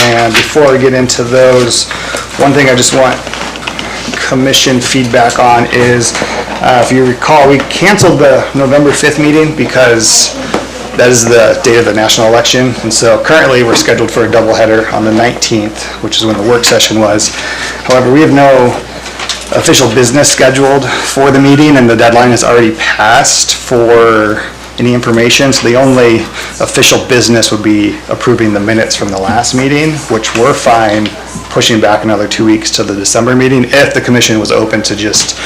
And before I get into those, one thing I just want commission feedback on is, if you recall, we canceled the November 5th meeting because that is the date of the national election. And so currently we're scheduled for a doubleheader on the 19th, which is when the work session was. However, we have no official business scheduled for the meeting, and the deadline is already passed for any information. So the only official business would be approving the minutes from the last meeting, which we're fine pushing back another 2 weeks to the December meeting if the commission was open to just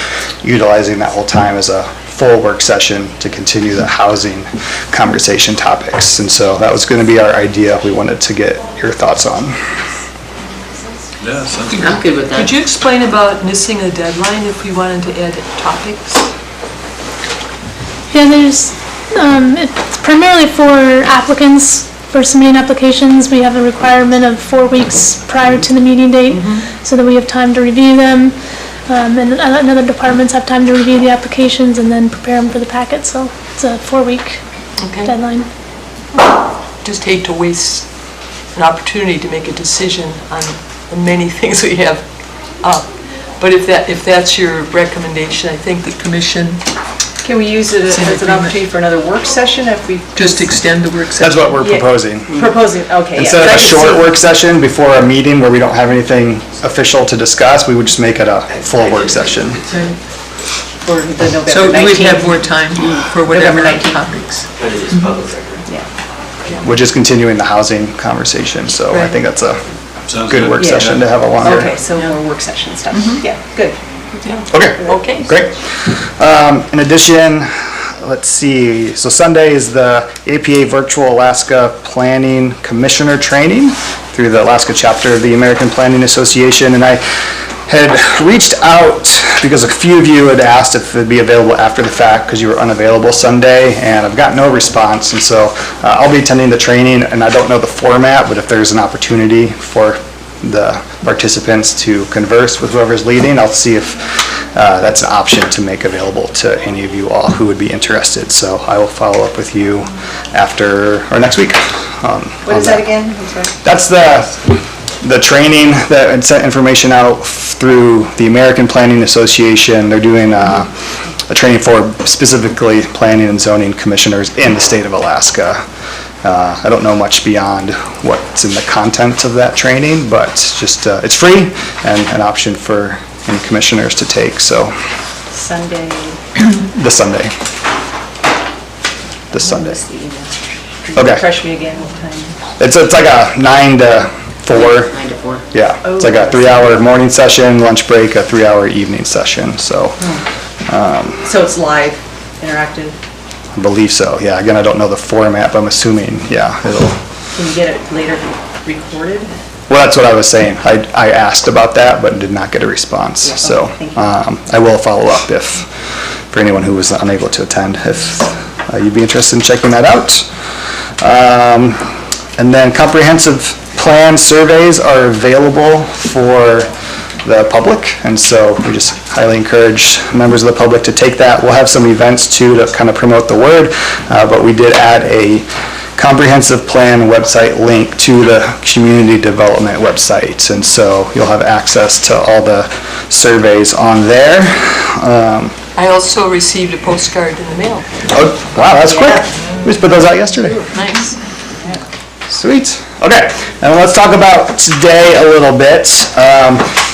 utilizing that whole time as a full work session to continue the housing conversation topics. And so that was going to be our idea. We wanted to get your thoughts on. Yeah, sounds good. I'm good with that. Could you explain about missing a deadline if we wanted to add topics? Yeah, it's primarily for applicants. For submitting applications, we have a requirement of 4 weeks prior to the meeting date, so that we have time to review them. And other departments have time to review the applications and then prepare them for the packet, so it's a 4-week deadline. Just hate to waste an opportunity to make a decision on the many things we have up. But if that's your recommendation, I think the commission Can we use it as an opportunity for another work session if we... just extend the work session. That's what we're proposing. Proposing, okay. Instead of a short work session before a meeting where we don't have anything official to discuss, we would just make it a full work session. For the November 19th. So we'd have more time for whatever November 19th. topics. But it is public record. Yeah. We're just continuing the housing conversation, so I Right. think that's a Sounds good work Yeah. session to have a longer. Okay, so more work session stuff. Yeah, good. Okay, great. In addition, let's see, so Sunday is the APA Virtual Alaska Planning Commissioner Training through the Alaska chapter of the American Planning Association, and I had reached out because a few of you had asked if it'd be available after the fact because you were unavailable Sunday, and I've got no response, and so I'll be attending the training, and I don't know the format, but if there's an opportunity for the participants to converse with whoever's leading, I'll see if that's an option to make available to any of you all who would be interested. So I will follow up with you after, or next week. What is that again? I'm sorry. That's the training that sent information out through the American Planning Association. They're doing a training for specifically planning and zoning commissioners in the state of Alaska. I don't know much beyond what's in the content of that training, but just it's free and an option for any commissioners to take. So Sunday. this Sunday. This Sunday. What's the email? Okay. Refresh me again what time. It's like a 9 to 4. 9 to 4. Yeah, it's like a 3-hour morning session, lunch break, a 3-hour evening session. So So it's live, interactive. I believe so. Yeah, again, I don't know the format, but I'm assuming, yeah, it'll. Can you get it later recorded? Well, that's what I was saying. I asked about that, but did not get a response. Yeah, okay, So thank you. I will follow up for anyone who was unable to attend, if you'd be interested in checking that out. And then comprehensive plan surveys are available for the public, and so we just highly encourage members of the public to take that. We'll have some events too to kind of promote the word, but we did add a comprehensive plan website link to the community development website, and so you'll have access to all the surveys on there. I also received a postcard in the mail. Oh, wow, that's quick. We just put those out yesterday. Nice. Sweet. Okay, and let's talk about today a little bit.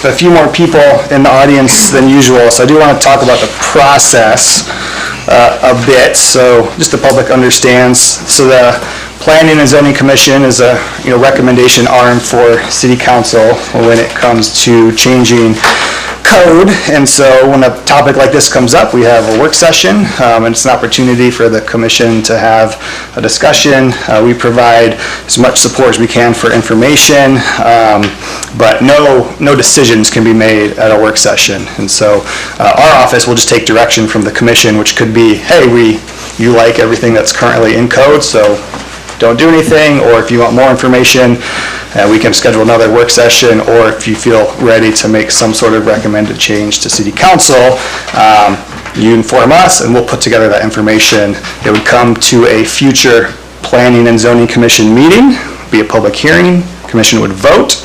A few more people in the audience than usual, so I do want to talk about the process a bit, so just the public understands. So the Planning and Zoning Commission is a recommendation arm for City Council when it comes to changing code, and so when a topic like this comes up, we have a work session, and it's an opportunity for the commission to have a discussion. We provide as much support as we can for information, but no decisions can be made at a work session. And so our office will just take direction from the commission, which could be, hey, you like everything that's currently in code, so don't do anything, or if you want more information, we can schedule another work session, or if you feel ready to make some sort of recommended change to City Council, you inform us and we'll put together that information. It would come to a future Planning and Zoning Commission meeting, be a public hearing, commission would vote,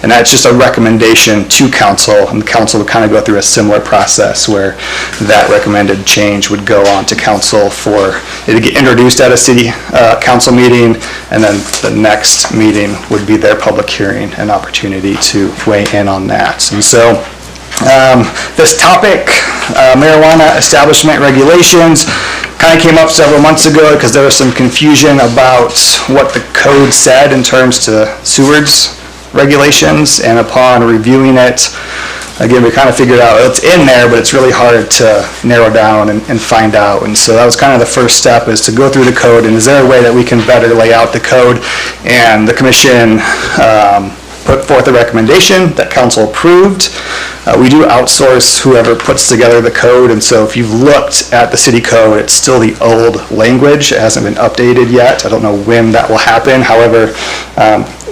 and that's just a recommendation to council, and the council would kind of go through a similar process where that recommended change would go on to council for it to get introduced at a city council meeting, and then the next meeting would be their public hearing and opportunity to weigh in on that. And so this topic, marijuana establishment regulations, kind of came up several months ago because there was some confusion about what the code said in terms to Seward's regulations, and upon reviewing it, again, we kind of figured out it's in there, but it's really hard to narrow down and find out. And so that was kind of the first step, is to go through the code, and is there a way that we can better lay out the code? And the commission put forth a recommendation that council approved. We do outsource whoever puts together the code, and so if you've looked at the city code, it's still the old language. It hasn't been updated yet. I don't know when that will happen. However,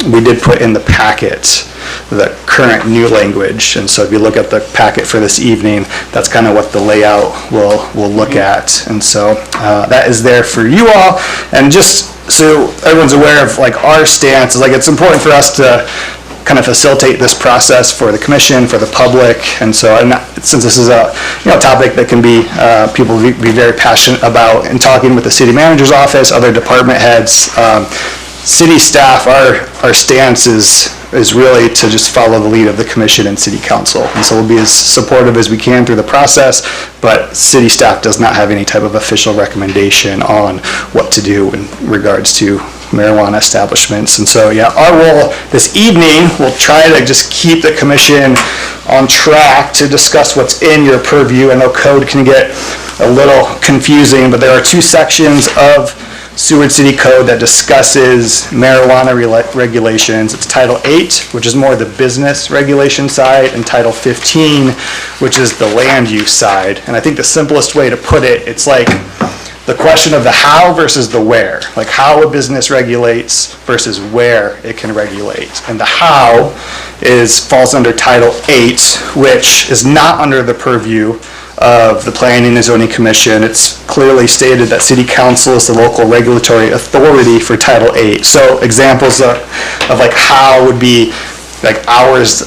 we did put in the packet the current new language, and so if you look at the packet for this evening, that's kind of what the layout will look at. And so that is there for you all. And just so everyone's aware of like our stance, is like it's important for us to kind of facilitate this process for the commission, for the public. And so since this is a topic that can be people be very passionate about, in talking with the city manager's office, other department heads, city staff, our stance is really to just follow the lead of the commission and city council. And so we'll be as supportive as we can through the process, but city staff does not have any type of official recommendation on what to do in regards to marijuana establishments. And so, yeah, our role this evening, we'll try to just keep the commission on track to discuss what's in your purview. I know code can get a little confusing, but there are two sections of Seward City Code that discusses marijuana regulations. It's Title 8, which is more the business regulation side, and Title 15, which is the land use side. And I think the simplest way to put it, it's like the question of the how versus the where, like how a business regulates versus where it can regulate. And the how falls under Title 8, which is not under the purview of the Planning and Zoning Commission. It's clearly stated that City Council is the local regulatory authority for Title 8. So examples of like how would be like hours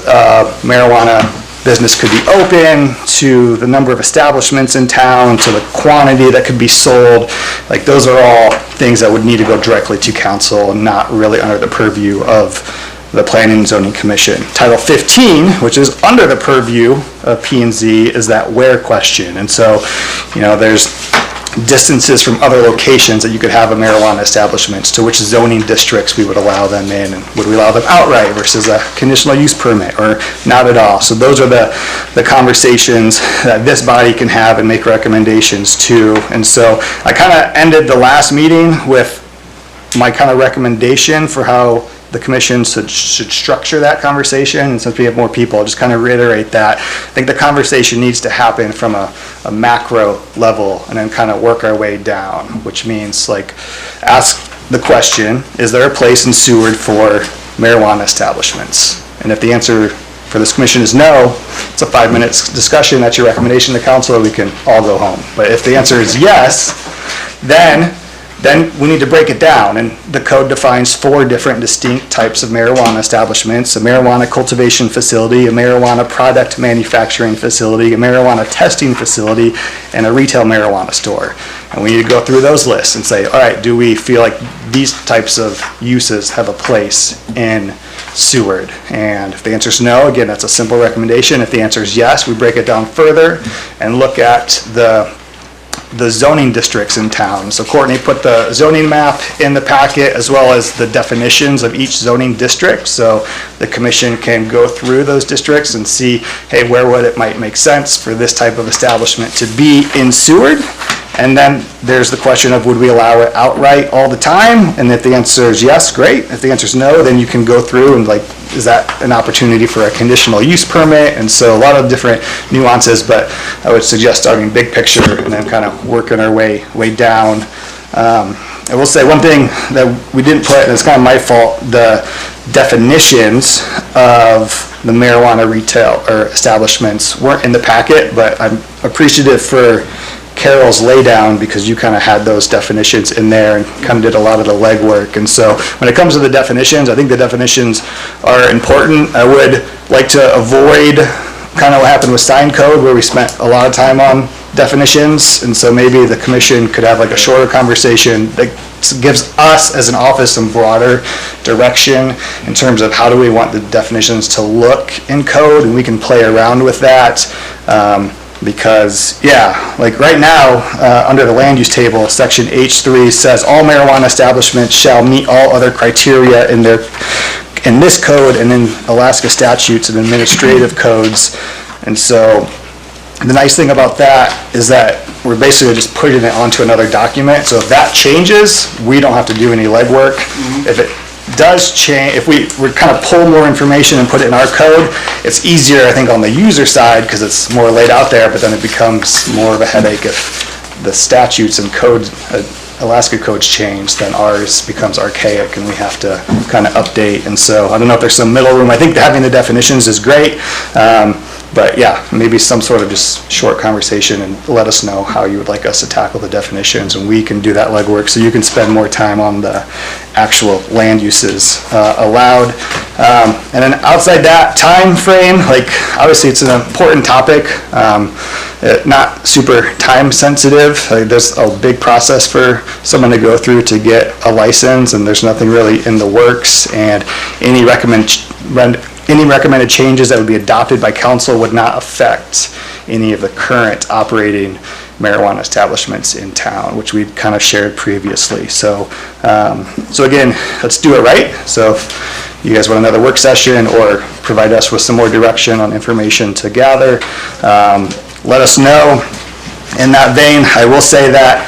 marijuana business could be open, to the number of establishments in town, to the quantity that could be sold. Like those are all things that would need to go directly to council and not really under the purview of the Planning and Zoning Commission. Title 15, which is under the purview of P&Z, is that where question. And so, there's distances from other locations that you could have a marijuana establishments, to which zoning districts we would allow them in, and would we allow them outright versus a conditional use permit, or not at all. So those are the conversations that this body can have and make recommendations to. And so I kind of ended the last meeting with my kind of recommendation for how the commission should structure that conversation. And since we have more people, I'll just kind of reiterate that. I think the conversation needs to happen from a macro level and then kind of work our way down, which means like ask the question, is there a place in Seward for marijuana establishments? And if the answer for this commission is no, it's a 5-minute discussion. That's your recommendation to council. We can all go home. But if the answer is yes, then we need to break it down, and the code defines 4 different distinct types of marijuana establishments: a marijuana cultivation facility, a marijuana product manufacturing facility, a marijuana testing facility, and a retail marijuana store. And we need to go through those lists and say, all right, do we feel like these types of uses have a place in Seward? And if the answer is no, again, that's a simple recommendation. If the answer is yes, we break it down further and look at the zoning districts in town. So Courtney put the zoning map in the packet, as well as the definitions of each zoning district, so the commission can go through those districts and see, hey, where would it might make sense for this type of establishment to be in Seward. And then there's the question of, would we allow it outright all the time? And if the answer is yes, great. If the answer is no, then you can go through and like, is that an opportunity for a conditional use permit? And so a lot of different nuances, but I would suggest starting big picture and then kind of working our way down. I will say one thing that we didn't put, and it's kind of my fault, the definitions of the marijuana retail or establishments weren't in the packet, but I'm appreciative for Carol's laydown because you kind of had those definitions in there and kind of did a lot of the legwork. And so when it comes to the definitions, I think the definitions are important. I would like to avoid kind of what happened with sign code where we spent a lot of time on definitions. And so maybe the commission could have like a shorter conversation that gives us as an office some broader direction in terms of how do we want the definitions to look in code, and we can play around with that. Because, yeah, like right now, under the land use table, section H3 says all marijuana establishments shall meet all other criteria in this code and in Alaska statutes and administrative codes. And so the nice thing about that is that we're basically just putting it onto another document. So if that changes, we don't have to do any legwork. If it does change, if we kind of pull more information and put it in our code, it's easier, I think, on the user side because it's more laid out there, but then it becomes more of a headache if the statutes and code, Alaska codes change, then ours becomes archaic and we have to kind of update. And so I don't know if there's some middle room. I think having the definitions is great. But yeah, maybe some sort of just short conversation and let us know how you would like us to tackle the definitions, and we can do that legwork so you can spend more time on the actual land uses allowed. And then outside that time frame, like obviously it's an important topic, not super time sensitive. There's a big process for someone to go through to get a license, and there's nothing really in the works, and any recommended changes that would be adopted by council would not affect any of the current operating marijuana establishments in town, which we kind of shared previously. So, so again, let's do it right. So if you guys want another work session or provide us with some more direction on information to gather, let us know. In that vein, I will say that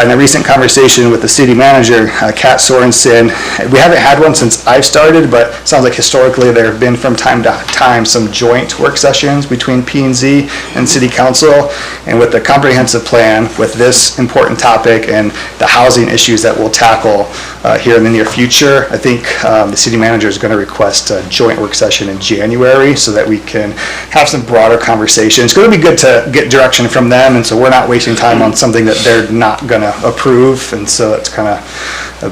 in a recent conversation with the city manager, Kat Sorensen, we haven't had one since I've started, but it sounds like historically there have been from time to time some joint work sessions between P&Z and city council. And with the comprehensive plan, with this important topic and the housing issues that we'll tackle here in the near future, I think the city manager is going to request a joint work session in January so that we can have some broader conversations. It's going to be good to get direction from them, and so we're not wasting time on something that they're not going to approve, and so it's kind of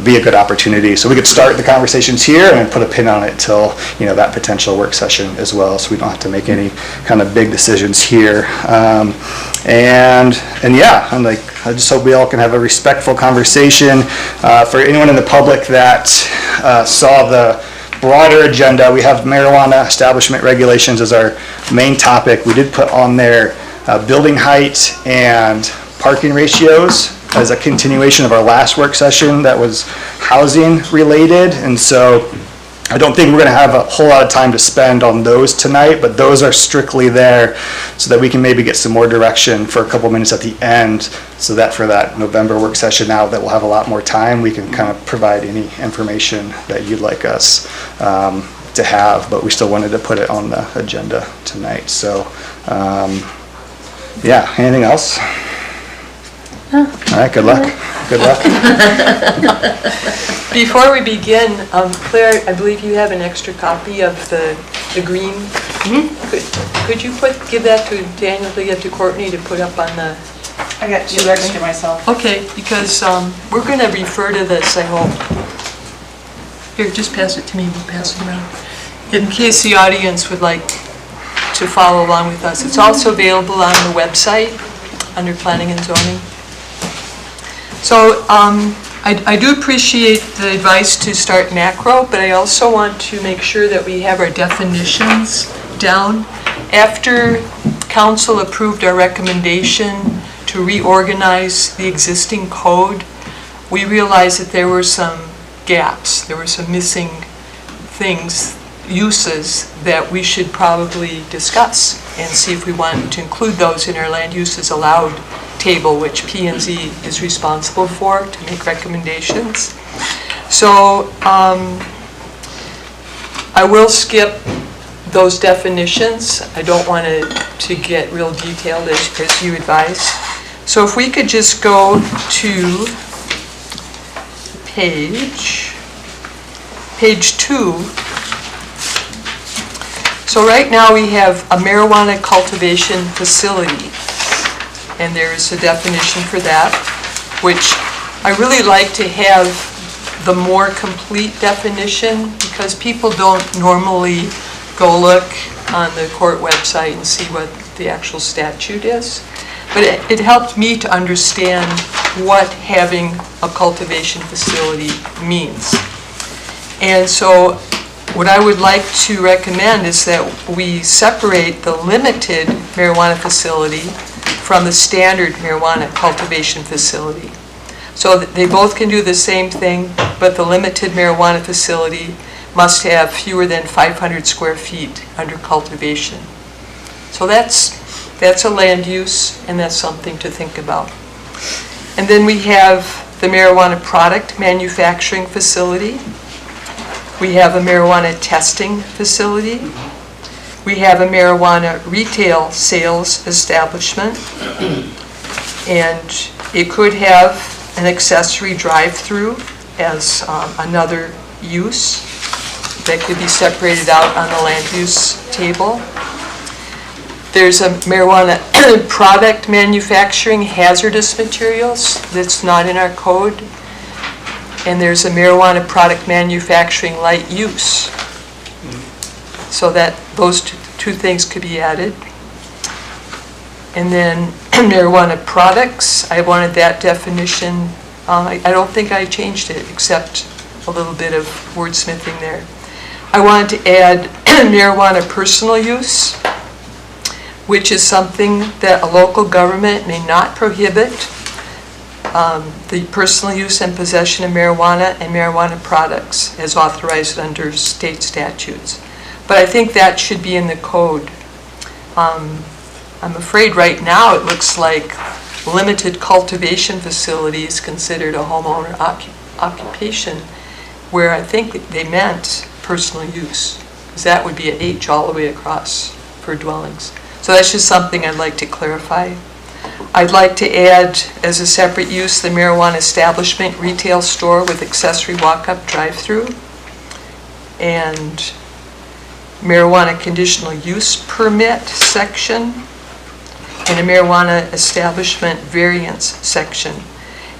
be a good opportunity. So we could start the conversations here and put a pin on it till that potential work session as well, so we don't have to make any kind of big decisions here. And yeah, I just hope we all can have a respectful conversation. For anyone in the public that saw the broader agenda, we have marijuana establishment regulations as our main topic. We did put on there building height and parking ratios as a continuation of our last work session that was housing related. And so I don't think we're going to have a whole lot of time to spend on those tonight, but those are strictly there so that we can maybe get some more direction for a couple minutes at the end, so that for that November work session, now that we'll have a lot more time, we can kind of provide any information that you'd like us to have, but we still wanted to put it on the agenda tonight. So yeah, anything else? All right, good luck. Good luck. Before we begin, Claire, I believe you have an extra copy of the green. Could you give that to Daniel, to get to Courtney to put up on the... I got 2 extra myself. Okay, because we're going to refer to this, I hope. Here, just pass it to me, we'll pass it around. In case the audience would like to follow along with us. It's also available on the website under Planning and Zoning. So I do appreciate the advice to start macro, but I also want to make sure that we have our definitions down. After council approved our recommendation to reorganize the existing code, we realized that there were some gaps, there were some missing things, uses that we should probably discuss and see if we want to include those in our land uses allowed table, which P&Z is responsible for to make recommendations. So I will skip those definitions. I don't want to get real detailed as you advise. So if we could just go to page 2. So right now we have a marijuana cultivation facility. and there is a definition for that, which I really like to have the more complete definition, because people don't normally go look on the court website and see what the actual statute is. But it helped me to understand what having a cultivation facility means. And so what I would like to recommend is that we separate the limited marijuana facility from the standard marijuana cultivation facility. So that they both can do the same thing, but the limited marijuana facility must have fewer than 500 square feet under cultivation. So that's a land use, and that's something to think about. And then we have the marijuana product manufacturing facility. We have a marijuana testing facility. We have a marijuana retail sales establishment. And it could have an accessory drive-through as another use that could be separated out on the land use table. There's a marijuana product manufacturing hazardous materials that's not in our code. And there's a marijuana product manufacturing light use. So that those two things could be added. And then marijuana products, I wanted that definition. I don't think I changed it, except a little bit of wordsmithing there. I wanted to add marijuana personal use, which is something that a local government may not prohibit, the personal use and possession of marijuana and marijuana products as authorized under state statutes. But I think that should be in the code. I'm afraid right now it looks like limited cultivation facility is considered a homeowner occupation, where I think they meant personal use, because that would be an H all the way across for dwellings. So that's just something I'd like to clarify. I'd like to add as a separate use the marijuana establishment retail store with accessory walk-up drive-through, and marijuana conditional use permit section, and a marijuana establishment variance section.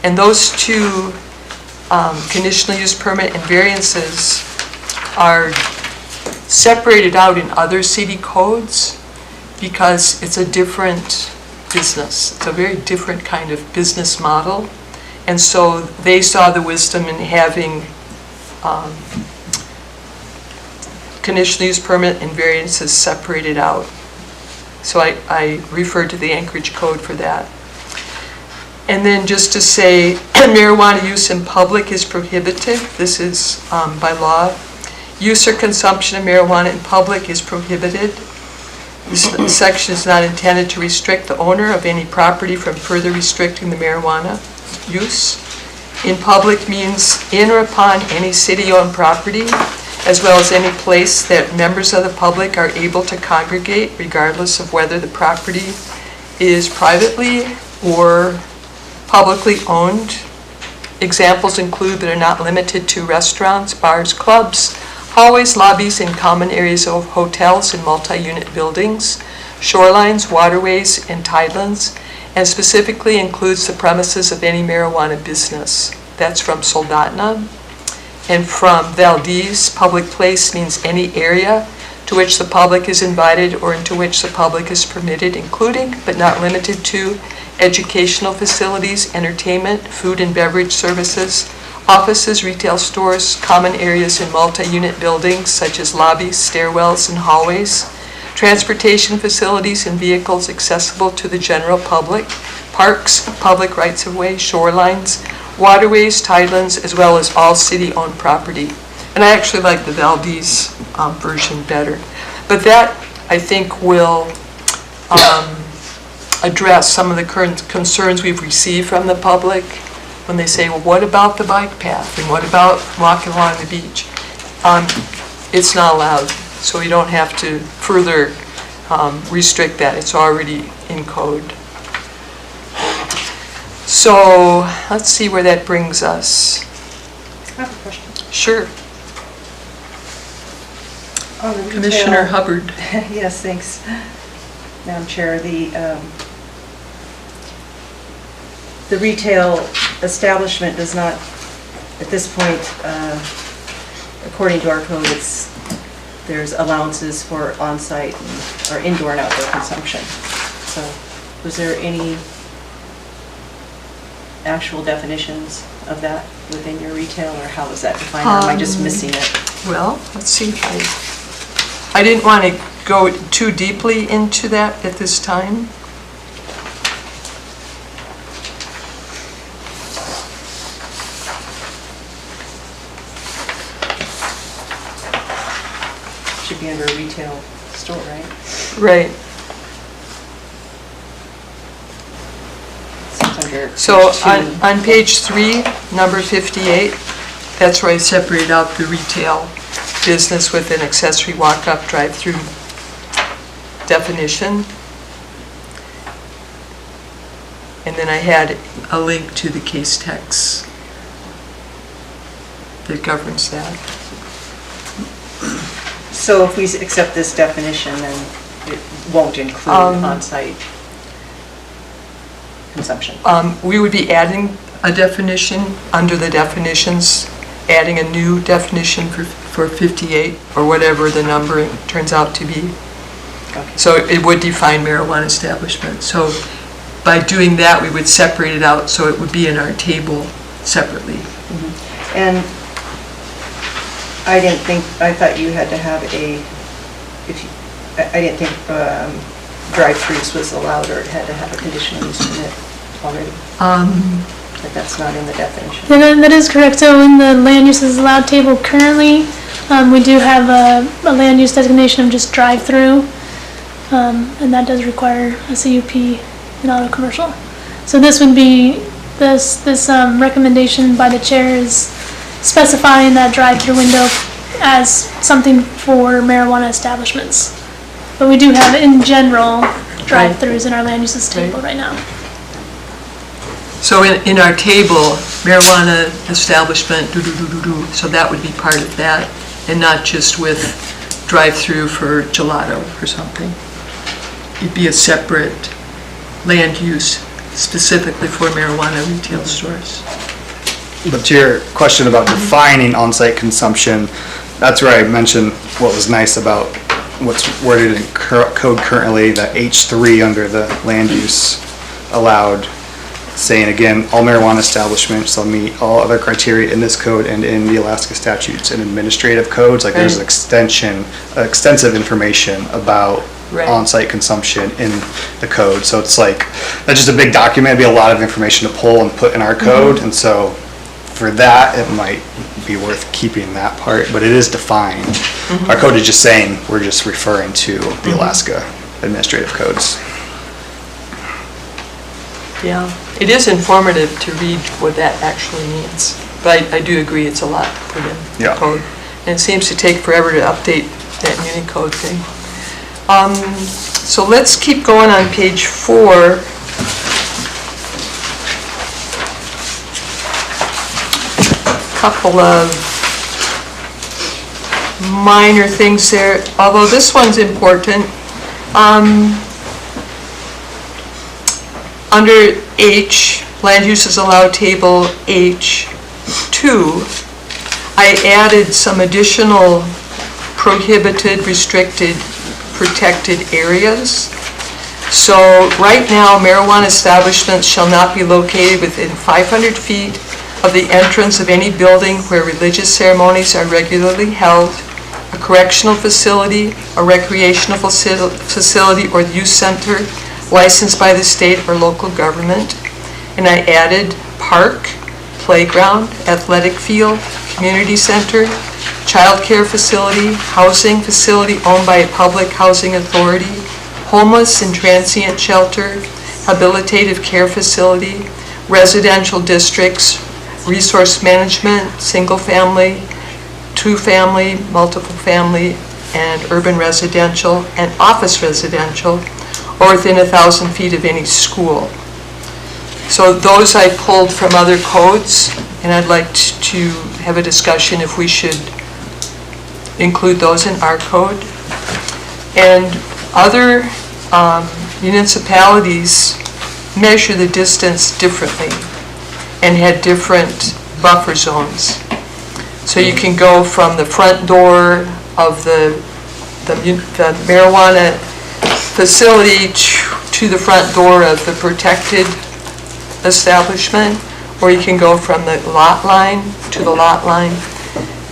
And those two conditional use permit and variances are separated out in other city codes because it's a different business. It's a very different kind of business model. And so they saw the wisdom in having conditional use permit and variances separated out. So I referred to the Anchorage Code for that. And then just to say, marijuana use in public is prohibited. This is by law. Use or consumption of marijuana in public is prohibited. This section is not intended to restrict the owner of any property from further restricting the marijuana use. In public means in or upon any city-owned property, as well as any place that members of the public are able to congregate, regardless of whether the property is privately or publicly owned. Examples include but are not limited to restaurants, bars, clubs, hallways, lobbies, and common areas of hotels and multi-unit buildings, shorelines, waterways, and tidelands, and specifically includes the premises of any marijuana business. That's from Soldotna. And from Valdez, public place means any area to which the public is invited or into which the public is permitted, including but not limited to educational facilities, entertainment, food and beverage services, offices, retail stores, common areas in multi-unit buildings such as lobbies, stairwells, and hallways, transportation facilities and vehicles accessible to the general public, parks, public rights-of-way, shorelines, waterways, tidelands, as well as all city-owned property. And I actually like the Valdez version better. But that, I think, will address some of the current concerns we've received from the public when they say, well, what about the bike path? And what about walking along the beach? It's not allowed, so you don't have to further restrict that. It's already in code. So let's see where that brings us. I have a question. Sure. On the retail- Commissioner Hubbard. Yes, thanks, Madam Chair. the retail establishment does not, at this point, according to our code, there's allowances for on-site or indoor and outdoor consumption. So was there any actual definitions of that within your retail, or how is that defined? Or am I just missing it? Well, let's see. I didn't want to go too deeply into that at this time. Should be under a retail store, right? Right. So it's under So page 2. on page 3, number 58, that's where I separated out the retail business with an accessory walk-up drive-through definition. And then I had a link to the case text that governs that. So if we accept this definition, then it won't include on-site consumption? We would be adding a definition under the definitions, adding a new definition for 58, or whatever the number turns out to be. Okay. So it would define marijuana establishment. So by doing that, we would separate it out, so it would be in our table separately. And I thought you had to have I didn't think drive-throughs was allowed, or it had to have a conditional use permit already. But that's not in the definition. And that is correct. So in the land uses allowed table currently, we do have a land use designation of just drive-through, and that does require a CUP in auto commercial. So this would be, this recommendation by the chair is specifying that drive-through window as something for marijuana establishments. But we do have, in general, drive-throughs in our land uses table right now. So in our table, marijuana establishment, so that would be part of that, and not just with drive-through for gelato or something. It'd be a separate land use specifically for marijuana retail stores. But to your question about defining on-site consumption, that's where I mentioned what was nice about what's worded in code currently, that H3 under the land use allowed, saying again, all marijuana establishments shall meet all other criteria in this code and in the Alaska statutes and administrative codes. Like there's extensive information about on-site consumption in the code. So it's like, that's just a big document. It'd be a lot of information to pull and put in our code. And so for that, it might be worth keeping that part, but it is defined. Our code is just saying, we're just referring to the Alaska administrative codes. Yeah, it is informative to read what that actually means, but I do agree it's a lot to put in the code. And it seems to take forever to update that Unicode thing. So let's keep going on page 4. Couple of minor things there, although this one's important. Under H, land uses allowed table H2, I added some additional prohibited, restricted, protected areas. So right now, marijuana establishments shall not be located within 500 feet of the entrance of any building where religious ceremonies are regularly held, a correctional facility, a recreational facility, or youth center licensed by the state or local government. And I added park, playground, athletic field, community center, child care facility, housing facility owned by a public housing authority, homeless and transient shelter, habilitative care facility, residential districts, resource management, single family, two family, multiple family, and urban residential, and office residential, or within 1,000 feet of any school. So those I pulled from other codes, and I'd like to have a discussion if we should include those in our code. And other municipalities measure the distance differently and had different buffer zones. So you can go from the front door of the marijuana facility to the front door of the protected establishment, or you can go from the lot line to the lot line.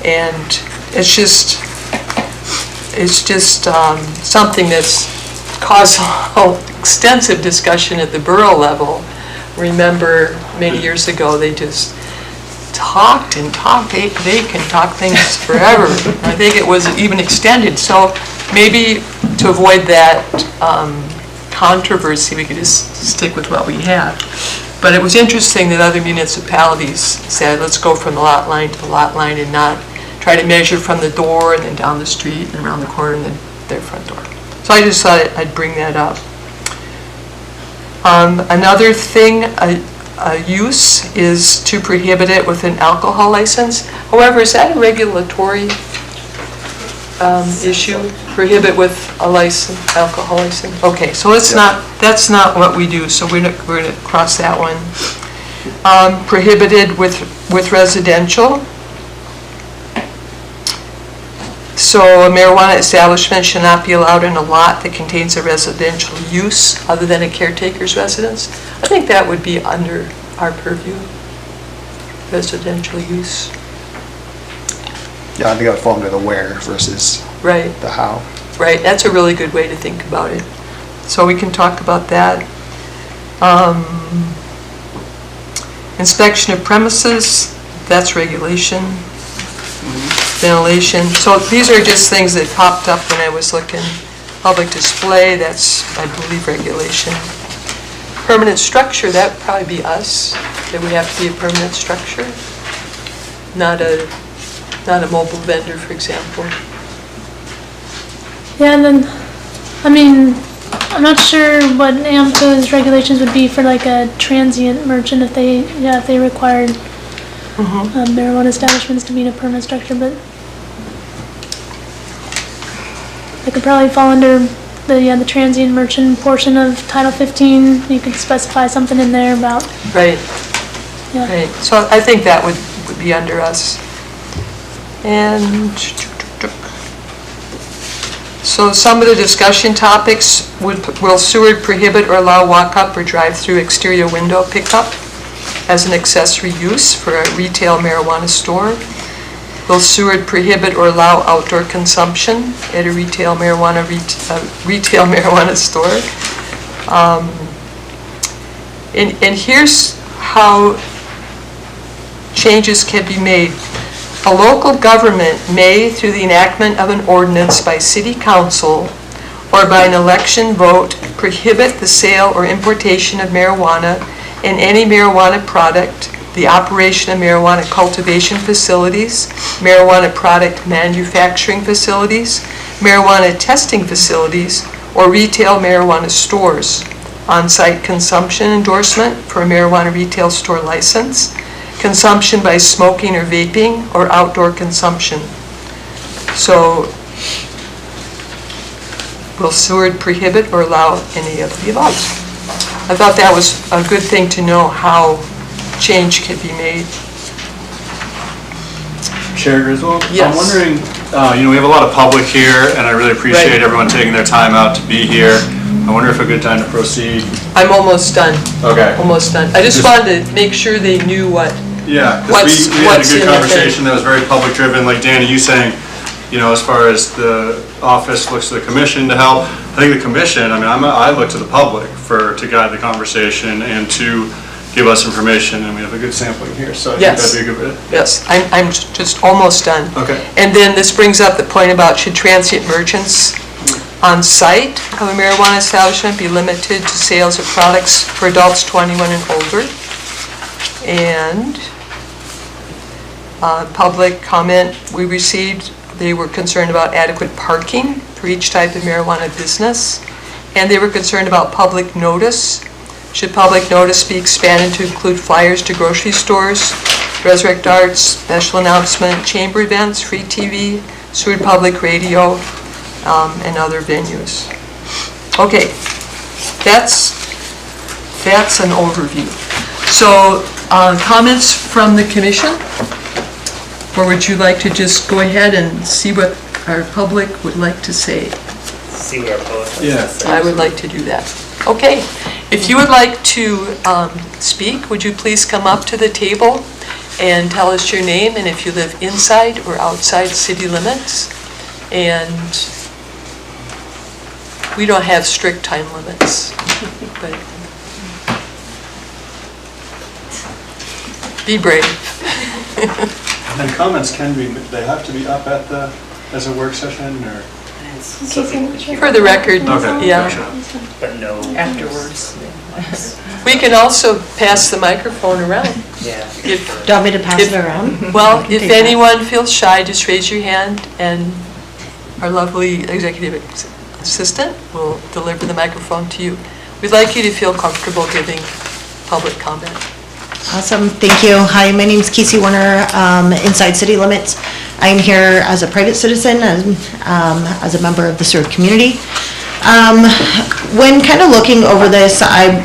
And it's just something that's caused extensive discussion at the borough level. Remember, many years ago, they just talked and talked. They can talk things forever. I think it was even extended. So maybe to avoid that controversy, we could just stick with what we have. But it was interesting that other municipalities said, let's go from the lot line to the lot line and not try to measure from the door and then down the street and around the corner and then their front door. So I just thought I'd bring that up. Another thing, a use is to prohibit it with an alcohol license. However, is that a regulatory issue? Prohibit with a license, alcohol license? Okay, so that's not what we do, so we're gonna cross that one. Prohibited with residential. So a marijuana establishment should not be allowed in a lot that contains a residential use other than a caretaker's residence. I think that would be under our purview, residential use. Yeah, I think that would fall under the where versus Right, the how. right, that's a really good way to think about it. So we can talk about that. Inspection of premises, that's regulation. Ventilation, so these are just things that popped up when I was looking. Public display, that's, I believe, regulation. Permanent structure, that would probably be us. That would have to be a permanent structure, not a mobile vendor, for example. Yeah, and then, I mean, I'm not sure what AMCO's regulations would be for like a transient merchant if they required marijuana establishments to be in a permanent structure, but they could probably fall under the transient merchant portion of Title 15. You could specify something in there about. Right, Yeah. right. So I think that would be under us. And so some of the discussion topics will Seward prohibit or allow walk-up or drive-through exterior window pickup as an accessory use for a retail marijuana store? Will Seward prohibit or allow outdoor consumption at a retail marijuana store? And here's how changes can be made. A local government may, through the enactment of an ordinance by city council or by an election vote, prohibit the sale or importation of marijuana and any marijuana product, the operation of marijuana cultivation facilities, marijuana product manufacturing facilities, marijuana testing facilities, or retail marijuana stores, on-site consumption endorsement for a marijuana retail store license, consumption by smoking or vaping, or outdoor consumption. So, will Seward prohibit or allow any of the above? I thought that was a good thing to know how change can be made. Chair Griswold? Yes. I'm wondering, we have a lot of public here, and I really appreciate Right. everyone taking their time out to be here. I wonder if a good time to proceed. I'm almost done, Okay. almost done. I just wanted to make sure they knew what, Yeah, What's- because we had a what's good in the conversation that was very public-driven, like Danny, you saying, as far as the office looks to the commission to help. I think the commission, I look to the public to guide the conversation and to give us information, and we have a good sampling here, so I think Yes. that'd be a good bit. yes, I'm just almost done. Okay. And then this brings up the point about should transient merchants on site of a marijuana establishment be limited to sales of products for adults 21 and older? And public comment we received, they were concerned about adequate parking for each type of marijuana business, and they were concerned about public notice. Should public notice be expanded to include flyers to grocery stores, Resurrect Arts, special announcement, chamber events, free TV, Seward Public Radio, and other venues? Okay, that's that's an overview. So, comments from the commission? Or would you like to just go ahead and see what our public would like to say? See where our public wants Yeah. to say. I would like to do that. Okay, if you would like to speak, would you please come up to the table and tell us your name and if you live inside or outside city limits? And we don't have strict time limits, but be brave. And comments can be, they have to be up at the, as a work session, or? For the record, Okay, yeah. gotcha. But no. Afterwards. We can also pass the microphone around. Yeah. If- Do you want me to pass If- it around? Well, Take if that. anyone feels shy, just raise your hand and our lovely executive assistant will deliver the microphone to you. We'd like you to feel comfortable giving public comment. Awesome, thank you. Hi, my name's Casey Warner, inside city limits. I'm here as a private citizen and as a member of the Seward community. When kind of looking over this, I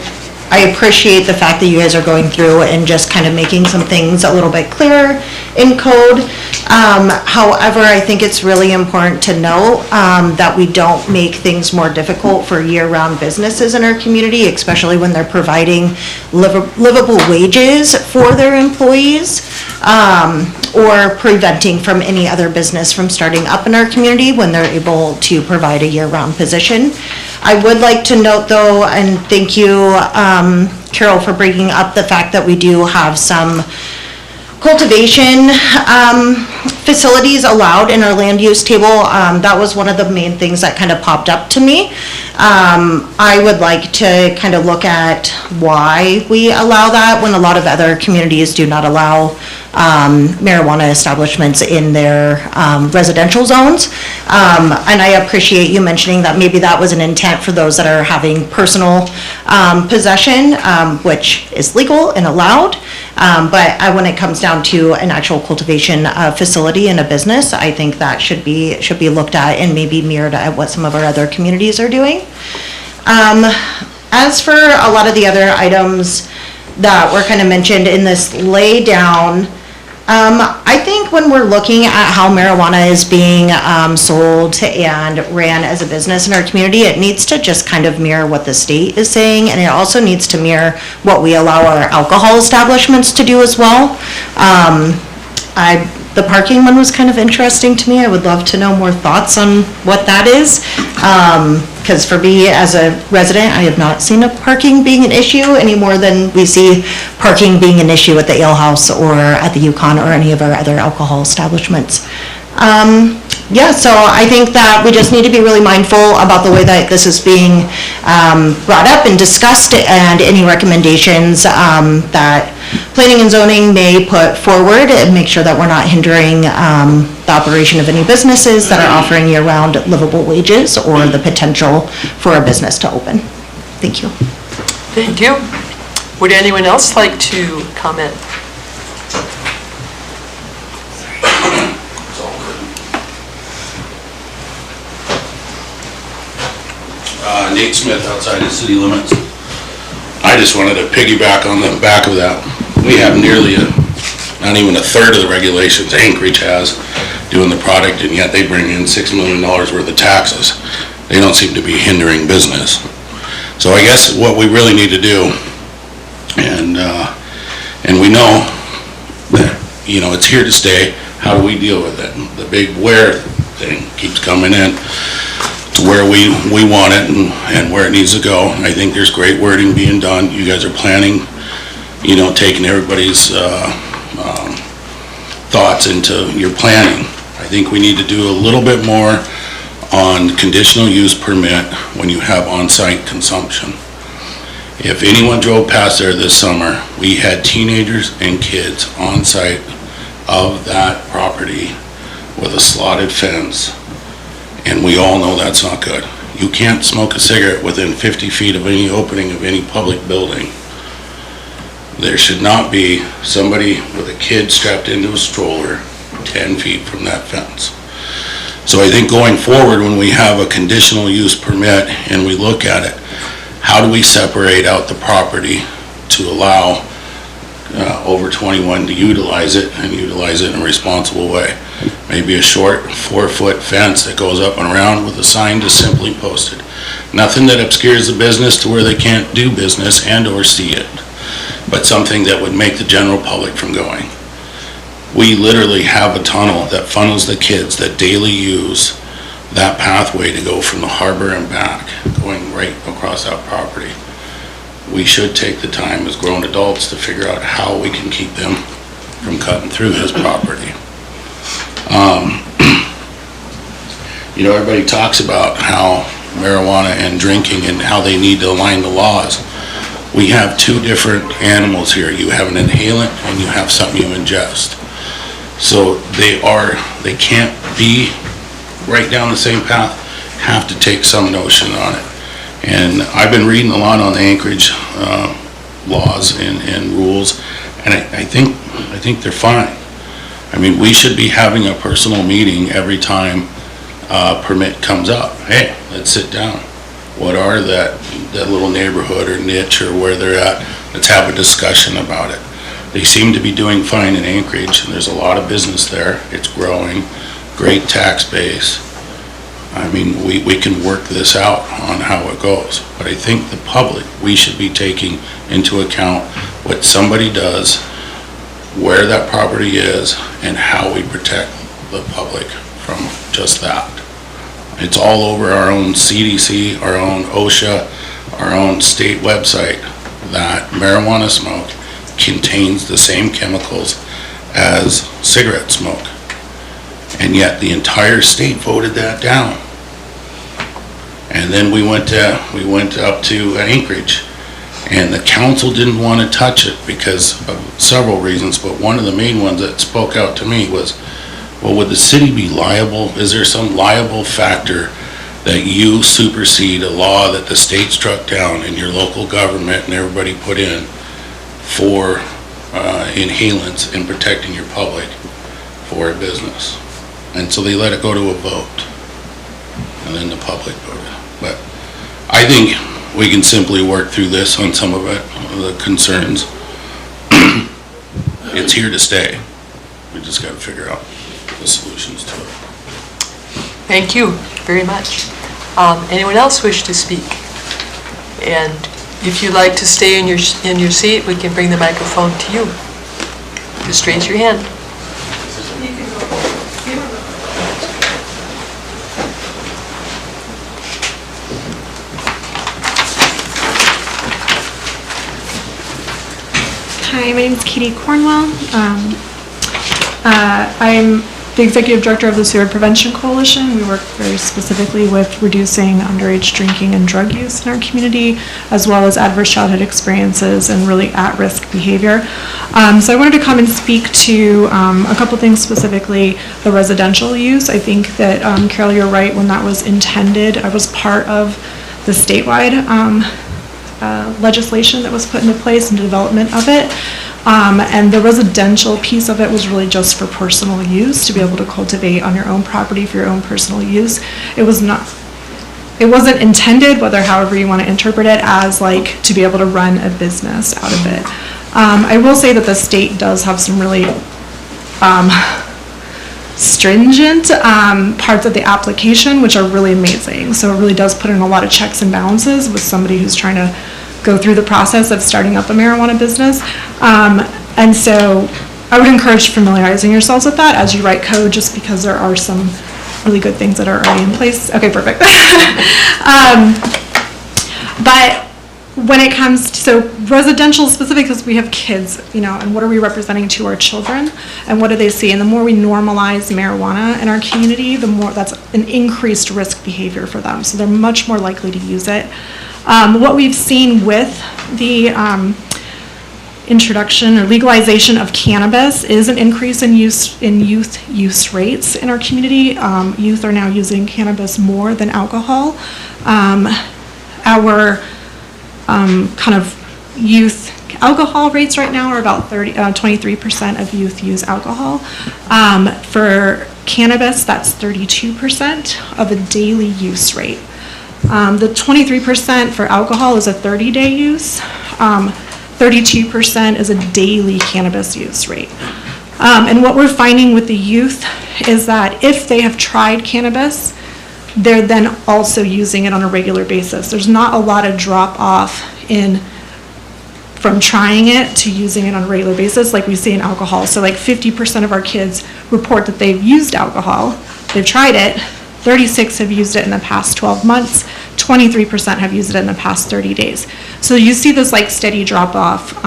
appreciate the fact that you guys are going through and just kind of making some things a little bit clearer in code. However, I think it's really important to note that we don't make things more difficult for year-round businesses in our community, especially when they're providing livable wages for their employees, or preventing from any other business from starting up in our community when they're able to provide a year-round position. I would like to note though, and thank you, Carol, for bringing up the fact that we do have some cultivation facilities allowed in our land use table. That was one of the main things that kind of popped up to me. I would like to kind of look at why we allow that when a lot of other communities do not allow marijuana establishments in their residential zones. And I appreciate you mentioning that maybe that was an intent for those that are having personal possession, which is legal and allowed. But when it comes down to an actual cultivation facility in a business, I think that should be looked at and maybe mirrored at what some of our other communities are doing. As for a lot of the other items that were kind of mentioned in this lay down, I think when we're looking at how marijuana is being sold and ran as a business in our community, it needs to just kind of mirror what the state is saying, and it also needs to mirror what we allow our alcohol establishments to do as well. The parking one was kind of interesting to me. I would love to know more thoughts on what that is. Because for me, as a resident, I have not seen parking being an issue any more than we see parking being an issue at the Ale House or at the Yukon or any of our other alcohol establishments. Yeah, so I think that we just need to be really mindful about the way that this is being brought up and discussed, and any recommendations that planning and zoning may put forward, and make sure that we're not hindering the operation of any businesses that are offering year-round livable wages or the potential for a business to open. Thank you. Thank you. Would anyone else like to comment? Nate Smith, outside the city limits. I just wanted to piggyback on the back of that. We have nearly not even a third of the regulations Anchorage has doing the product, and yet they bring in $6 million worth of taxes. They don't seem to be hindering business. So I guess what we really need to do, and we know that, you know, it's here to stay. How do we deal with it? The big where thing keeps coming in to where we want it and where it needs to go. I think there's great wording being done. You guys are planning, you know, taking everybody's thoughts into your planning. I think we need to do a little bit more on conditional use permit when you have on-site consumption. If anyone drove past there this summer, we had teenagers and kids on-site of that property with a slotted fence. And we all know that's not good. You can't smoke a cigarette within 50 feet of any opening of any public building. There should not be somebody with a kid strapped into a stroller 10 feet from that fence. So I think going forward, when we have a conditional use permit and we look at it, how do we separate out the property to allow over 21 to utilize it and utilize it in a responsible way? Maybe a short 4-foot fence that goes up and around with a sign just simply posted. Nothing that obscures the business to where they can't do business and or see it, but something that would make the general public from going. We literally have a tunnel that funnels the kids that daily use that pathway to go from the harbor and back, going right across that property. We should take the time as grown adults to figure out how we can keep them from cutting through his property. You know, everybody talks about how marijuana and drinking and how they need to align the laws. We have two different animals here. You have an inhalant and you have something you ingest. So they can't be right down the same path, have to take some notion on it. And I've been reading a lot on the Anchorage laws and rules, and I think they're fine. I mean, we should be having a personal meeting every time a permit comes up. Hey, let's sit down. What are that little neighborhood or niche or where they're at? Let's have a discussion about it. They seem to be doing fine in Anchorage, and there's a lot of business there. It's growing, great tax base. I mean, we can work this out on how it goes. But I think the public, we should be taking into account what somebody does, where that property is, and how we protect the public from just that. It's all over our own CDC, our own OSHA, our own state website, that marijuana smoke contains the same chemicals as cigarette smoke. And yet the entire state voted that down. And then we went up to Anchorage, and the council didn't want to touch it because of several reasons, but one of the main ones that spoke out to me was, well, would the city be liable? Is there some liable factor that you supersede a law that the state struck down and your local government and everybody put in for inhalants and protecting your public for a business? And so they let it go to a vote, and then the public voted. But I think we can simply work through this on some of it, the concerns. It's here to stay. We just got to figure out the solutions to it. Thank you very much. Anyone else wish to speak? And if you'd like to stay in your seat, we can bring the microphone to you. Just raise your hand. Hi, my name is Katie Cornwell. I'm the Executive Director of the Suicide Prevention Coalition. We work very specifically with reducing underage drinking and drug use in our community, as well as adverse childhood experiences and really at-risk behavior. So I wanted to come and speak to a couple things, specifically the residential use. I think that, Carol, you're right, when that was intended, I was part of the statewide legislation that was put into place and development of it. And the residential piece of it was really just for personal use, to be able to cultivate on your own property for your own personal use. It wasn't intended, however you want to interpret it, as like to be able to run a business out of it. I will say that the state does have some really stringent parts of the application, which are really amazing. So it really does put in a lot of checks and balances with somebody who's trying to go through the process of starting up a marijuana business. And so I would encourage familiarizing yourselves with that as you write code, just because there are some really good things that are already in place. Okay, perfect. But when it comes to, so residential specific, because we have kids, and what are we representing to our children, and what do they see? And the more we normalize marijuana in our community, the more that's an increased risk behavior for them. So they're much more likely to use it. What we've seen with the introduction or legalization of cannabis is an increase in youth use rates in our community. Youth are now using cannabis more than alcohol. Our kind of youth alcohol rates right now are about 23% of youth use alcohol. For cannabis, that's 32% of a daily use rate. The 23% for alcohol is a 30-day use. 32% is a daily cannabis use rate. And what we're finding with the youth is that if they have tried cannabis, they're then also using it on a regular basis. There's not a lot of drop off from trying it to using it on a regular basis like we see in alcohol. So like 50% of our kids report that they've used alcohol. They've tried it. 36 have used it in the past 12 months. 23% have used it in the past 30 days. So you see this like steady drop off.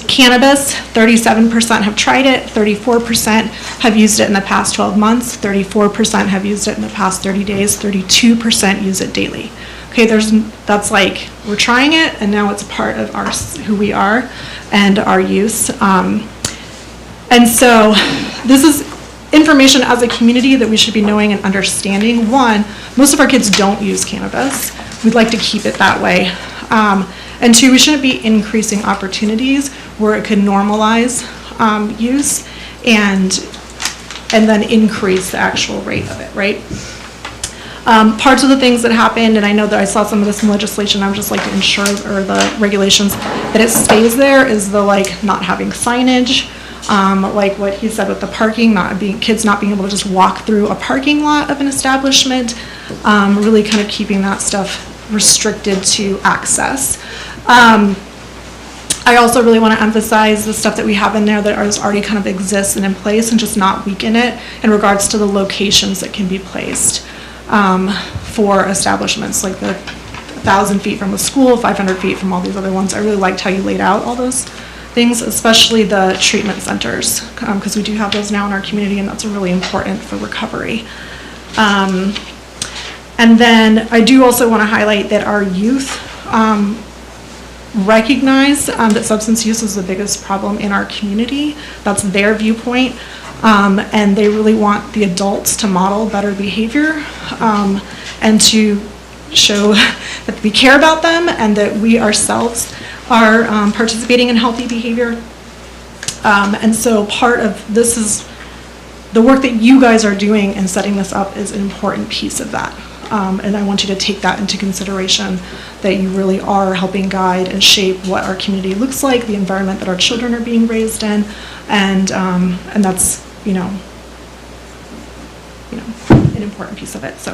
Cannabis, 37% have tried it, 34% have used it in the past 12 months, 34% have used it in the past 30 days, 32% use it daily. Okay, that's like, we're trying it, and now it's a part of who we are and our use. And so this is information as a community that we should be knowing and understanding. One, most of our kids don't use cannabis. We'd like to keep it that way. And two, we shouldn't be increasing opportunities where it could normalize use and then increase the actual rate of it, right? Parts of the things that happened, and I know that I saw some of this in legislation, I would just like to ensure, or the regulations, that it stays there, is the like not having signage, like what he said with the parking, kids not being able to just walk through a parking lot of an establishment, really kind of keeping that stuff restricted to access. I also really want to emphasize the stuff that we have in there that already kind of exists and in place, and just not weaken it in regards to the locations that can be placed for establishments, like the 1,000 feet from a school, 500 feet from all these other ones. I really liked how you laid out all those things, especially the treatment centers, because we do have those now in our community, and that's really important for recovery. And then I do also want to highlight that our youth recognize that substance use is the biggest problem in our community. That's their viewpoint. And they really want the adults to model better behavior and to show that we care about them and that we ourselves are participating in healthy behavior. And so part of this is the work that you guys are doing and setting this up is an important piece of that. And I want you to take that into consideration, that you really are helping guide and shape what our community looks like, the environment that our children are being raised in, and that's an important piece of it. So,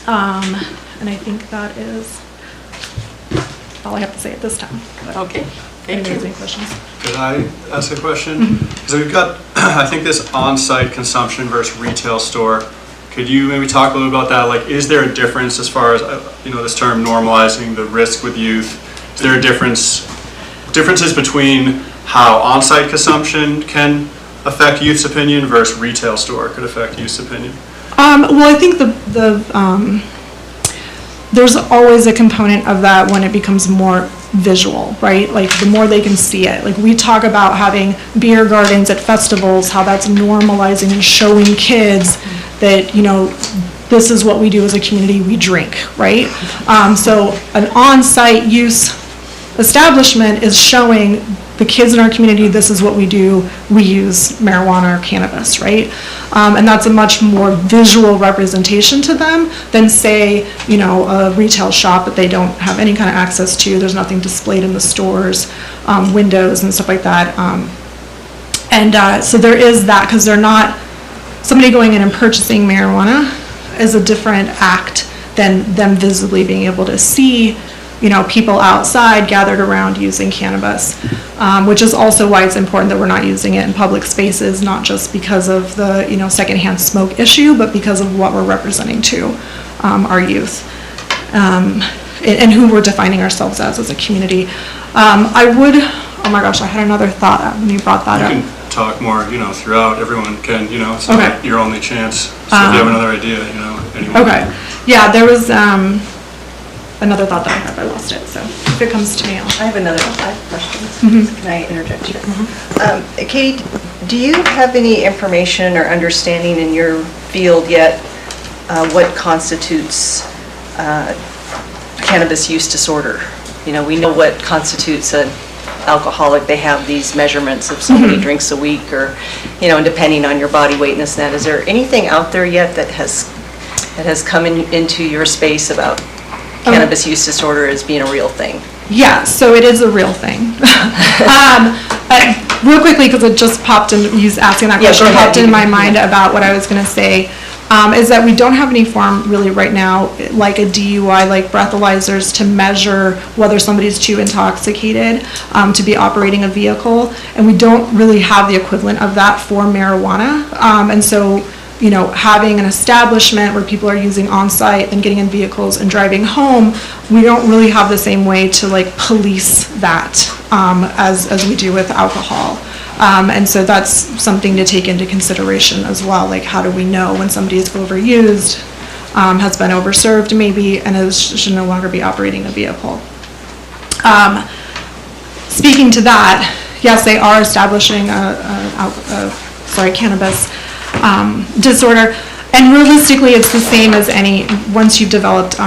and I think that is all I have to say at this time. Okay, thank you. Any questions? Could I ask a question? So we've got, I think, this on-site consumption versus retail store. Could you maybe talk a little about that? Like, is there a difference as far as, this term normalizing the risk with youth? Is there a differences between how on-site consumption can affect youth's opinion versus retail store could affect youth's opinion? Well, I think there's always a component of that when it becomes more visual, right? Like the more they can see it. Like we talk about having beer gardens at festivals, how that's normalizing and showing kids that, this is what we do as a community, we drink, right? So an on-site use establishment is showing the kids in our community, this is what we do, we use marijuana or cannabis, right? And that's a much more visual representation to them than, say, a retail shop that they don't have any kind of access to. There's nothing displayed in the stores, windows and stuff like that. So there is that, because they're not, somebody going in and purchasing marijuana is a different act than them visibly being able to see people outside gathered around using cannabis, which is also why it's important that we're not using it in public spaces, not just because of the, secondhand smoke issue, but because of what we're representing to our youth and who we're defining ourselves as a community. Oh my gosh, I had another thought when you brought that up. You can talk more, throughout. Everyone can, it's okay. not your only chance. So if you have another idea, anyone. Okay. Yeah, there was another thought that I had, but I lost it. So if it comes to me, I have five questions. Mm-hmm. Can I interject here? Mm-hmm. Katie, do you have any information or understanding in your field yet what constitutes cannabis use disorder? We know what constitutes an alcoholic. They have these measurements of so many drinks a week, or and depending on your body weight and this and that. Is there anything out there yet that has that has come into your space about cannabis use disorder as being a real thing? Yeah, so it is a real thing. Real quickly, because it just popped in, you asking that question, popped in my mind about what I was going to say, is that we don't have any form really right now, like a DUI, like breathalyzers, to measure whether somebody's too intoxicated to be operating a vehicle, and we don't really have the equivalent of that for marijuana. And so, you know, having an establishment where people are using on-site and getting in vehicles and driving home, we don't really have the same way to like police that as we do with alcohol. And so that's something to take into consideration as well. Like, how do we know when somebody is overused, has been overserved maybe, and should no longer be operating a vehicle? Speaking to that, yes, they are establishing cannabis disorder, and realistically it's the same as any, once you've developed,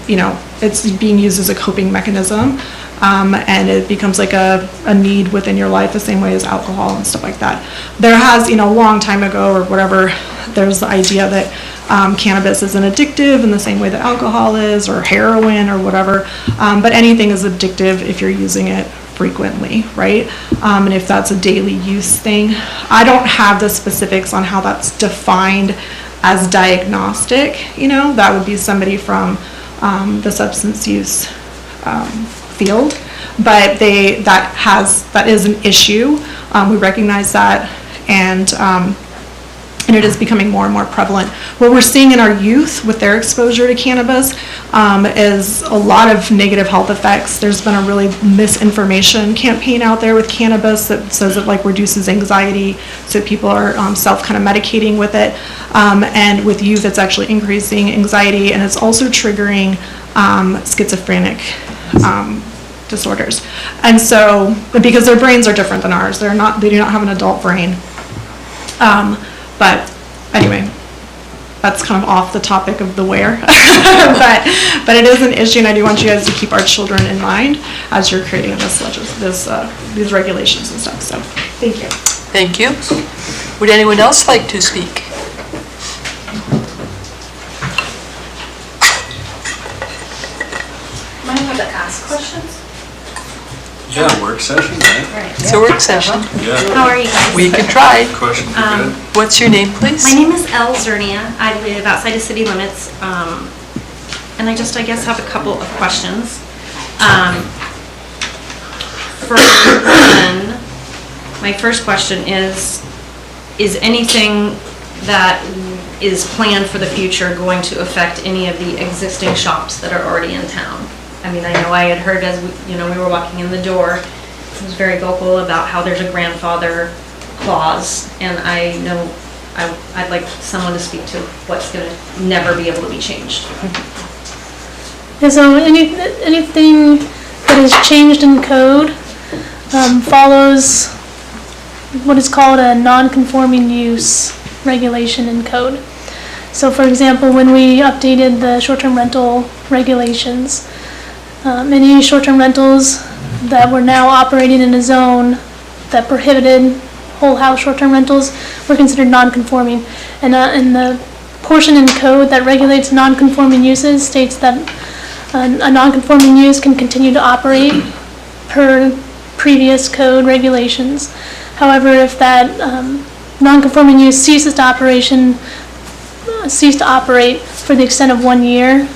you know, it's being used as a coping mechanism, and it becomes like a need within your life the same way as alcohol and stuff like that. There has, you know, a long time ago or whatever, there's the idea that cannabis isn't addictive in the same way that alcohol is, or heroin or whatever, but anything is addictive if you're using it frequently, right? And if that's a daily use thing. I don't have the specifics on how that's defined as diagnostic, you know, that would be somebody from the substance use field, but that is an issue. We recognize that, and it is becoming more and more prevalent. What we're seeing in our youth with their exposure to cannabis is a lot of negative health effects. There's been a really misinformation campaign out there with cannabis that says it like reduces anxiety, so people are self kind of medicating with it. And with youth, it's actually increasing anxiety, and it's also triggering schizophrenic disorders. And so, because their brains are different than ours, they do not have an adult brain. But anyway, that's kind of off the topic of the where, but it is an issue, and I do want you guys to keep our children in mind as you're creating these regulations and stuff. So, thank you. Thank you. Would anyone else like to speak? Am I allowed to ask questions? Yeah, work session, right? It's a work session. Yeah. How are you guys? We can try. Questions are good. What's your name, please? My name is Elle Zernia. I live outside of city limits, and I guess have a couple of questions. My first question is anything that is planned for the future going to affect any of the existing shops that are already in town? I mean, I know I had heard as we were walking in the door, he was very vocal about how there's a grandfather clause, and I know I'd like someone to speak to what's going to never be able to be changed. Yeah, so anything that is changed in code follows what is called a non-conforming use regulation in code. So for example, when we updated the short-term rental regulations, any short-term rentals that were now operating in a zone that prohibited whole house short-term rentals were considered non-conforming. And in the portion in code that regulates non-conforming uses states that a non-conforming use can continue to operate per previous code regulations. However, if that non-conforming use ceases to operate for the extent of 1 year,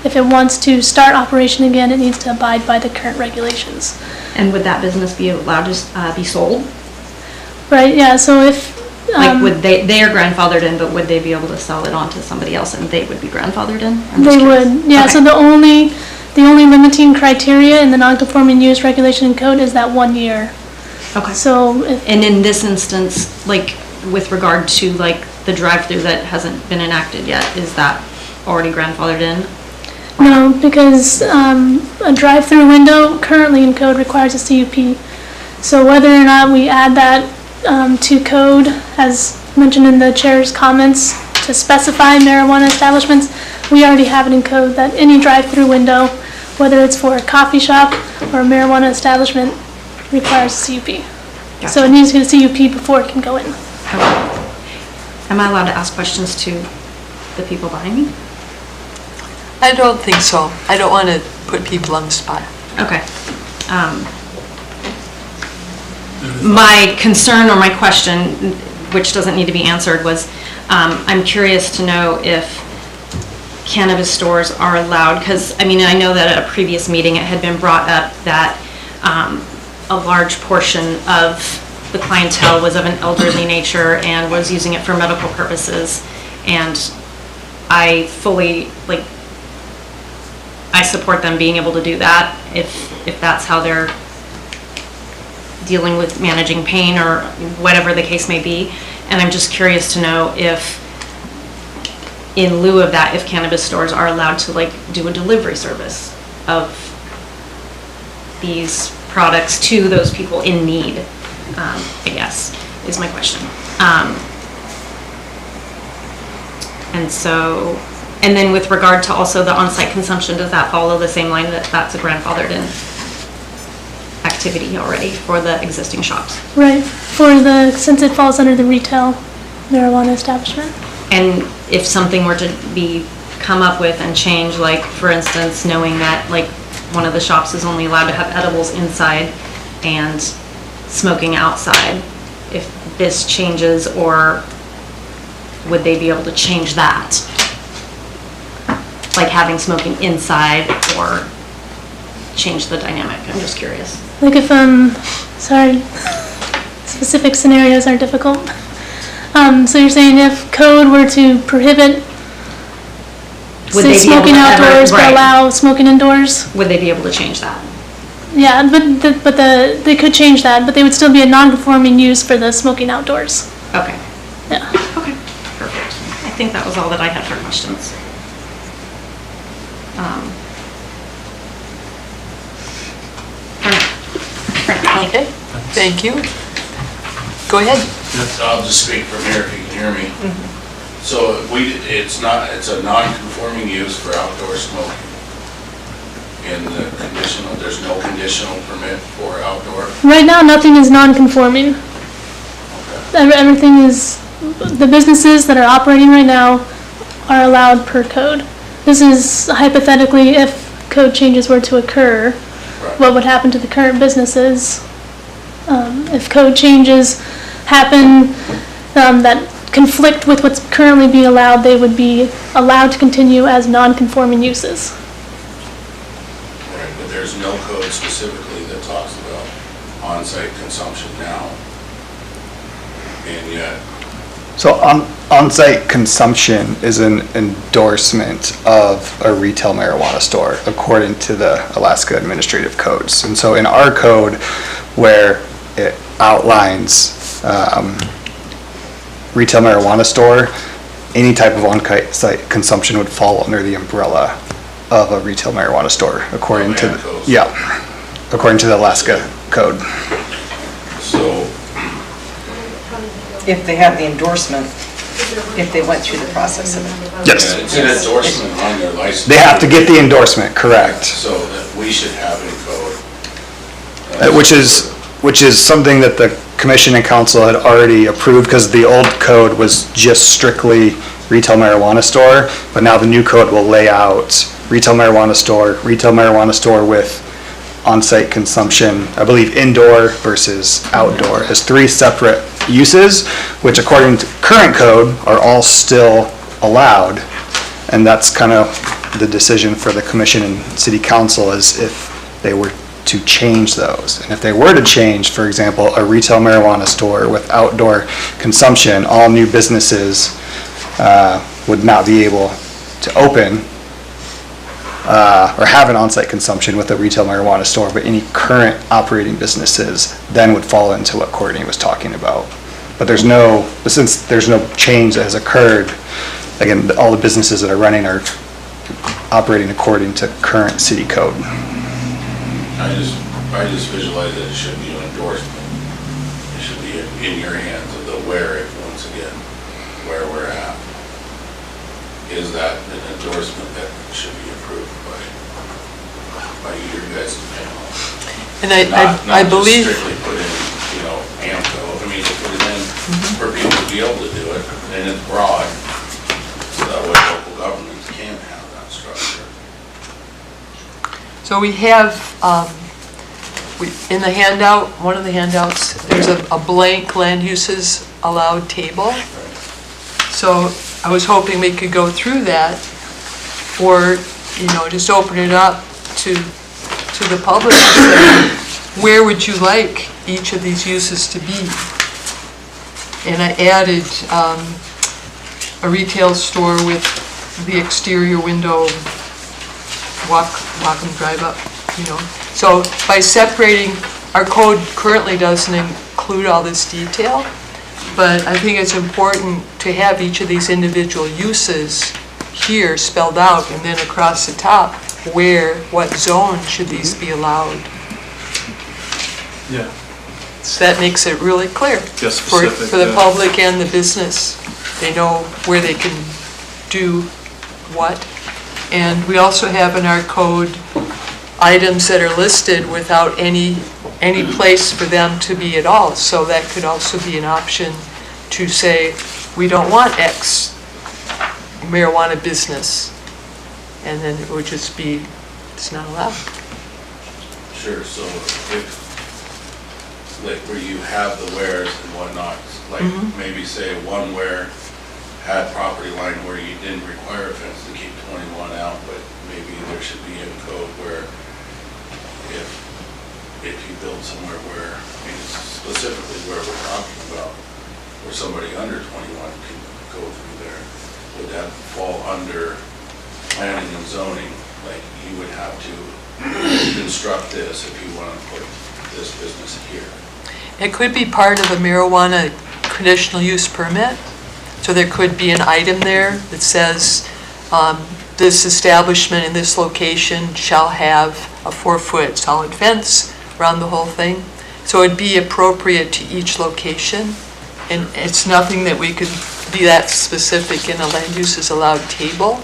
if it wants to start operation again, it needs to abide by the current regulations. And would that business be allowed to be sold? Right, yeah, so if... like, would they are grandfathered in, but would they be able to sell it on to somebody else and they would be grandfathered in? They would, yeah, okay. So the only limiting criteria in the non-conforming use regulation and code is that 1 year. Okay. So and in this instance, like, with regard to, like, the drive-through that hasn't been enacted yet, is that already grandfathered in? No, because a drive-through window currently in code requires a CUP. So whether or not we add that to code, as mentioned in the chair's comments, to specify marijuana establishments, we already have it in code that any drive-through window, whether it's for a coffee shop or a marijuana establishment, requires a CUP. Gotcha. So it needs to get a CUP before it can go in. Okay. Am I allowed to ask questions to the people behind me? I don't think so. I don't want to put people on the spot. Okay. My concern or my question, which doesn't need to be answered, was I'm curious to know if cannabis stores are allowed, because, I mean, I know that at a previous meeting, it had been brought up that a large portion of the clientele was of an elderly nature and was using it for medical purposes, and I fully, like, I support them being able to do that if that's how they're dealing with managing pain or whatever the case may be. And I'm just curious to know if, in lieu of that, if cannabis stores are allowed to like do a delivery service of these products to those people in need, I guess, is my question. And so, and then with regard to also the on-site consumption, does that follow the same line that that's a grandfathered in activity already for the existing shops? Right, since it falls under the retail marijuana establishment. And if something were to be come up with and change, like for instance, knowing that like one of the shops is only allowed to have edibles inside and smoking outside, if this changes, or would they be able to change that? Like having smoking inside, or change the dynamic? I'm just curious. Like if, sorry, specific scenarios are difficult. So you're saying if code were to prohibit, say, smoking outdoors but allow smoking indoors? Would they be able to change that? Yeah, but they could change that, but they would still be a non-conforming use for the smoking outdoors. Okay. Yeah. Okay, perfect. I think that was all that I had for questions. Okay, thank you. Go ahead. I'll just speak from here if you can hear me. So it's a non-conforming use for outdoor smoking. In the conditional, there's no conditional permit for outdoor? Right now, nothing is non-conforming. Okay. Everything is, the businesses that are operating right now are allowed per code. This is hypothetically if code changes were to occur, what would happen to the current businesses. If code changes happen that conflict with what's currently being allowed, they would be allowed to continue as non-conforming uses. Right, but there's no code specifically that talks about on-site consumption now. And yet... So on-site consumption is an endorsement of a retail marijuana store according to the Alaska Administrative Codes. And so in our code, where it outlines retail marijuana store, any type of on-site consumption would fall under the umbrella of a retail marijuana store according to according to the Alaska Code. So If they have the endorsement, if they went through the process of it. Yes. it's an endorsement on your license. They have to get the endorsement, correct. So that we should have in code. Which is something that the commission and council had already approved, because the old code was just strictly retail marijuana store, but now the new code will lay out retail marijuana store with on-site consumption, I believe indoor versus outdoor, as 3 separate uses, which according to current code are all still allowed. And that's kind of the decision for the commission and city council, is if they were to change those. And if they were to change, for example, a retail marijuana store with outdoor consumption, all new businesses would not be able to open or have an on-site consumption with a retail marijuana store, but any current operating businesses then would fall into what Courtney was talking about. But since there's no change that has occurred, again, all the businesses that are running are operating according to current city code. I just visualize that it should be an endorsement. It should be in your hands of the where it, once again, where we're at. Is that an endorsement that should be approved by your guys' panel? And I believe... Not just strictly put in, AMCO, I mean, to put it in for people to be able to do it, and it's broad, so that way So we have, in the handout, one of the handouts, there's a blank land uses allowed table. So I was hoping we could go through that, or, just open it up to the public and say, where would you like each of these uses to be? And I added a retail store with the exterior window, walk and drive up, So by separating, our code currently doesn't include all this detail, but I think it's important to have each of these individual uses here spelled out, and then across the top, what zone should these be allowed? Yeah. So that makes it really clear. Yes, specific, For the yeah. public and the business. They know where they can do what. And we also have in our code items that are listed without any place for them to be at all. So that could also be an option to say, we don't want X marijuana business. And then it would just be, it's not allowed. Sure, so if, like where you have the wares and whatnot, like maybe say one where had property line where you didn't require a fence to keep 21 out, but maybe there should be a code where if you build somewhere where, specifically where we're talking about, where somebody under 21 can go through there, would that fall under planning and zoning? Like you would have to construct this if you want to put this business here. It could be part of a marijuana conditional use permit. So there could be an item there that says, this establishment in this location shall have a 4-foot solid fence around the whole thing. So it'd be appropriate to each location. And it's nothing that we could be that specific in a land uses allowed table.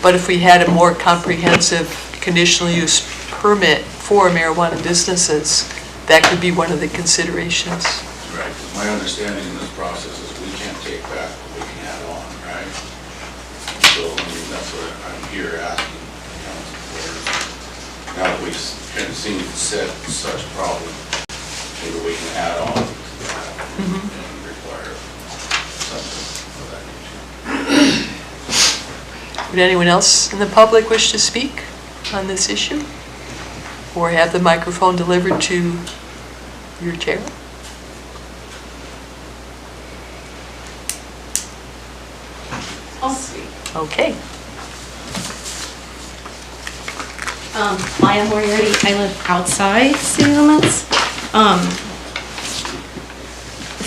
But if we had a more comprehensive conditional use permit for marijuana businesses, that could be one of the considerations. Right, 'cause my understanding in this process is we can't take back what we can add on, right? So, that's what I'm here asking council for. Now that we've kind of seen set such a problem, maybe we can add on to that and require something of that nature. Would anyone else in the public wish to speak on this issue? Or have the microphone delivered to your chair? I'll speak. Okay. Maya Moriarty, I live outside city limits.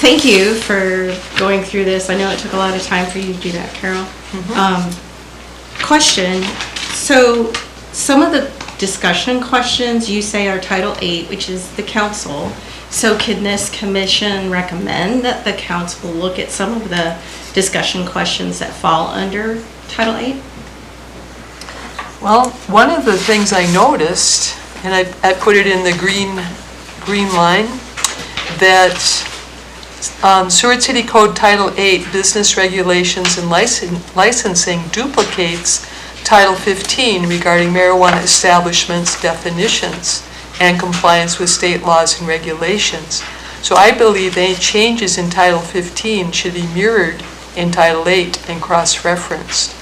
Thank you for going through this. I know it took a lot of time for you to do that, Carol. Question, so some of the discussion questions you say are Title VIII, which is the council. So can this commission recommend that the council look at some of the discussion questions that fall under Title VIII? Well, one of the things I noticed, and I put it in the green line, that Seward City Code Title VIII, Business Regulations and Licensing duplicates Title 15 regarding marijuana establishments definitions and compliance with state laws and regulations. So I believe any changes in Title 15 should be mirrored in Title 8 and cross-referenced.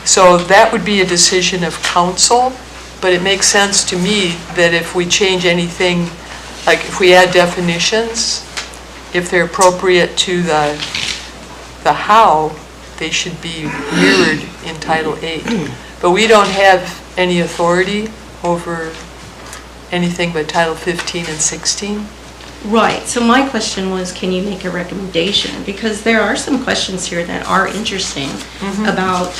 So that would be a decision of council, but it makes sense to me that if we change anything, like if we add definitions, if they're appropriate to the how, they should be mirrored in Title 8. But we don't have any authority over anything but Title 15 and 16. Right, so my question was, can you make a recommendation? Because there are some questions here that are interesting about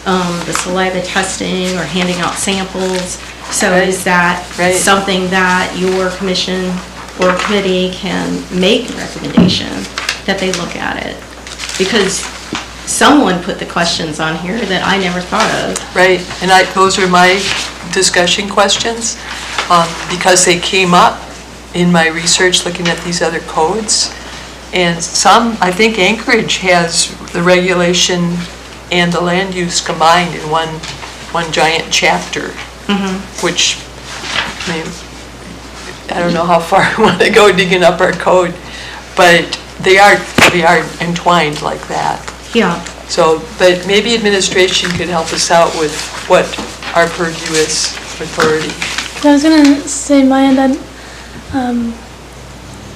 the saliva testing or handing out samples. So is that something that your commission or committee can make a recommendation that they look at it? Because someone put the questions on here that I never thought of. Right, and those are my discussion questions because they came up in my research looking at these other codes. And I think Anchorage has the regulation and the land use combined in one giant chapter, which I mean, I don't know how far we want to go digging up our code, but they are entwined like that. Yeah. So, but maybe administration could help us out with what our purview is, authority. I was gonna say, Maya, that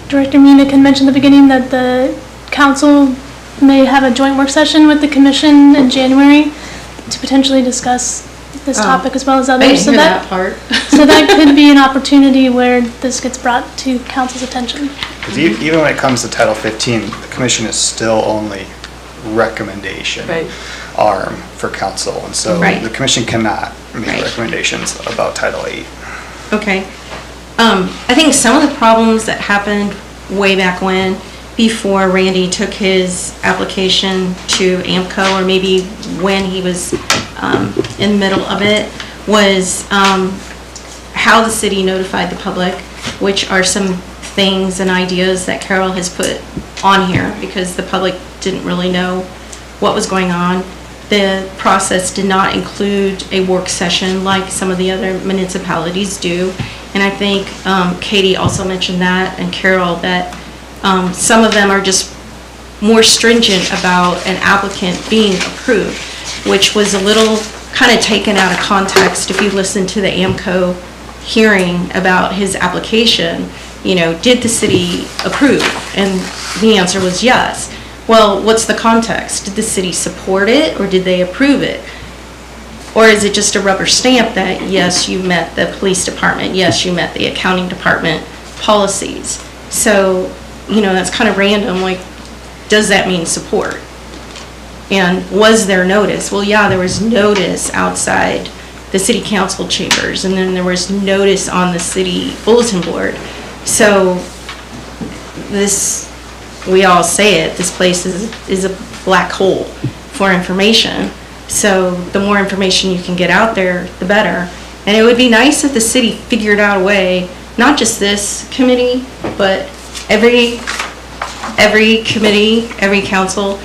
Director Munich had mentioned at the beginning that the council may have a joint work session with the commission in January to potentially discuss this topic as well as others. I didn't hear that part. So that could be an opportunity where this gets brought to council's attention. 'Cause even when it comes to Title 15, the commission is still only recommendation arm for council. And so Right. the commission cannot make Right. recommendations about Title 8. Okay. I think some of the problems that happened way back when, before Randy took his application to AMCO, or maybe when he was in the middle of it, was how the city notified the public, which are some things and ideas that Carol has put on here, because the public didn't really know what was going on. The process did not include a work session like some of the other municipalities do. And I think Katie also mentioned that, and Carol, that some of them are just more stringent about an applicant being approved, which was a little kind of taken out of context. If you listen to the AMCO hearing about his application, you know, did the city approve? And the answer was yes. Well, what's the context? Did the city support it, or did they approve it? Or is it just a rubber stamp that, yes, you met the police department, yes, you met the accounting department policies? So, you know, that's kind of random, like, does that mean support? And was there notice? Well, yeah, there was notice outside the city council chambers, and then there was notice on the city bulletin board. So this, we all say it, this place is a black hole for information. So the more information you can get out there, the better. And it would be nice if the city figured out a way, not just this committee, but every committee, every council,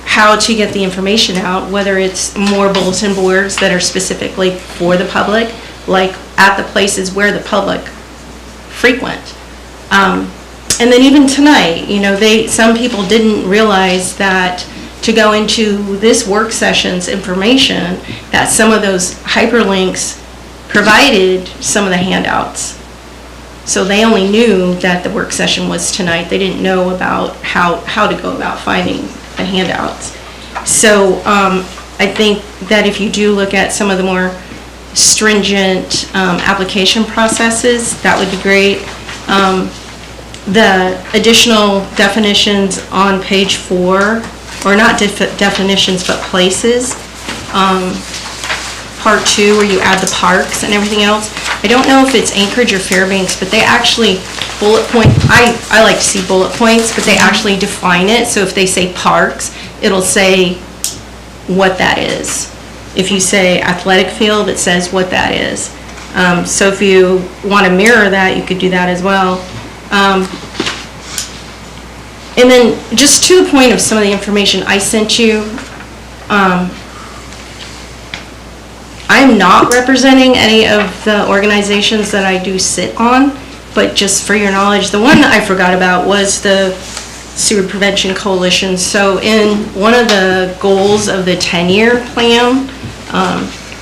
how to get the information out, whether it's more bulletin boards that are specifically for the public, like at the places where the public frequent. And then even tonight, you know, some people didn't realize that to go into this work session's information, that some of those hyperlinks provided some of the handouts. So they only knew that the work session was tonight. They didn't know about how to go about finding the handouts. So I think that if you do look at some of the more stringent application processes, that would be great. The additional definitions on page 4, or not definitions, but places, part 2, where you add the parks and everything else. I don't know if it's Anchorage or Fairbanks, but they actually bullet point, I like to see bullet points, but they actually define it. So if they say parks, it'll say what that is. If you say athletic field, it says what that is. So if you want to mirror that, you could do that as well. And then just to the point of some of the information I sent you, I'm not representing any of the organizations that I do sit on, but just for your knowledge, the one that I forgot about was the Sewer Prevention Coalition. So in one of the goals of the 10-year plan,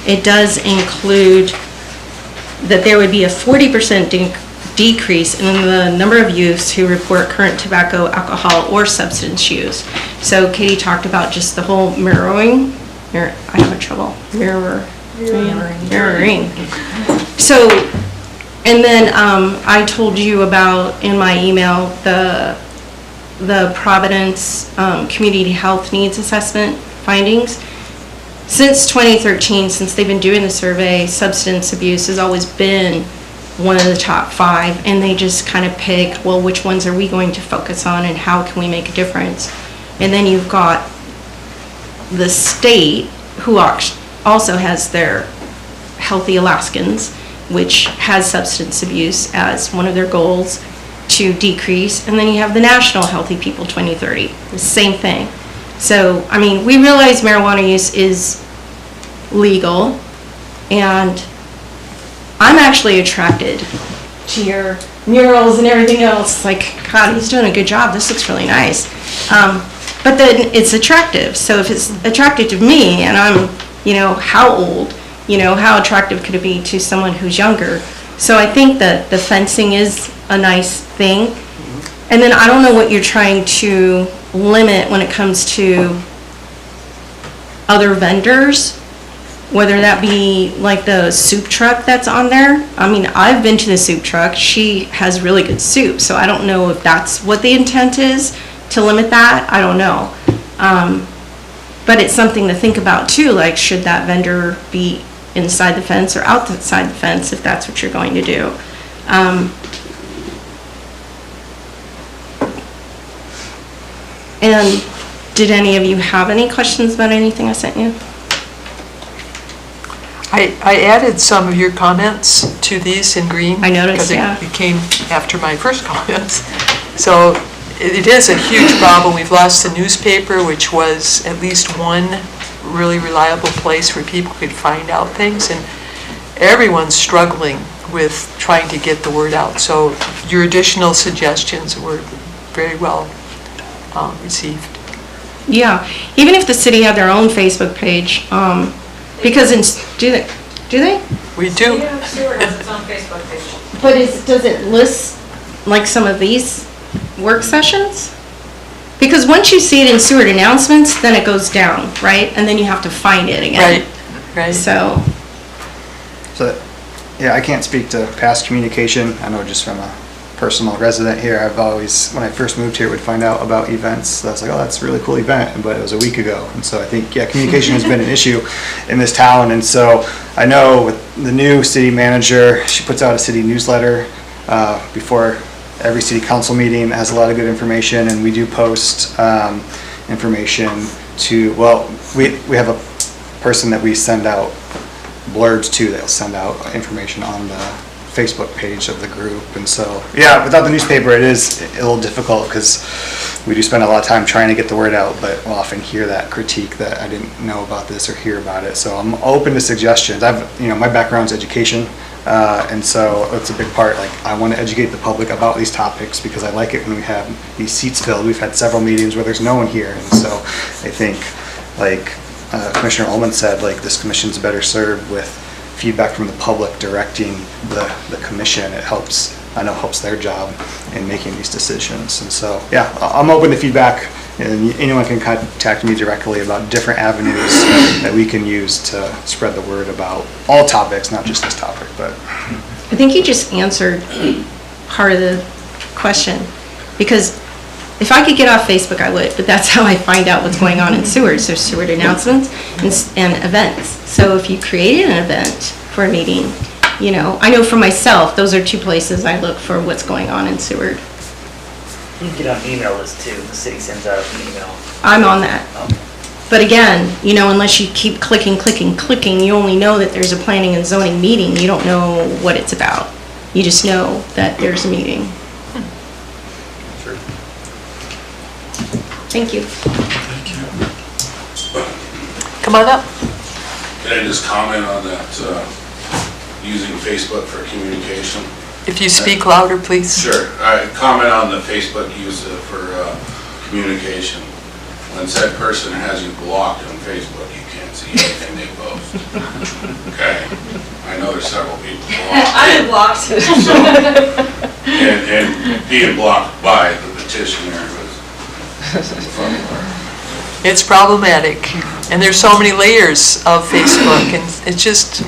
it does include that there would be a 40% decrease in the number of youths who report current tobacco, alcohol, or substance use. So Katie talked about just the whole mirroring. I have trouble. Mirroring. So, and then I told you about in my email the Providence Community Health Needs Assessment findings. Since 2013, since they've been doing the survey, substance abuse has always been one of the top 5, and they just kind of pick, well, which ones are we going to focus on and how can we make a difference? And then you've got the state, who also has their Healthy Alaskans, which has substance abuse as one of their goals to decrease. And then you have the National Healthy People 2030, the same thing. So, I mean, we realize marijuana use is legal, and I'm actually attracted to your murals and everything else. Like, God, he's doing a good job. This looks really nice. But then it's attractive. So if it's attractive to me and I'm, how old, how attractive could it be to someone who's younger? So I think that the fencing is a nice thing. And then I don't know what you're trying to limit when it comes to other vendors, whether that be like the soup truck that's on there. I mean, I've been to the soup truck. She has really good soup, so I don't know if that's what the intent is, to limit that. I don't know. But it's something to think about too, like should that vendor be inside the fence or outside the fence if that's what you're going to do. And did any of you have any questions about anything I sent you? I added some of your comments to these in green. I noticed, yeah. Because it came after my first comments. So it is a huge problem. We've lost the newspaper, which was at least one really reliable place where people could find out things, and everyone's struggling with trying to get the word out. So your additional suggestions were very well received. Yeah, even if the city had their own Facebook page, because do they? We do. Yeah, Seward has its own Facebook page. But does it list like some of these work sessions? Because once you see it in Seward announcements, then it goes down, right? And then you have to find it again. Right. So, yeah, I can't speak to past communication. I know just from a personal resident here, I've always, when I first moved here, would find out about events. So I was like, oh, that's a really cool event, but it was a week ago. And so I think, yeah, communication has been an issue in this town. And so I know with the new city manager, she puts out a city newsletter before every city council meeting that has a lot of good information, and we do post information to, well, we have a person that we send out blurbs to that'll send out information on the Facebook page of the group. And so, yeah, without the newspaper, it is a little difficult because we do spend a lot of time trying to get the word out, but we'll often hear that critique that I didn't know about this or hear about it. So I'm open to suggestions. My background's education, and so it's a big part. Like, I want to educate the public about these topics because I like it when we have these seats filled. We've had several meetings where there's no one here, and so I think, like Commissioner Ullman said, like, this commission's better served with feedback from the public directing the commission. It helps their job in making these decisions. And so, yeah, I'm open to feedback, and anyone can contact me directly about different avenues that we can use to spread the word about all topics, not just this topic. But I think you just answered part of the question, because if I could get off Facebook, I would, but that's how I find out what's going on in Seward. So Seward announcements and events. So if you created an event for a meeting, I know for myself, those are two places I look for what's going on in Seward. You can get on the email list too. The city sends out an email. I'm on that. But again, unless you keep clicking, you only know that there's a planning and zoning meeting. You don't know what it's about. You just know that there's a meeting. Thank you. Come on up. Can I just comment on that, using Facebook for communication? If you speak louder, please. Sure. I comment on the Facebook use for communication. When said person has you blocked on Facebook, you can't see anything they post. Okay? I know there's several people blocked. I'm blocked. So, and being blocked by the petitioner was the fun part. It's problematic, and there's so many layers of Facebook, and it's just,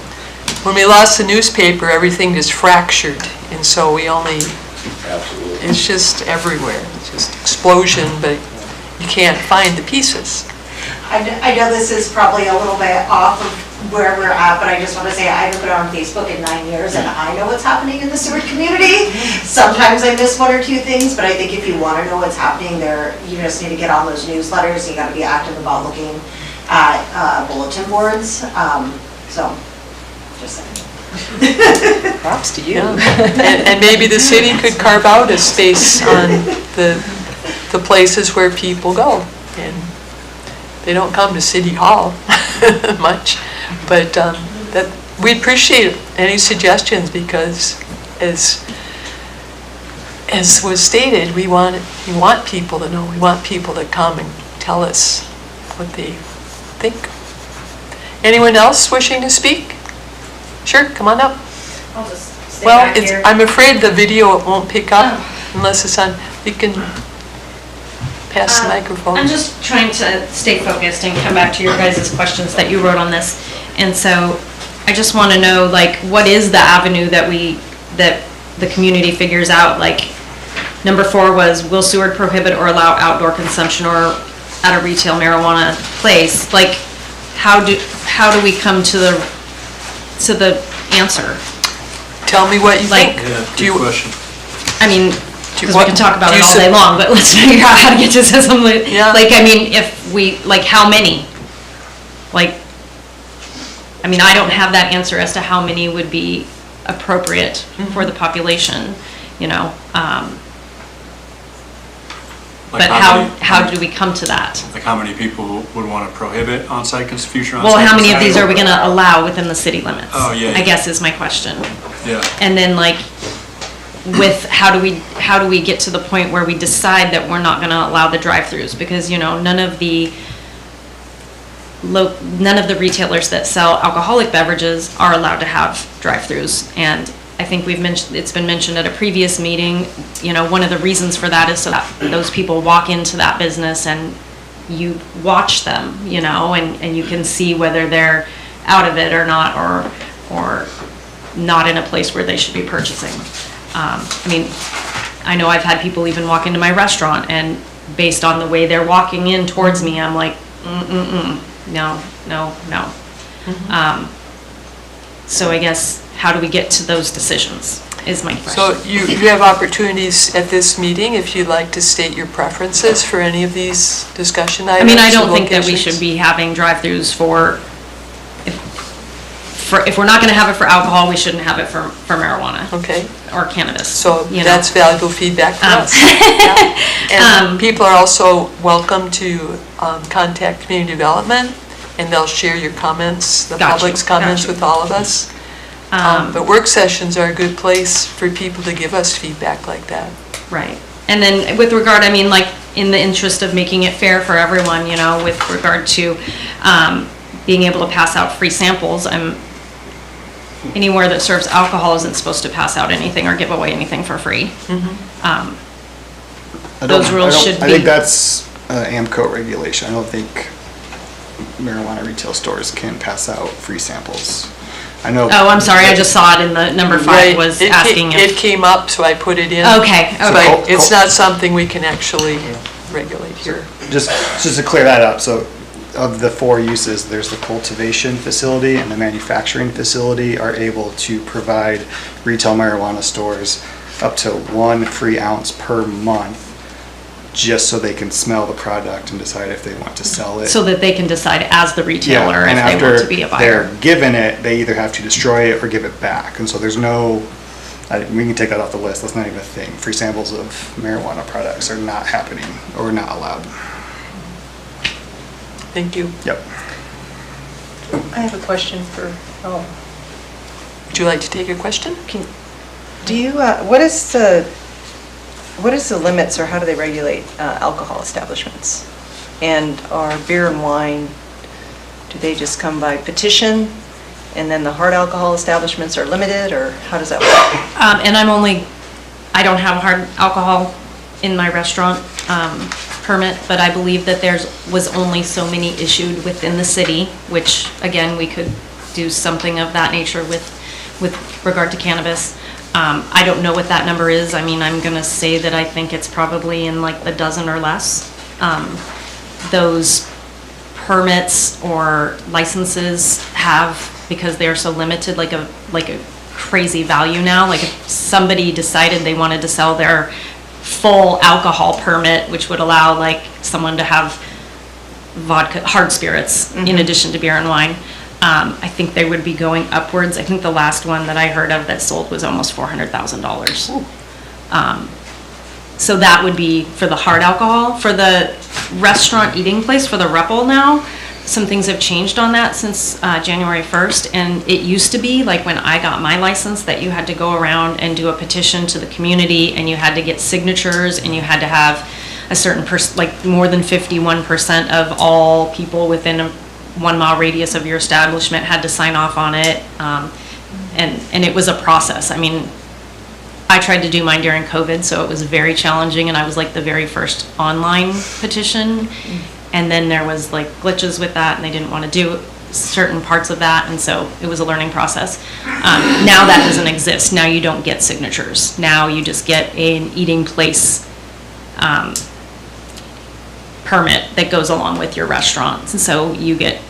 when we lost the newspaper, everything just fractured, and so we only, Absolutely. it's just everywhere. It's just explosion, but you can't find the pieces. I know this is probably a little bit off of where we're at, but I just want to say I haven't been on Facebook in 9 years, and I know what's happening in the Seward community. Sometimes I miss one or two things, but I think if you want to know what's happening there, you just need to get on those newsletters. You got to be active about looking at bulletin boards. So, just saying. Props to you. Yeah. And maybe the city could carve out a space on the places where people go. And they don't come to City Hall much, but that we appreciate any suggestions because as was stated, we want people to know. We want people to come and tell us what they think. Anyone else wishing to speak? Sure, come on up. I'll just stay Well, back here. I'm afraid the video won't pick up unless it's on. You can pass the microphone. I'm just trying to stay focused and come back to your guys' questions that you wrote on this. And so I just want to know, like, what is the avenue that the community figures out? Like, number 4 was, will Seward prohibit or allow outdoor consumption or at a retail marijuana place? Like, how do we come to the answer? Tell me what you Like- think. Yeah, Do you- good question. I mean, because we what- can talk about do it you all day long, but let's figure out how to get to something. Yeah. Like, I mean, if we, like, how many? Like, I mean, I don't have that answer as to how many would be appropriate for the population, you know? Like But how do we come to that? Like how many people would want to prohibit on-site future on-site? Well, how many of these are we gonna allow within the city limits? Oh, yeah. I guess is my question. Yeah. And then, like, with how do we get to the point where we decide that we're not gonna allow the drive-throughs? Because, you know, none of the retailers that sell alcoholic beverages are allowed to have drive-throughs. And I think it's been mentioned at a previous meeting, you know, one of the reasons for that is so that those people walk into that business and you watch them, you know, and you can see whether they're out of it or not, or not in a place where they should be purchasing. I mean, I know I've had people even walk into my restaurant, and based on the way they're walking in towards me, I'm like, no. So I guess, how do we get to those decisions, is my question. So you have opportunities at this meeting if you'd like to state your preferences for any of these discussion I items. mean, I or don't think that we locations. should be having drive-throughs if we're not gonna have it for alcohol, we shouldn't have it for marijuana. Okay. Or cannabis. So you know. that's valuable feedback for us. Yeah. And people are also welcome to contact community development, and they'll share your comments, the Gotcha, public's comments gotcha. with all of us. But work sessions are a good place for people to give us feedback like that. Right. And then with regard, I mean, like, in the interest of making it fair for everyone, you know, with regard to being able to pass out free samples, anywhere that serves alcohol isn't supposed to pass out anything or give away anything for free. Those rules should be. I think that's AMCO regulation. I don't think marijuana retail stores can pass out free samples. I know. Oh, I'm sorry, I just saw it in the number 5 Right. was It asking It if. came up, so I put it in. Okay, But okay. it's not something we can actually regulate here. Just to clear that up, so of the 4 uses, there's the cultivation facility and the manufacturing facility are able to provide retail marijuana stores up to 1 free ounce per month, just so they can smell the product and decide if they want to sell it. So that they can decide as the retailer and if they want to be a after they're buyer. given it, they either have to destroy it or give it back. And so there's no, we can take that off the list, that's not even a thing. Free samples of marijuana products are not happening or not allowed. Thank you. Yep. I have a question for, would you like to take a question? Do you, what is the limits, or how do they regulate alcohol establishments? And are beer and wine, do they just come by petition, and then the hard alcohol establishments are limited, or how does that work? And I don't have hard alcohol in my restaurant permit, but I believe that was only so many issued within the city, which, again, we could do something of that nature with regard to cannabis. I don't know what that number is. I mean, I'm gonna say that I think it's probably in like the dozen or less. Those permits or licenses have, because they are so limited, like a crazy value now. Like if somebody decided they wanted to sell their full alcohol permit, which would allow like someone to have vodka, hard spirits, in addition to beer and wine, I think they would be going upwards. I think the last one that I heard of that sold was almost $400,000. So that would be for the hard alcohol. For the restaurant eating place, for the Repple now, some things have changed on that since January 1st, and it used to be, like when I got my license, that you had to go around and do a petition to the community, and you had to get signatures, and you had to have a certain like more than 51% of all people within a 1 mile radius of your establishment had to sign off on it, and it was a process. I mean, I tried to do mine during COVID, so it was very challenging, and I was like the very first online petition. And then there was like glitches with that, and they didn't want to do certain parts of that, and so it was a learning process. Now that doesn't exist. Now you don't get signatures. Now you just get an eating place permit that goes along with your restaurant. And so you get,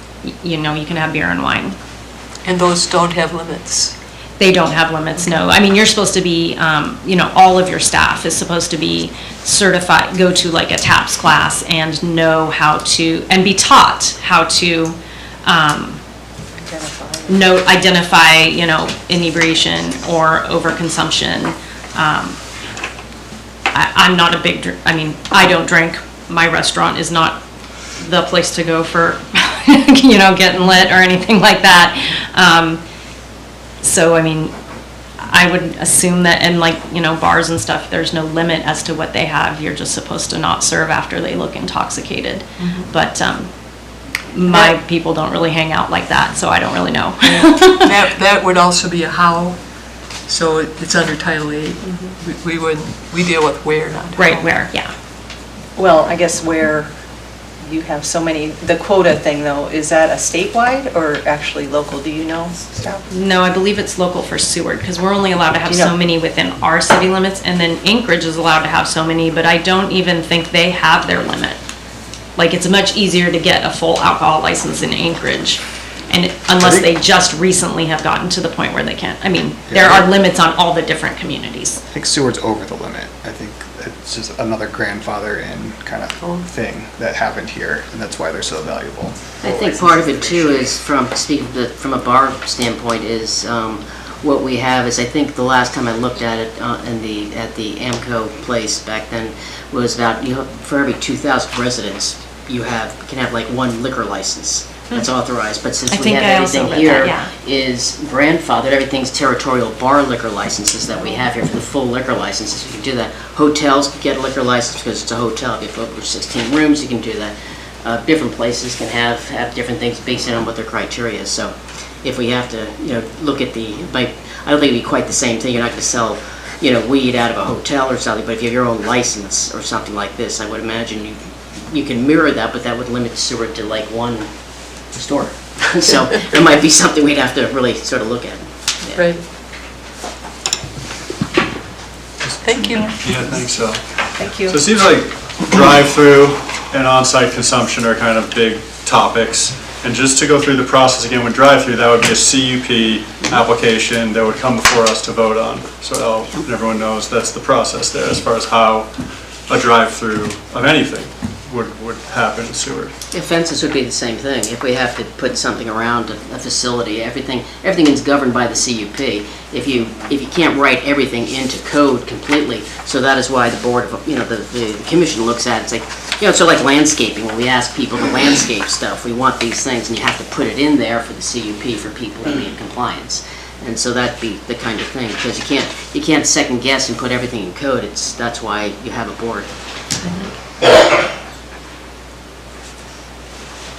you know, you can have beer and wine. And those don't have limits? They don't have limits, no. I mean, you're supposed to be, you know, all of your staff is supposed to be certified, go to like a TAPS class and know how to, and be taught how to identify, you know, inebriation or overconsumption. I'm not a big, I mean, I don't drink. My restaurant is not the place to go for, you know, getting lit or anything like that. So, I mean, I would assume that, and like, you know, bars and stuff, there's no limit as to what they have. You're just supposed to not serve after they look intoxicated. But my people don't really hang out like that, so I don't really know. That would also be a how, so it's under Title 8. We deal with where, not how. Right, where, yeah. Well, I guess where you have so many, the quota thing though, is that a statewide or actually local, do you know, Staff? No, I believe it's local for Seward, because we're only allowed to have so many within our city limits, and then Anchorage is allowed to have so many, but I don't even think they have their limit. Like, it's much easier to get a full alcohol license in Anchorage, and unless they just recently have gotten to the point where they can't. I mean, there are limits on all the different communities. I think Seward's over the limit. I think it's just another grandfather in kind of thing that happened here, and that's why they're so valuable. I think part of it too is from a bar standpoint is what we have is, I think the last time I looked at it at the AMCO place back then was about, you know, for every 2,000 residents you can have like one liquor license that's authorized, but since we have everything here is grandfathered, everything's territorial bar liquor licenses that we have here for the full liquor licenses. You can do that. Hotels can get a liquor license because it's a hotel. If you have over 16 rooms, you can do that. Different places can have different things based on what their criteria is. So if we have to, you know, look at I don't think it'd be quite the same thing. You're not going to sell, you know, weed out of a hotel or something, but if you have your own license or something like this, I would imagine you can mirror that, but that would limit Seward to like one store. So it might be something we'd have to really sort of look at. Yeah. Right. Thank you. Yeah, I think so. Thank you. So it seems like drive-through and on-site consumption are kind of big topics. And just to go through the process again with drive-through, that would be a CUP application that would come before us to vote on. So everyone knows that's the process there as far as how a drive-through of anything would happen in Seward. Fences would be the same thing. If we have to put something around a facility, everything is governed by the CUP. If you can't write everything into code completely, so that is why the board, you know, the commission looks at it. It's like, you know, so like landscaping, when we ask people to landscape stuff, we want these things, and you have to put it in there for the CUP for people to be in compliance. And so that'd be the kind of thing, because you can't second guess and put everything in code. That's why you have a board.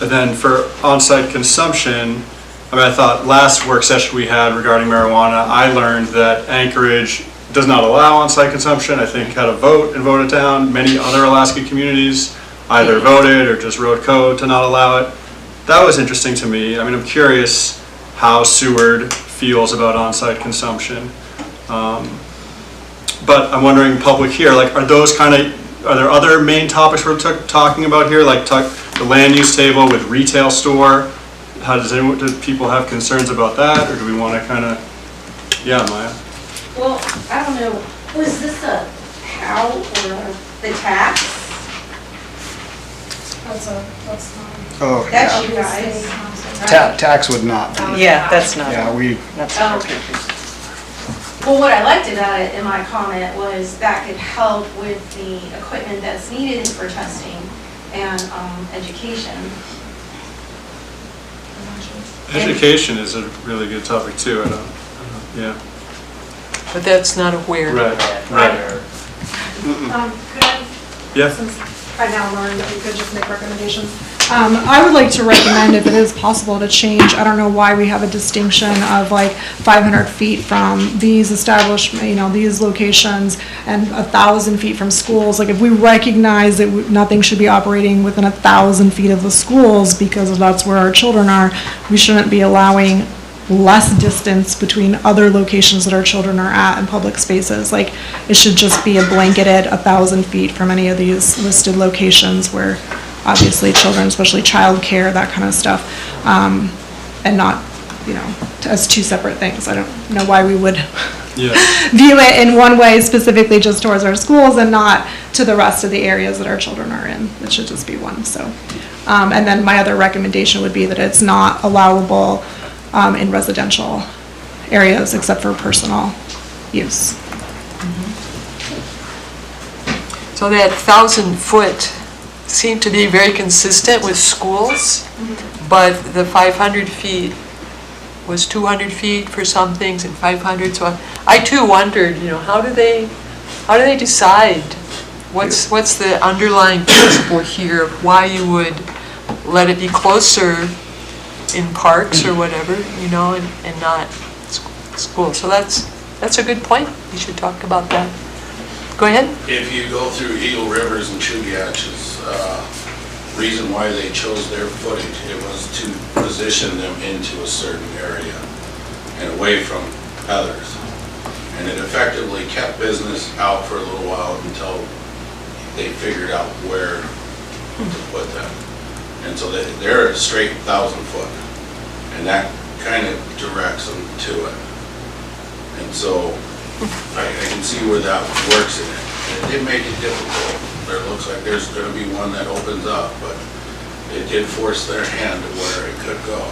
And then for on-site consumption, I mean, I thought last work session we had regarding marijuana, I learned that Anchorage does not allow on-site consumption. I think had a vote and voted down. Many other Alaska communities either voted or just wrote code to not allow it. That was interesting to me. I mean, I'm curious how Seward feels about on-site consumption. But I'm wondering, public here, like, are there other main topics we're talking about here, like the land use table with retail store? Do people have concerns about that, or do we want to kind of, yeah, Maya? Well, I don't know, was this a how or the tax? That's not. Oh, That's yeah. you guys. Tax would not be. Yeah, that's not. Yeah, That's Oh. not. Well, what I liked about it in my comment was that could help with the equipment that's needed for testing and education. Education is a really good topic too, yeah. But that's not a where. Right. Could I, Yeah. since I now learned that we could just make recommendations, I would like to recommend, if it is possible, to change, I don't know why we have a distinction of like 500 feet from these establishments, these locations, and 1,000 feet from schools. Like, if we recognize that nothing should be operating within 1,000 feet of the schools because that's where our children are, we shouldn't be allowing less distance between other locations that our children are at in public spaces. Like, it should just be a blanketed 1,000 feet from any of these listed locations where obviously children, especially childcare, that kind of stuff, and not, as two separate things. I don't know why we would view it in one way specifically just towards our schools and not to the rest of the areas that our children are in. It should just be one, so. And then my other recommendation would be that it's not allowable in residential areas except for personal use. So that 1,000-foot seemed to be very consistent with schools, but the 500 feet was 200 feet for some things and 500. So I too wondered, how do they decide? What's the underlying principle here of why you would let it be closer in parks or whatever, and not school? So that's a good point. We should talk about that. Go ahead. If you go through Eagle Rivers and Chugach's, reason why they chose their footage, it was to position them into a certain area and away from others. And it effectively kept business out for a little while until they figured out where to put them. And so they're a straight 1,000 foot, and that kind of directs them to it. And so I can see where that works in it. It did make it difficult. There looks like there's going to be one that opens up, but it did force their hand to where it could go.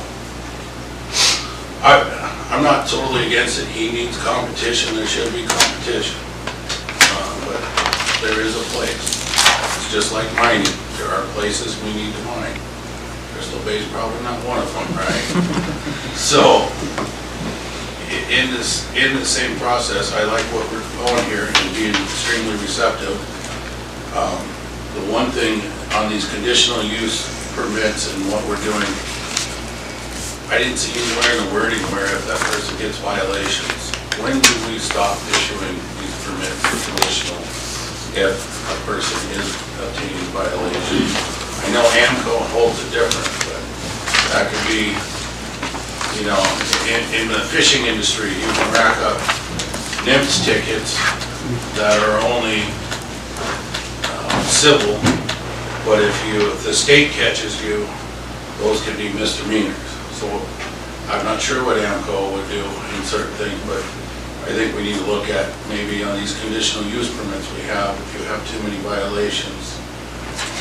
I'm not totally against it. He needs competition. There should be competition. But there is a place. It's just like mining. There are places we need to mine. Crystal Bay is probably not one of them, right? So, in the same process, I like what we're going here and being extremely receptive. The one thing on these conditional use permits and what we're doing, I didn't see anywhere in the wording where if that person gets violations, when do we stop issuing these permits for conditional if a person is obtaining violations? I know AMCO holds it different, but that could be, in the fishing industry, you can rack up NIMS tickets that are only civil, but if the state catches you, those can be misdemeanors. So I'm not sure what AMCO would do in certain things, but I think we need to look at maybe on these conditional use permits we have, if you have too many violations,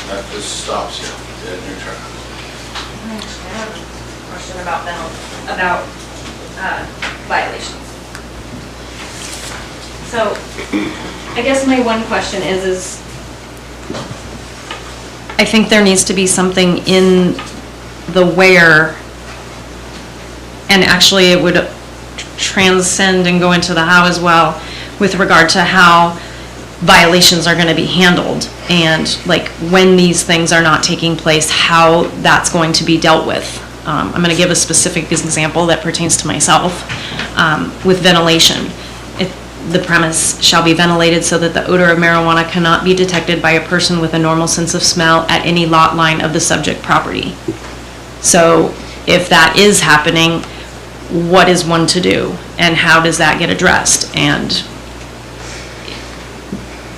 that just stops you dead in your tracks. I have a question about violations. So, I guess my one question is I think there needs to be something in the where, and actually it would transcend and go into the how as well, with regard to how violations are going to be handled, and like when these things are not taking place, how that's going to be dealt with. I'm going to give a specific example that pertains to myself with ventilation. The premise shall be ventilated so that the odor of marijuana cannot be detected by a person with a normal sense of smell at any lot line of the subject property. So if that is happening, what is one to do, and how does that get addressed? And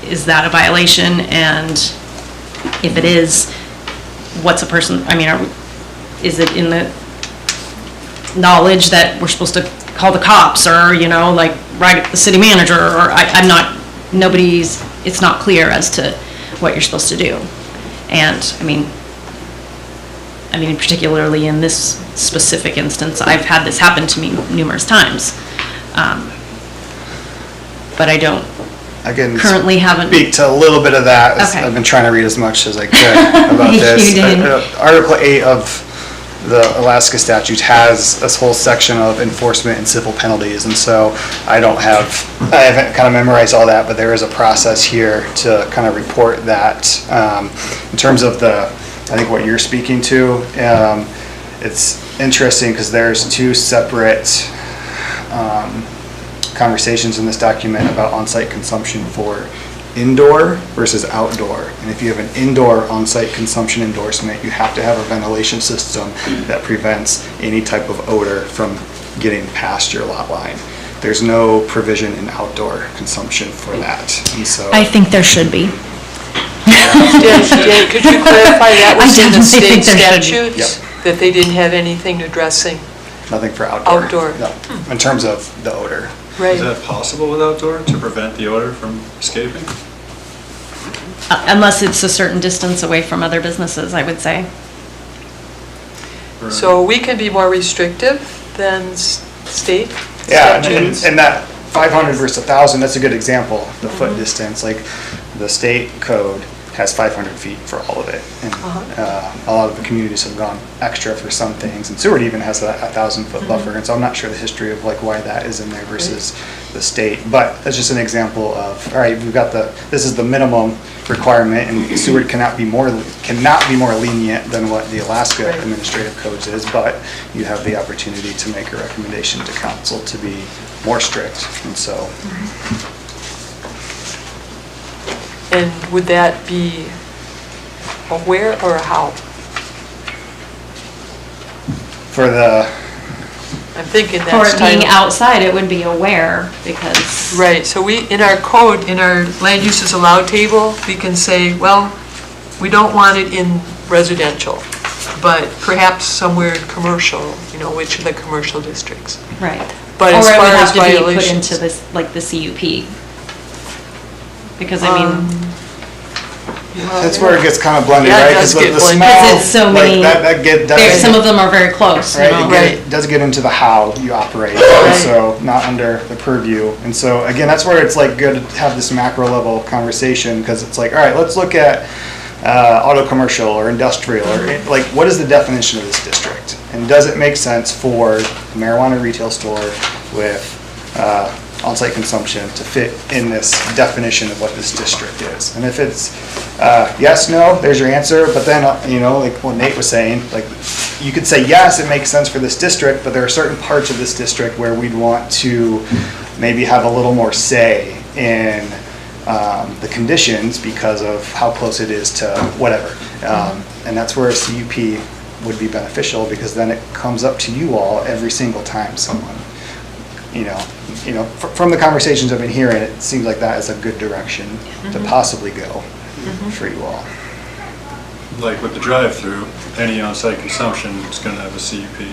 is that a violation? And if it is, what's a person, is it in the knowledge that we're supposed to call the cops, or, write at the city manager, or it's not clear as to what you're supposed to do. And, particularly in this specific instance, I've had this happen to me numerous times. But I don't currently haven't. Speak to a little bit of that. Okay. I've been trying to read as much as I could about this. You did. Article 8 of the Alaska statute has this whole section of enforcement and civil penalties, and so I haven't kind of memorized all that, but there is a process here to kind of report that. In terms of I think what you're speaking to, it's interesting because there's two separate conversations in this document about on-site consumption for indoor versus outdoor. And if you have an indoor on-site consumption endorsement, you have to have a ventilation system that prevents any type of odor from getting past your lot line. There's no provision in outdoor consumption for that. And so I think there should be. Dan, could you clarify that was in the definitely state think there should be. statutes? That they didn't have anything addressing nothing for outdoor. outdoor? No, in terms of the odor. Right. Is that possible with outdoor, to prevent the odor from escaping? Unless it's a certain distance away from other businesses, I would say. So we can be more restrictive than state Yeah, statutes? and that 500 versus 1,000, that's a good example, the foot distance. Like, the state code has 500 feet for all of it. And a lot of the communities have gone extra for some things, and Seward even has a 1,000-foot buffer, and so I'm not sure the history of like why that is in there versus the state. But that's just an example of, all right, we've got this is the minimum requirement, and Seward cannot be more lenient than what the Alaska Administrative Codes is, but you have the opportunity to make a recommendation to council to be more strict, and so. And would that be a where or a how? For the, I'm thinking For that's it being titled. outside, it would be aware, because Right, so we, in our code, in our land uses allowed table, we can say, well, we don't want it in residential, but perhaps somewhere in commercial, which are the commercial districts. right. But as far as Or it would have to be put violations. into this, like the CUP. Because I mean, that's where it gets kind of blended, Yeah, it right? does the get blended. smell, Because it's so like, many- some of them are very close, you Right, know? it does get into the how you operate, and so not under the purview. And so, again, that's where it's like good to have this macro level conversation, because it's like, all right, let's look at auto commercial or industrial, or like, what is the definition of this district? And does it make sense for a marijuana retail store with on-site consumption to fit in this definition of what this district is? And if it's yes, no, there's your answer. But then, like what Nate was saying, like you could say, yes, it makes sense for this district, but there are certain parts of this district where we'd want to maybe have a little more say in the conditions because of how close it is to whatever. And that's where a CUP would be beneficial, because then it comes up to you all every single time someone, from the conversations I've been hearing, it seems like that is a good direction to possibly go for you all. Like with the drive-through, any on-site consumption is going to have a CUP.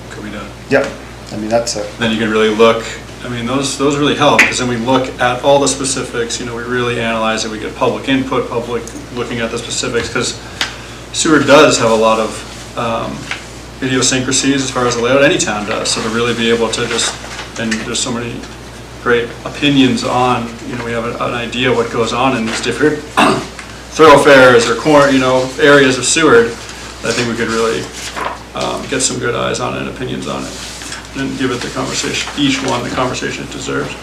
Could be done. Yep, I mean, that's a, Then you can really look, I mean, those really help, because then we look at all the specifics, we really analyze it, we get public input, public looking at the specifics, because Seward does have a lot of idiosyncrasies as far as the layout, any town does, so to really be able to just, and there's so many great opinions on, we have an idea what goes on in these different thoroughfares or areas of Seward. I think we could really get some good eyes on it and opinions on it, and give it the conversation, each one the conversation it deserves.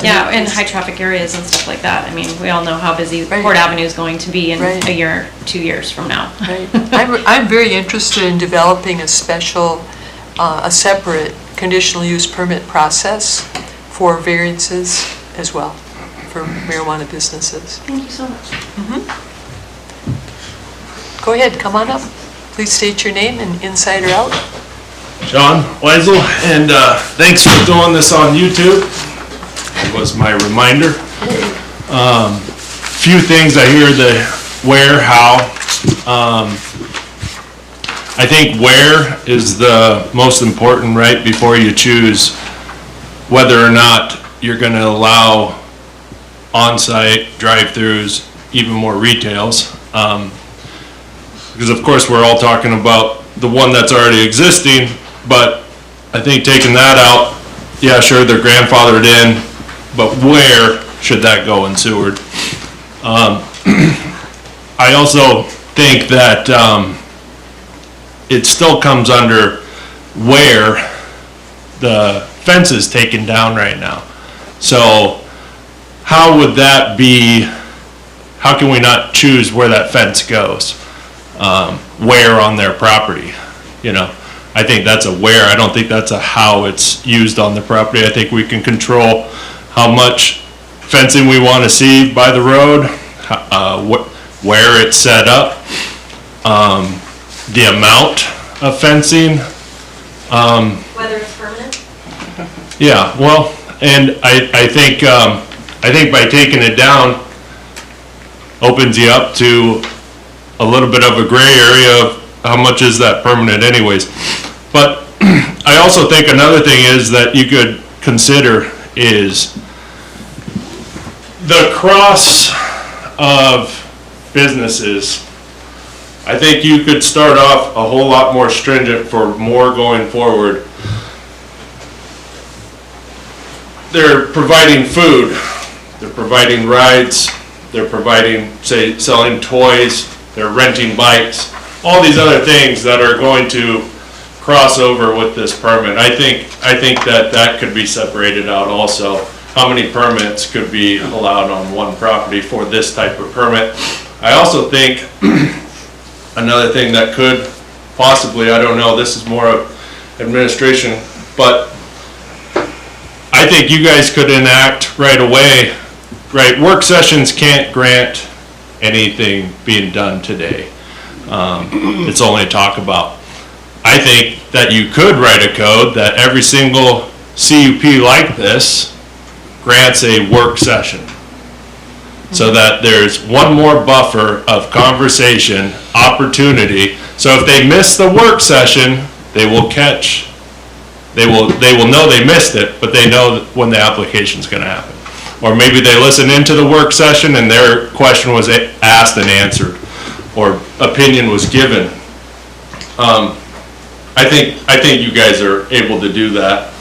Yeah, in high-traffic areas and stuff like that. I mean, we all know how busy Port Avenue is going to be in a year, 2 years from now. Right. I'm very interested in developing a separate conditional use permit process for variances as well, for marijuana businesses. Thank you so much. Go ahead, come on up. Please state your name and inside or out. John Weisel, and thanks for throwing this on YouTube. It was my reminder. Few things I hear, the where, how. I think where is the most important, right, before you choose whether or not you're going to allow on-site drive-throughs, even more retails. Because of course we're all talking about the one that's already existing, but I think taking that out, yeah, sure, they're grandfathered in, but where should that go in Seward? I also think that, it still comes under where the fence is taken down right now. So how would that be, how can we not choose where that fence goes? Where on their property, you know? I think that's a where, I don't think that's a how it's used on the property. I think we can control how much fencing we want to see by the road, where it's set up, the amount of fencing. Whether it's permanent? Yeah, well, and I think by taking it down, opens you up to a little bit of a gray area of how much is that permanent anyways. But I also think another thing is that you could consider is the cross of businesses. I think you could start off a whole lot more stringent for more going forward. They're providing food, they're providing rides, they're providing, say, selling toys, they're renting bikes, all these other things that are going to cross over with this permit. I think that could be separated out also. How many permits could be allowed on one property for this type of permit? I also think another thing that could possibly, I don't know, this is more of administration, but I think you guys could enact right away, right, work sessions can't grant anything being done today. It's only talk about. I think that you could write a code that every single CUP like this grants a work session, so that there's one more buffer of conversation, opportunity. So if they miss the work session, they will catch, they will know they missed it, but they know when the application's gonna happen. Or maybe they listen into the work session and their question was asked and answered, or opinion was given. I think you guys are able to do that.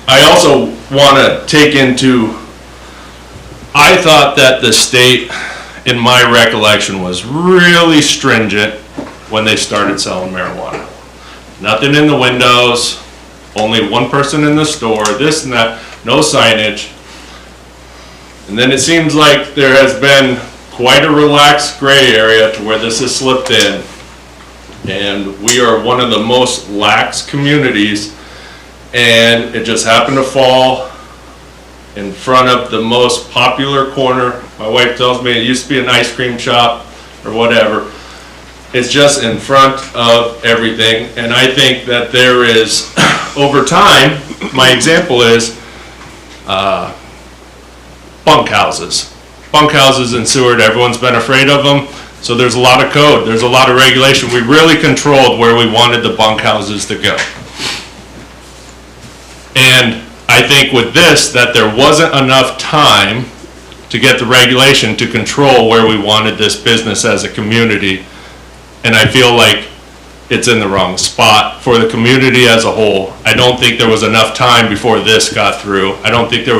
I also want to take into, I thought that the state, in my recollection, was really stringent when they started selling marijuana. Nothing in the windows, only one person in the store, this and that, no signage. And then it seems like there has been quite a relaxed gray area to where this has slipped in. And we are one of the most lax communities, and it just happened to fall in front of the most popular corner. My wife tells me it used to be an ice cream shop or whatever. It's just in front of everything, and I think that there is, over time, my example is bunkhouses. Bunkhouses in Seward, everyone's been afraid of them. So there's a lot of code, there's a lot of regulation. We really controlled where we wanted the bunkhouses to go. And I think with this, that there wasn't enough time to get the regulation to control where we wanted this business as a community. And I feel like it's in the wrong spot for the community as a whole. I don't think there was enough time before this got through. I think it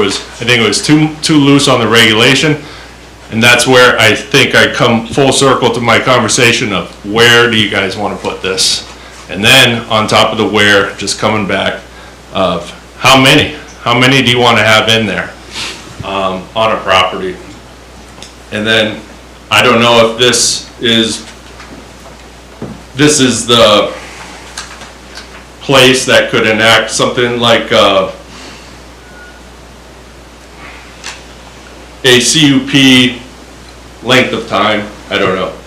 was too loose on the regulation. And that's where I think I come full circle to my conversation of where do you guys want to put this? And then on top of the where, just coming back of how many do you want to have in there on a property? And then I don't know if this is the place that could enact something like a CUP length of time. I don't know.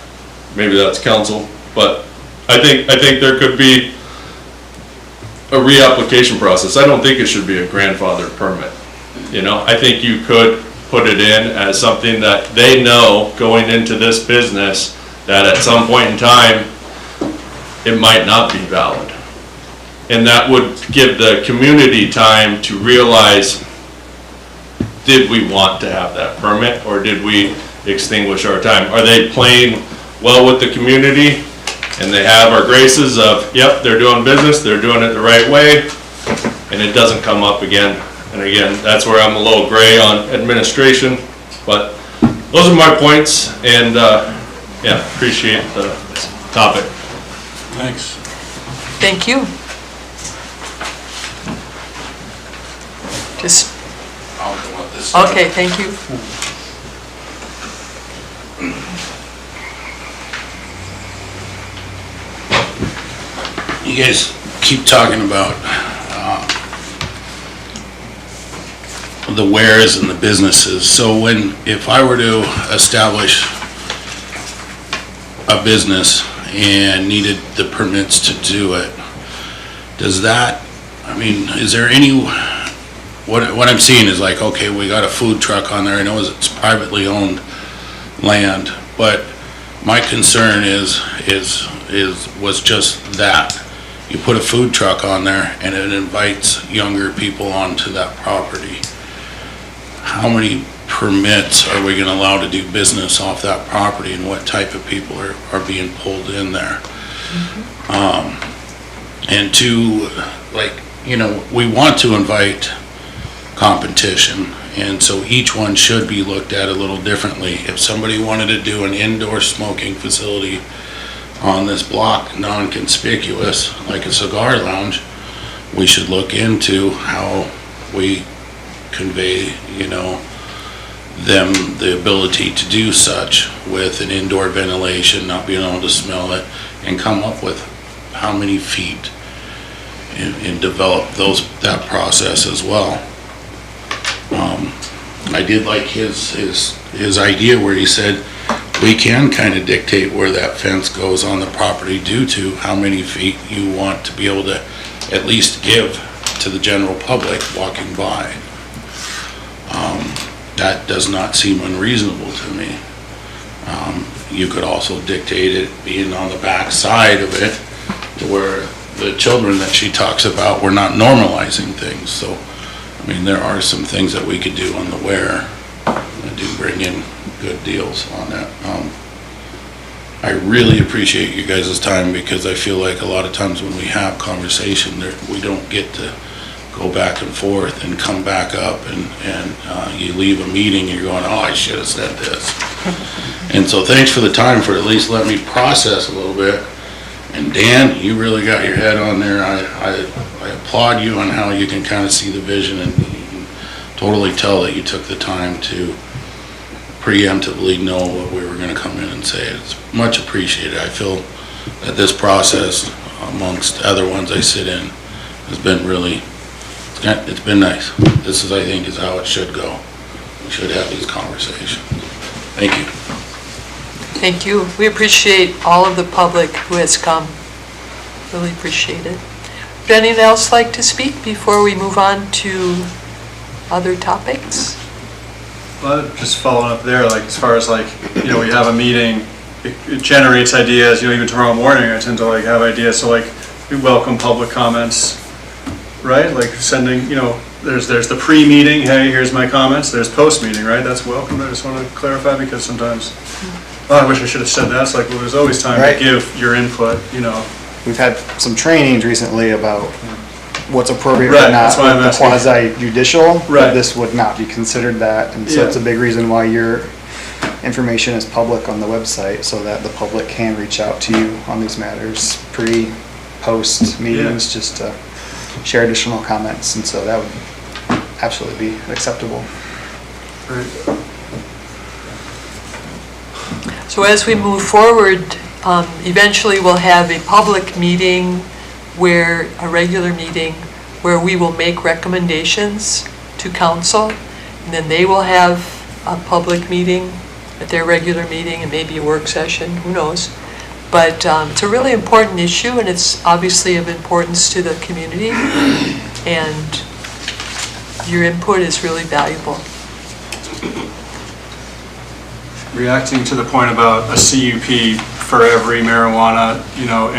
Maybe that's council, but I think there could be a reapplication process. I don't think it should be a grandfather permit. You know, I think you could put it in as something that they know going into this business that at some point in time it might not be valid. And that would give the community time to realize, did we want to have that permit or did we extinguish our time? Are they playing well with the community and they have our graces of, yep, they're doing business, they're doing it the right way, and it doesn't come up again. And again, that's where I'm a little gray on administration, but those are my points. And Yeah, appreciate the topic. Thanks. Thank you. Just, I'll go with this. okay, thank you. You guys keep talking about the wares and the businesses. So if I were to establish a business and needed the permits to do it, does that, I mean, is there any, what I'm seeing is like, okay, we got a food truck on there. I know it's privately owned land, but my concern was just that. You put a food truck on there and it invites younger people onto that property. How many permits are we gonna allow to do business off that property, and what type of people are being pulled in there? And two, like, you know, we want to invite competition, and so each one should be looked at a little differently. If somebody wanted to do an indoor smoking facility on this block, non-conspicuous, like a cigar lounge, we should look into how we convey, you know, them the ability to do such with an indoor ventilation, not being able to smell it, and come up with how many feet and develop that process as well. I did like his idea where he said we can kind of dictate where that fence goes on the property due to how many feet you want to be able to at least give to the general public walking by. That does not seem unreasonable to me. You could also dictate it being on the back side of it to where the children that she talks about, we're not normalizing things. So, I mean, there are some things that we could do on the where that do bring in good deals on that. I really appreciate you guys' time, because I feel like a lot of times when we have conversation there, we don't get to go back and forth and come back up, and you leave a meeting and you're going, oh, I should have said this. And so thanks for the time for at least letting me process a little bit. And Dan, you really got your head on there. I applaud you on how you can kind of see the vision, and you can totally tell that you took the time to preemptively know what we were going to come in and say. It's much appreciated. I feel that this process, amongst other ones I sit in, has been really, it's been nice. This is, I think, is how it should go. We should have these conversations. Thank you. Thank you. We appreciate all of the public who has come. Really appreciate it. Would anyone else like to speak before we move on to other topics? Well, just following up there, like as far as like, you know, we have a meeting, it generates ideas, you know, even tomorrow morning I tend to like have ideas, so like we welcome public comments, right? Like sending, you know, there's the pre-meeting, hey, here's my comments, there's post-meeting, right? That's welcome. I just want to clarify, because sometimes, oh, I wish I should have said that. It's like, well, there's always time Right. to give your input, you know. We've had some trainings recently about what's appropriate Right, or not, that's why I'm with the asking. quasi-judicial, but Right. this would not be considered that, and so Yeah. it's a big reason why your information is public on the website, so that the public can reach out to you on these matters, post meetings, just to share additional comments, and so that would absolutely be acceptable. Right. So as we move forward, eventually we'll have a public meeting a regular meeting where we will make recommendations to council, and then they will have a public meeting at their regular meeting, and maybe a work session, who knows. But it's a really important issue, and it's obviously of importance to the community, and your input is really valuable. Reacting to the point about a CUP for every marijuana, you know,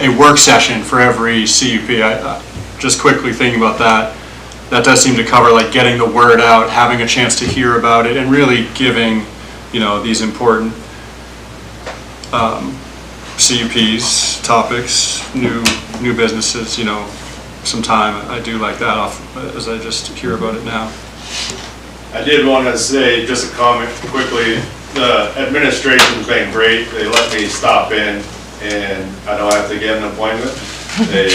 a work session for every CUP, I just quickly thinking about that, that does seem to cover like getting the word out, having a chance to hear about it, and really giving, you know, these important CUPs, topics, new businesses, you know, some time. I do like that as I just hear about it now. I did want to say just a comment quickly. the administration's been great. They let me stop in and I don't have to get an appointment. They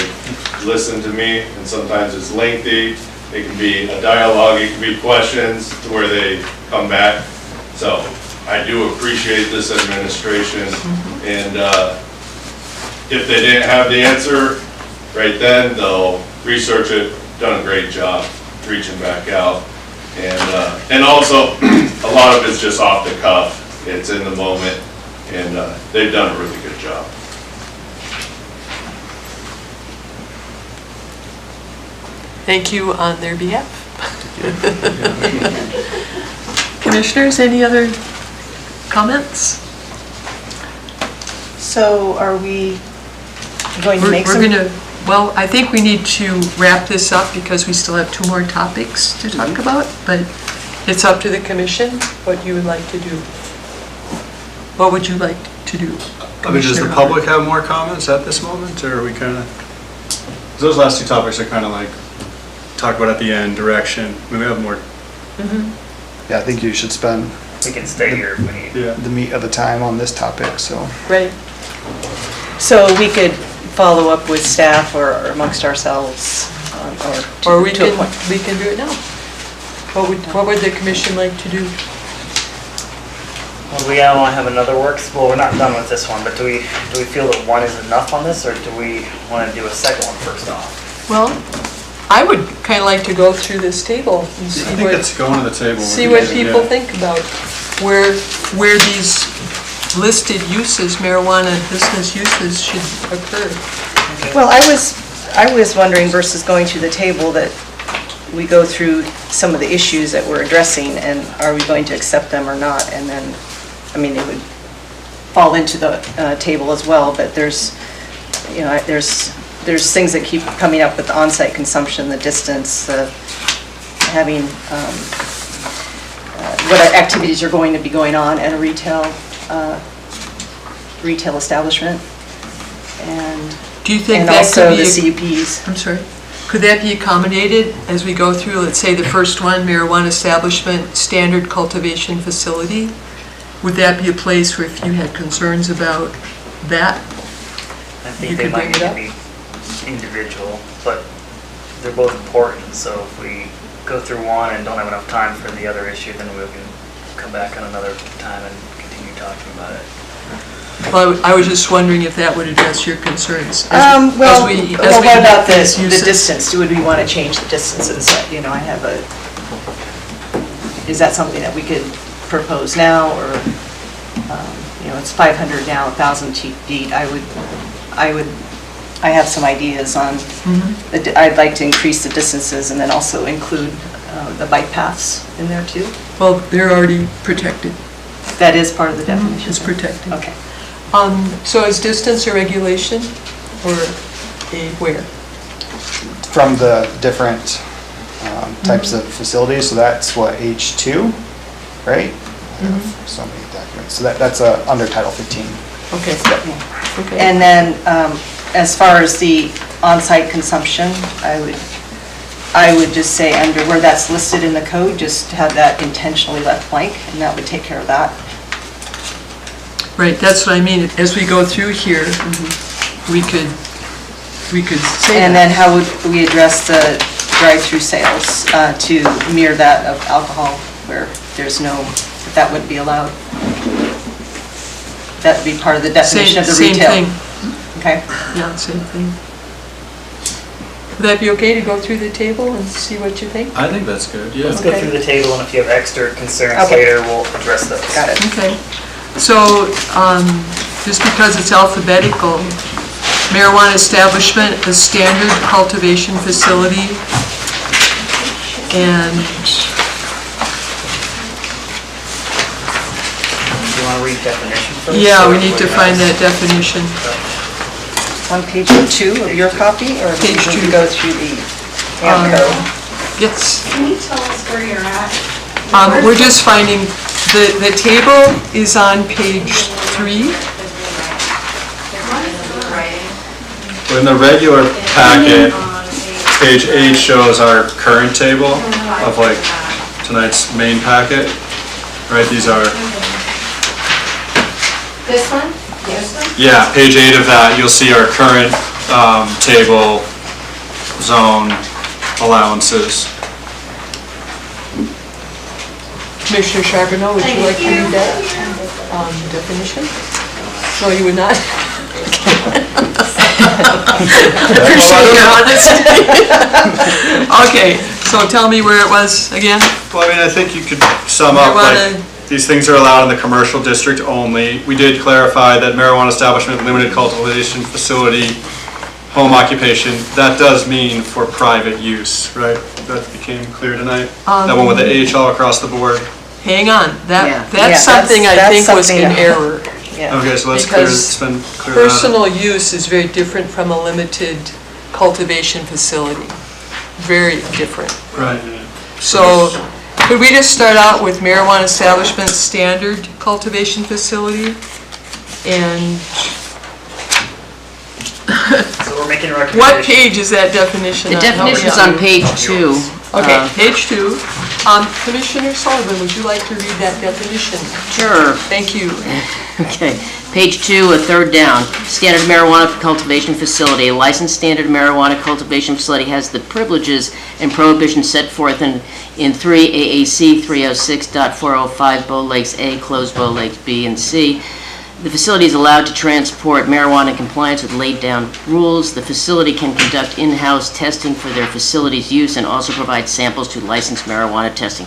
listen to me, and sometimes it's lengthy. It can be a dialogue, it can be questions to where they come back. So I do appreciate this administration, and if they didn't have the answer right then, they'll research it. Done a great job reaching back out. And also, a lot of it's just off the cuff. It's in the moment, and they've done a really good job. Thank you on their behalf. Commissioners, any other comments? So are we going to make some? We're going to, well, I think we need to wrap this up because we still have 2 more topics to talk about, but it's up to the commission what you would like to do. What would you like to do? I mean, does the public have more comments at this moment, or are we kind of, those last 2 topics are kind of like, talk about at the end, direction, we have more. Yeah, I think you should spend We can stay here if we need. the meat of the time on this topic, so. Right. So we could follow up with staff or amongst ourselves, Or we to a point. can do it now. What would the commission like to do? Well, we want to have another well, we're not done with this one, but do we feel that 1 is enough on this, or do we want to do a second one first off? Well, I would kind of like to go through this table and see I think it's going to the table. see what people think about where these listed uses, marijuana business uses, should occur. Well, I was wondering versus going through the table that we go through some of the issues that we're addressing and are we going to accept them or not? And then, I mean, it would fall into the table as well, but there's things that keep coming up with the on-site consumption, the distance, having, what activities are going to be going on at a retail establishment. And Do you think and that also could be the CUPs. I'm sorry. Could that be accommodated as we go through, let's say the first one, marijuana establishment, standard cultivation facility? Would that be a place where if you had concerns about that? I think You they could might bring it need to up. be individual, but they're both important, so if we go through one and don't have enough time for the other issue, then we can come back on another time and continue talking about it. Well, I was just wondering if that would address your concerns. Well, what about the these uses. distance? Would we want to change the distances? You know, is that something that we could propose now, or, it's 500 now, 1,000 feet? I have some ideas on, I'd like to increase the distances and then also include the bike paths in there too. Well, they're already protected. That is part of the definition? It's protected. Okay. So is distance a regulation or a where? From the different types of facilities, so that's what, H2, right? So many documents, so that's under Title 15. Okay. Okay. And then, as far as the on-site consumption, I would just say under where that's listed in the code, just have that intentionally left blank, and that would take care of that. Right, that's what I mean. As we go through here, we could say And that. then how would we address the drive-through sales to mirror that of alcohol, where there's no, that wouldn't be allowed? That would be part of the definition of the retail. Same thing. Okay. Yeah, same thing. Would that be okay to go through the table and see what you think? I think that's good, yeah. Let's go through the table, and if you have extra concerns Okay. later, we'll address those. Got it. Okay. So, just because it's alphabetical, marijuana establishment, a standard cultivation facility, and Do you want to read definition first? yeah, or we need to find that definition. On page 2 of your copy, or do you Page need to 2. go through the AMCO? Yes. Can you tell us where you're at? We're just finding, the table is on page 3. In the regular packet, page 8 shows our current table of like tonight's main packet, right? These are This one? This one? Yeah, page 8 of that, you'll see our current table, zone allowances. Commissioner Charbonneau, would you like to read that definition? No, you would not? Appreciate your honesty. Okay, so tell me where it was again? Well, I mean, I think you could sum up, like, these things are allowed in the commercial district only. We did clarify that marijuana establishment, limited cultivation facility, home occupation, that does mean for private use, right? That became clear tonight? That one with the AHL across the board? Hang on, Yeah, that's something I think was in error. Okay, so let's Because clear that up. personal use is very different from a limited cultivation facility. Very different. Right. So, could we just start out with marijuana establishment standard cultivation facility? And So we're making a recommendation. what page is that definition The on? definition's on page 2. Okay, page 2. Commissioner Sullivan, would you like to read that definition? Sure. Thank you. Okay, page 2, a third down. Standard marijuana cultivation facility. A licensed standard marijuana cultivation facility has the privileges and prohibitions set forth in 3 AAC 306.405 Bow Lakes A, closed Bow Lakes B and C. The facility is allowed to transport marijuana in compliance with laid down rules. The facility can conduct in-house testing for their facility's use and also provide samples to licensed marijuana testing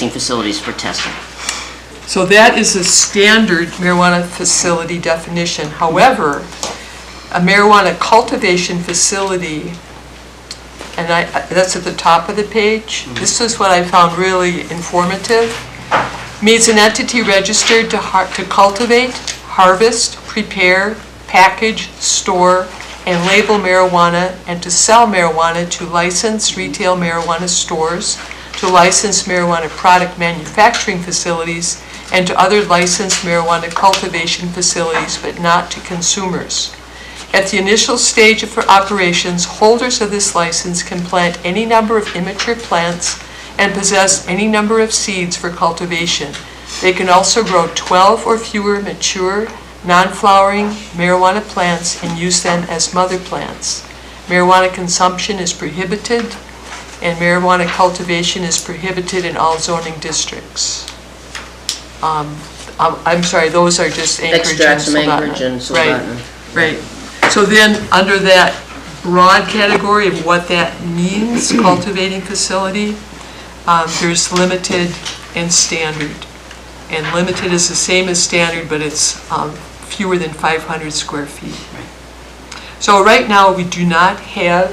facilities for testing. So that is a standard marijuana facility definition. However, a marijuana cultivation facility, and that's at the top of the page, this is what I found really informative, means an entity registered to cultivate, harvest, prepare, package, store, and label marijuana, and to sell marijuana to licensed retail marijuana stores, to licensed marijuana product manufacturing facilities, and to other licensed marijuana cultivation facilities, but not to consumers. At the initial stage of operations, holders of this license can plant any number of immature plants and possess any number of seeds for cultivation. They can also grow 12 or fewer mature, non-flowering marijuana plants and use them as mother plants. Marijuana consumption is prohibited, and marijuana cultivation is prohibited in all zoning districts. I'm sorry, those are just Anchorage and Extracts from Soldotna. Anchorage and Soldotna. Right. So then, under that broad category of what that means, cultivating facility, there's limited and standard. And limited is the same as standard, but it's fewer than 500 square feet. So right now, we do not have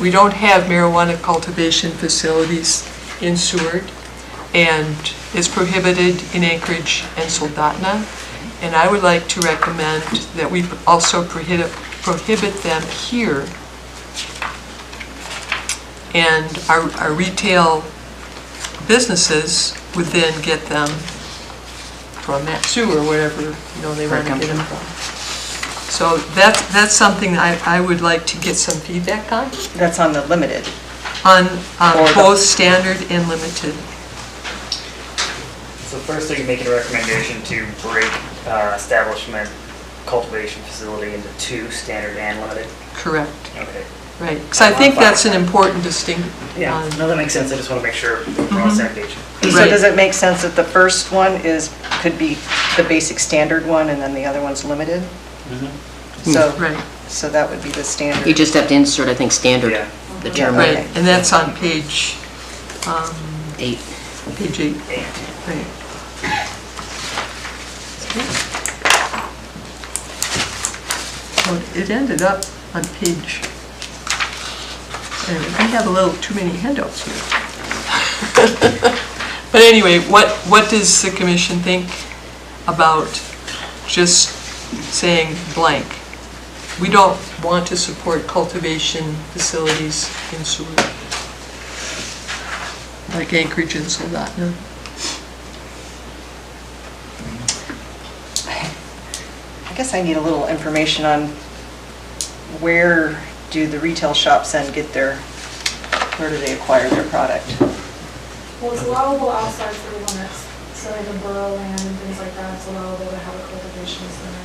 we don't have marijuana cultivation facilities in Seward, and it's prohibited in Anchorage and Soldotna. And I would like to recommend that we also prohibit them here. And our retail businesses would then get them from Mat-Su or wherever, they want to get them from. So that's something I would like to get some feedback on. That's on the limited. On both standard and limited. So first, are you making a recommendation to break establishment cultivation facility into 2, standard and limited? Correct. Okay. Right, because I think that's an important distinction. Yeah, no, that makes sense. I just want to make sure we're on the same page. So does it make sense that the first one could be the basic standard one and then the other one's limited? So that would be the standard. You just have to insert, I think, standard, the term. Right, and that's on page 8. Page 8. Right. So it ended up on page, and I have a little too many handouts here. But anyway, what does the commission think about just saying blank? We don't want to support cultivation facilities in Seward, like Anchorage and Soldotna. I guess I need a little information on where do the retail shops then get where do they acquire their product? Well, it's allowable outside city limits, so So like the borough land and things like that, it's allowable to have a cultivation center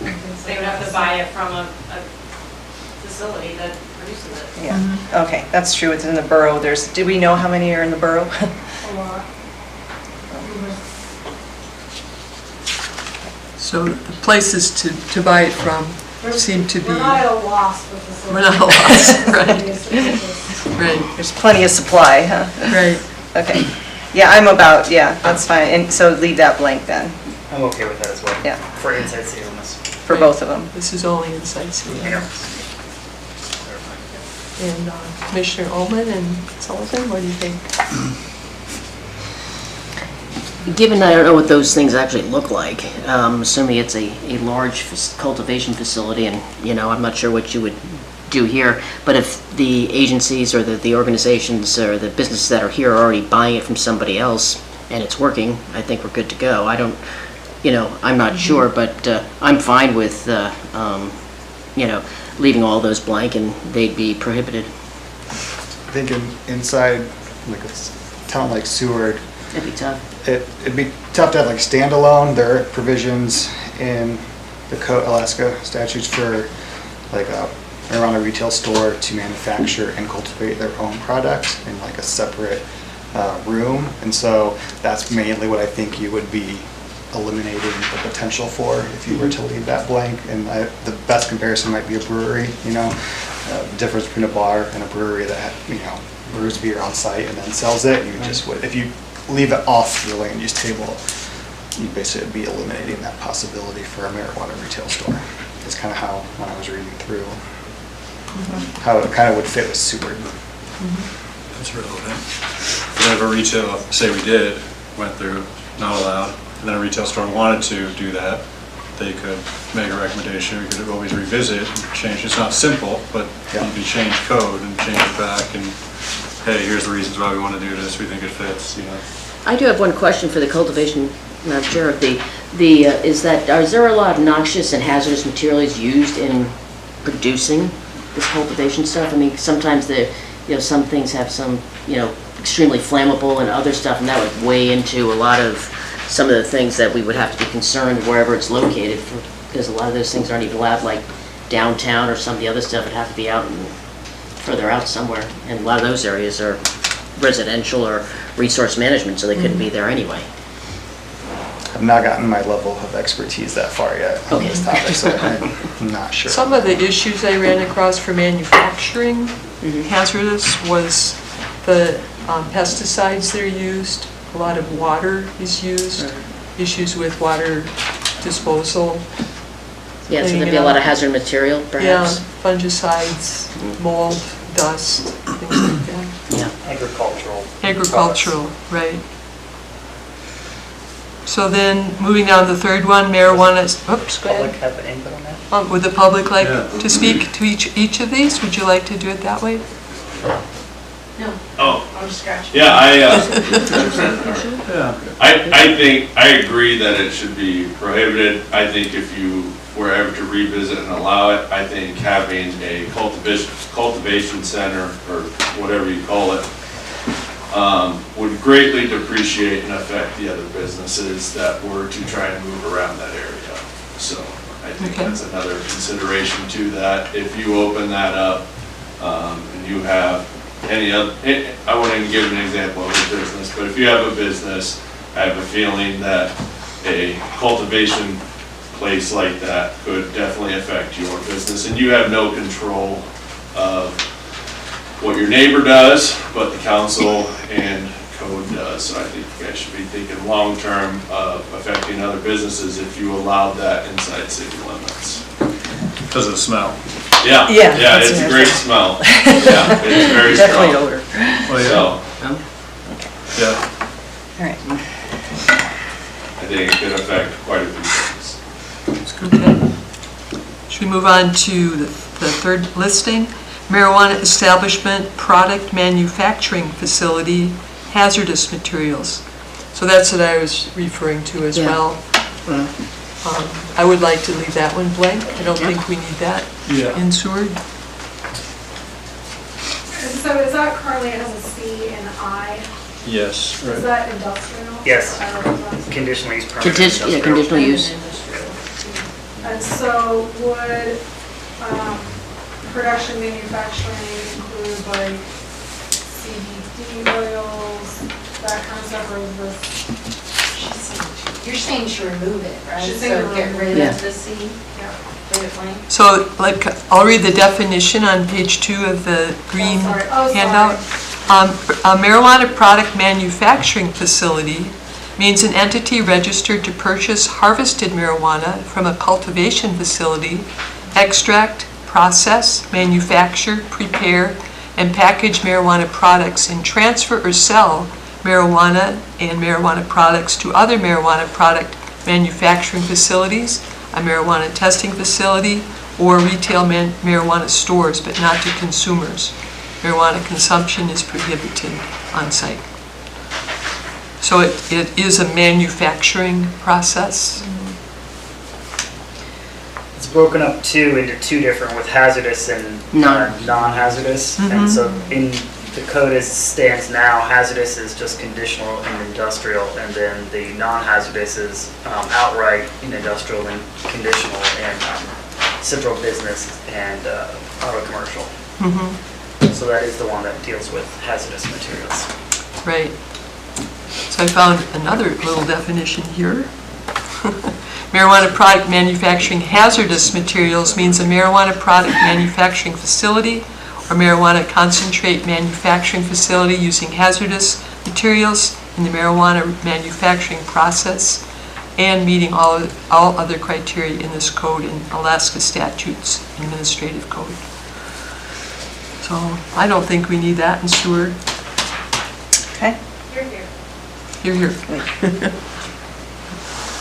and things They like would that. have to buy it from a facility that produces it. Yeah, okay, that's true, it's in the borough, do we know how many are in the borough? A lot. So the places to buy it from seem to be. We're not at a loss with facilities. We're not at a loss, right. There's plenty of supply, huh? Right. Okay, yeah, that's fine, and so leave that blank then, I'm okay with that as well. Yeah. For inside city limits. for both of them. This is only inside city Yeah. limits. And Commissioner Ullman and Sullivan, what do you think? Given that I don't know what those things actually look like, assuming it's a large cultivation facility, and, I'm not sure what you would do here, but if the agencies or the organizations or the businesses that are here are already buying it from somebody else and it's working, I think we're good to go. I'm not sure, but I'm fine with, leaving all those blank and they'd be prohibited. I think inside, like a town like Seward, That'd be tough. it'd be tough to have like standalone. There are provisions in the Alaska statutes for like around a retail store to manufacture and cultivate their own product in like a separate room. And so that's mainly what I think you would be eliminating the potential for if you were to leave that blank. And the best comparison might be a brewery, the difference between a bar and a brewery that, brews beer on site and then sells it. You just would, if you leave it off the land use table, you basically be eliminating that possibility for a marijuana retail store. It's kind of how, when I was reading through, how it kind of would fit with Seward. That's relevant. Whenever retail, say we did, went through, not allowed, and then a retail store wanted to do that, they could make a recommendation. We could always revisit and change. It's not simple, but you can change code and change it back and, hey, here's the reasons why we want to do this. We think it fits, I do have one question for the cultivation, Madam Chair. Is there a lot of noxious and hazardous materials used in producing this cultivation stuff? I mean, sometimes some things have some, extremely flammable and other stuff, and that would weigh into a lot of some of the things that we would have to be concerned wherever it's located, because a lot of those things aren't even allowed, like downtown, or some of the other stuff would have to be out and further out somewhere. And a lot of those areas are residential or resource management, so they couldn't be there anyway. I've not gotten my level of expertise that far yet on this topic, so I'm not sure. Some of the issues I ran across for manufacturing hazardous was the pesticides that are used. A lot of water is used, issues with water disposal. Yeah, so there'd be a lot of hazard material, perhaps? Yeah, fungicides, mold, dust, things like that. Yeah. Agricultural, right. So then, moving down to the third one, marijuana, oops, go Public ahead. have an input on that? Would the public like to speak to each of these? Would you like to do it that way? No. Oh. I'm just scratching. Yeah, I agree that it should be prohibited. I think if you were ever to revisit and allow it, I think having a cultivation center, or whatever you call it, would greatly depreciate and affect the other businesses that were to try and move around that area. So I think that's another consideration to that. If you open that up, and you have any other, I won't even give an example of a business, but if you have a business, I have a feeling that a cultivation place like that could definitely affect your business, and you have no control of what your neighbor does, but the council and code does. So I think you guys should be thinking long-term of affecting other businesses if you allowed that inside city limits. Because of the smell. Yeah, it's a great smell. Yeah, it's very strong. Definitely odor. Well, yeah. All right. I think it could affect quite a few things. Okay. Should we move on to the third listing? Marijuana establishment, product manufacturing facility, hazardous materials. So that's what I was referring to as well. I would like to leave that one blank. I don't think we need that in Seward. So is that currently, it has a C and I? Yes. Is that industrial? Yes. I don't know if that's- Conditional use permit. Yeah, conditional use. And so would, production manufacturing include like CBD oils, that kind of stuff, or is this? You're saying to remove it, right? She's saying to So get remove rid it. of the C, Yeah. leave it plain? So, like, I'll read the definition on page 2 of the green handout. A marijuana product manufacturing facility means an entity registered to purchase harvested marijuana from a cultivation facility, extract, process, manufacture, prepare, and package marijuana products, and transfer or sell marijuana and marijuana products to other marijuana product manufacturing facilities, a marijuana testing facility, or retail marijuana stores, but not to consumers. Marijuana consumption is prohibited on site. So it is a manufacturing process. It's broken up into two different, with hazardous and non-hazardous. And so in the code as it stands now, hazardous is just conditional and industrial, and then the non-hazardous is outright in industrial and conditional and central business and auto commercial. So that is the one that deals with hazardous materials. Right. So I found another little definition here. Marijuana product manufacturing hazardous materials means a marijuana product manufacturing facility or marijuana concentrate manufacturing facility using hazardous materials in the marijuana manufacturing process and meeting all other criteria in this code and Alaska statutes administrative code. So I don't think we need that in sewer. Okay. You're here. You're here.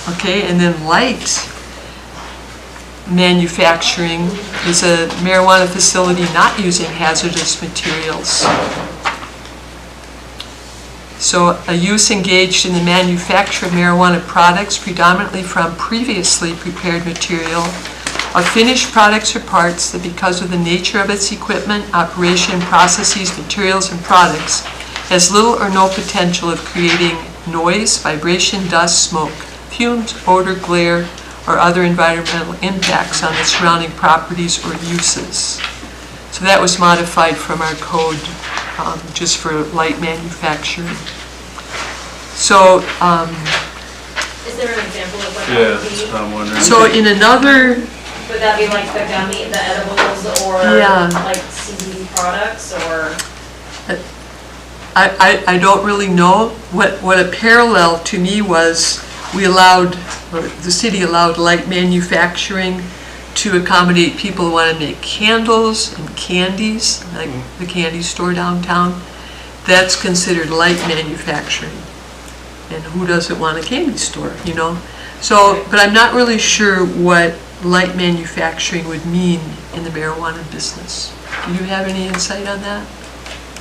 Okay, and then light manufacturing is a marijuana facility not using hazardous materials. So a use engaged in the manufacture of marijuana products predominantly from previously prepared material of finished products or parts that because of the nature of its equipment, operation, processes, materials, and products has little or no potential of creating noise, vibration, dust, smoke, fumes, odor, glare, or other environmental impacts on the surrounding properties or uses. So that was modified from our code just for light manufacturing. So, Is there an example of what Yeah, that would that's be? what I'm wondering. so in another, Would that be like the gummy, the edibles, or Yeah. like CBD products, or? I don't really know. What a parallel to me was, we allowed, or the city allowed light manufacturing to accommodate people who want to make candles and candies, like the candy store downtown. That's considered light manufacturing. And who doesn't want a candy store, you know? So, but I'm not really sure what light manufacturing would mean in the marijuana business. Do you have any insight on that?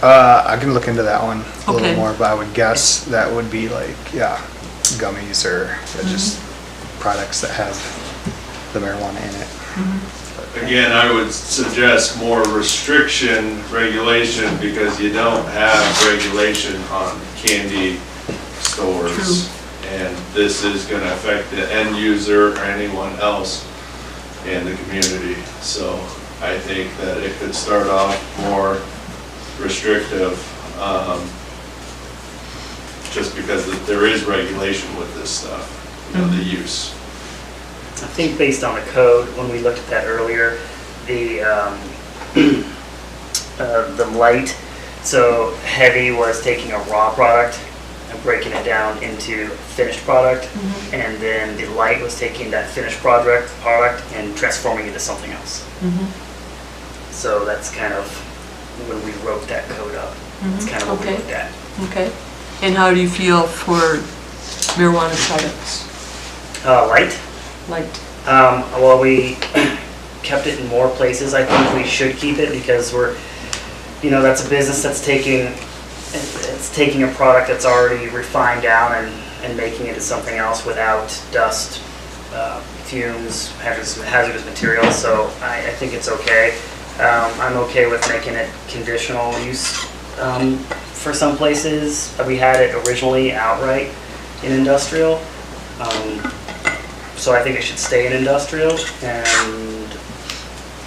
I can look into that one a Okay. little more, but I would guess that would be like, yeah, gummies or just products that have the marijuana in it. Again, I would suggest more restriction, regulation, because you don't have regulation on candy stores. And this is gonna affect the end user or anyone else in the community. So I think that it could start off more restrictive, just because there is regulation with this stuff, you know, the use. I think based on the code, when we looked at that earlier, the light, so heavy was taking a raw product and breaking it down into finished product, and then the light was taking that finished product and transforming it into something else. So that's kind of when we wrote that code up. That's kind of what we Okay. looked at. Okay. And how do you feel for marijuana products? Light? Light. Well, we kept it in more places. I think we should keep it because that's a business that's taking a product that's already refined down and making it into something else without dust, fumes, hazardous materials. So I think it's okay. I'm okay with making it conditional use for some places, we had it originally outright in industrial. So I think it should stay in industrial and.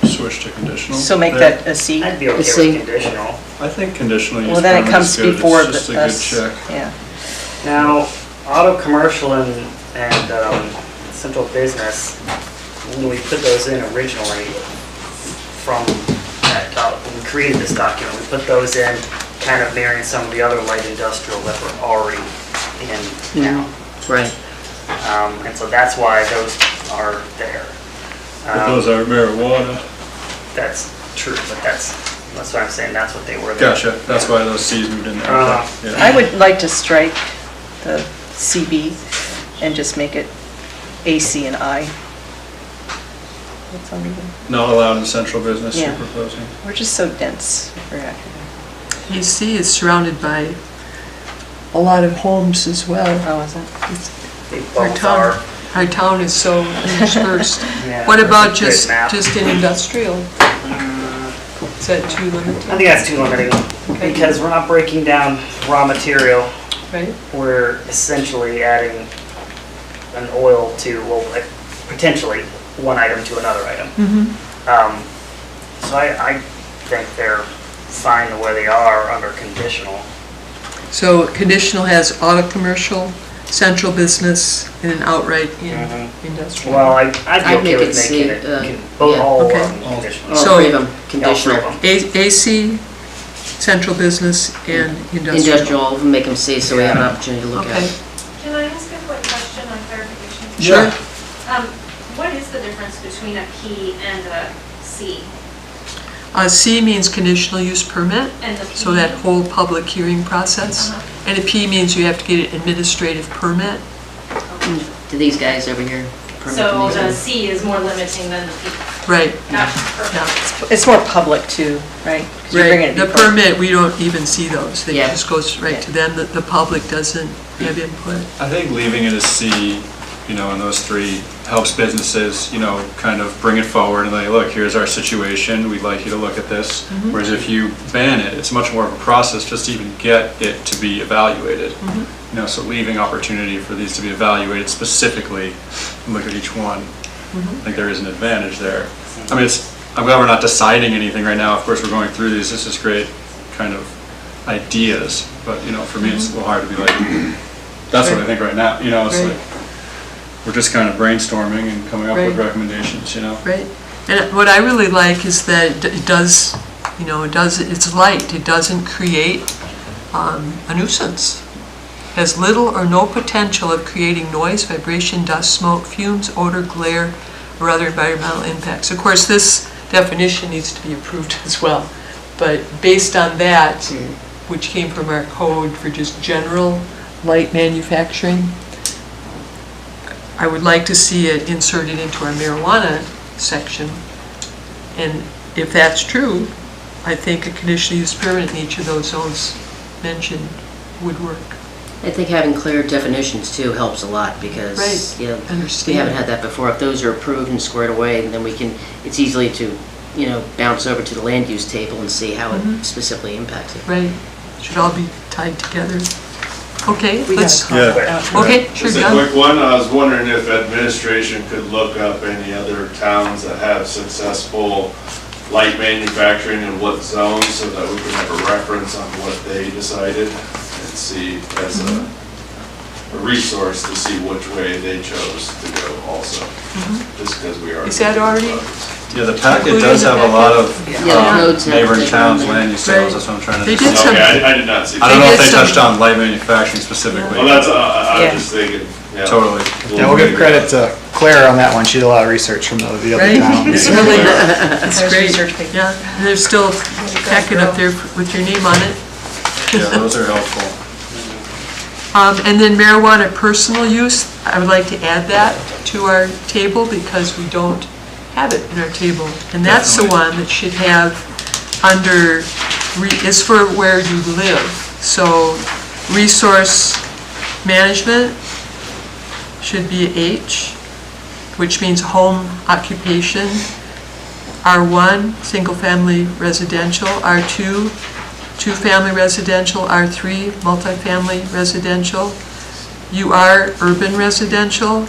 Switch to conditional. So make that a C? I'd be okay with conditional. I think conditional use Well, then it permit comes is good. before It's just a good check. Yeah. Now, auto commercial and central business, when we put those in originally from that, when we created this document, we put those in kind of mirroring some of the other light industrial that were already in now. Right. And so that's why those are there. But those are marijuana. That's true, but that's what I'm saying, that's what they were there. Gotcha, that's why those Cs moved in there. Okay, yeah. I would like to strike the CB and just make it AC and I. That's all we do. Not allowed in central business, Yeah. you're proposing. We're just so dense, if we're accurate. AC is surrounded by a lot of homes as well. Oh, is it? Our town is so interspersed. Yeah, What about that's a good just map. in industrial? Is that too limited? I think that's too limiting, because we're not breaking down raw material. Right. We're essentially adding an oil to, well, like, potentially one item to another item. So I think they're fine the way they are under conditional. So conditional has auto commercial, central business, and an outright in industrial. Well, I'd be I'd okay make with it making C, it, both, all of Okay. them conditional. All So- three of them, All three conditional. of them. AC, central business, and industrial. Industrial, all of them make them C, so we have an opportunity to look at Okay. it. Can I ask a quick question on clarification? Sure. What is the difference between a P and a C? C means conditional use permit, And the so P? that whole public hearing process. And a P means you have to get an administrative permit. Do these guys over here? permit So from the these? C is more limiting than the P? Right. Gotcha, perfect. It's more public too, right? 'Cause you're bringing Right, it the before- permit, we don't even see those. They Yeah. just goes right to them. The public doesn't have input. I think leaving it as C, you know, in those three helps businesses, you know, kind of bring it forward and like, look, here's our situation, we'd like you to look at this. Whereas if you ban it, it's much more of a process just to even get it to be evaluated. You know, so leaving opportunity for these to be evaluated specifically, and look at each one. I think there is an advantage there. I mean, I'm glad we're not deciding anything right now. Of course, we're going through these. This is great kind of ideas, but, you know, for me, it's a little hard to be like, that's what I think right now, you know, it's Right. like, we're just kind of brainstorming and coming up with Right. recommendations, you know? Right. And what I really like is that it does, you know, it's light. It doesn't create a nuisance. Has little or no potential of creating noise, vibration, dust, smoke, fumes, odor, glare, or other environmental impacts. Of course, this definition needs to be approved as well. But based on that, which came from our code for just general light manufacturing, I would like to see it inserted into our marijuana section. And if that's true, I think a conditional use permit in each of those zones mentioned would work. I think having clear definitions too helps a lot because, Right. you know, we Understand. haven't had that before. If those are approved and squared away, then we can, it's easily to, you know, bounce over to the land use table and see how it specifically impacts it. Right, should all be tied together. Okay, We let's, gotta Yeah. okay, sure, Just a John. quick one, I was wondering if administration could look up any other towns that have successful light manufacturing in what zones so that we can have a reference on what they decided and see as a resource to see which way they chose to go also, just because we are. Is that already? Yeah, the packet Included does in the have a lot of Yeah, the codes have neighboring taken towns, on there. land use sales, that's what I'm trying to They decide. did some- Okay, I did not see. I don't know They if did they some- touched on light manufacturing specifically. Well, that's, I Yeah. was just thinking, yeah. Totally. Yeah, we'll give credit to Claire on that one. She did a lot of research from the other Right, towns. it's really, it's There's great. research paper. Yeah, and there's still a packet up there with your name on it. Yeah, those are helpful. And then marijuana personal use, I would like to add that to our table because we don't have it in our table. And that's the one that should have under, is for where you live. So resource management should be H, which means home occupation. R1, single family residential. R2, 2-family residential, R3 multifamily residential, UR urban residential,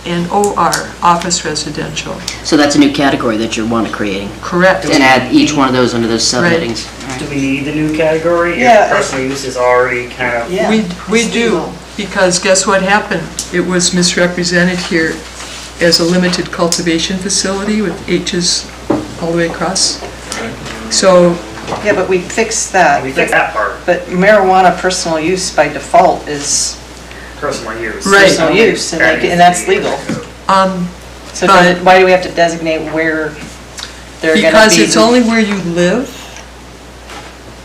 and OR office residential. So that's a new category that you want to creating? Correct. And add each one of those under those subheadings? Do we need the new category? Yeah. If personal use is already kind of. Yeah. We do, because guess what happened? It was misrepresented here as a limited cultivation facility with H's all the way across. So, Yeah, but we fixed that. We fixed that part, But marijuana personal use by default is personal use. Right. personal use, and like, and that's legal. So but- why do we have to designate where they're gonna be? because it's only where you live.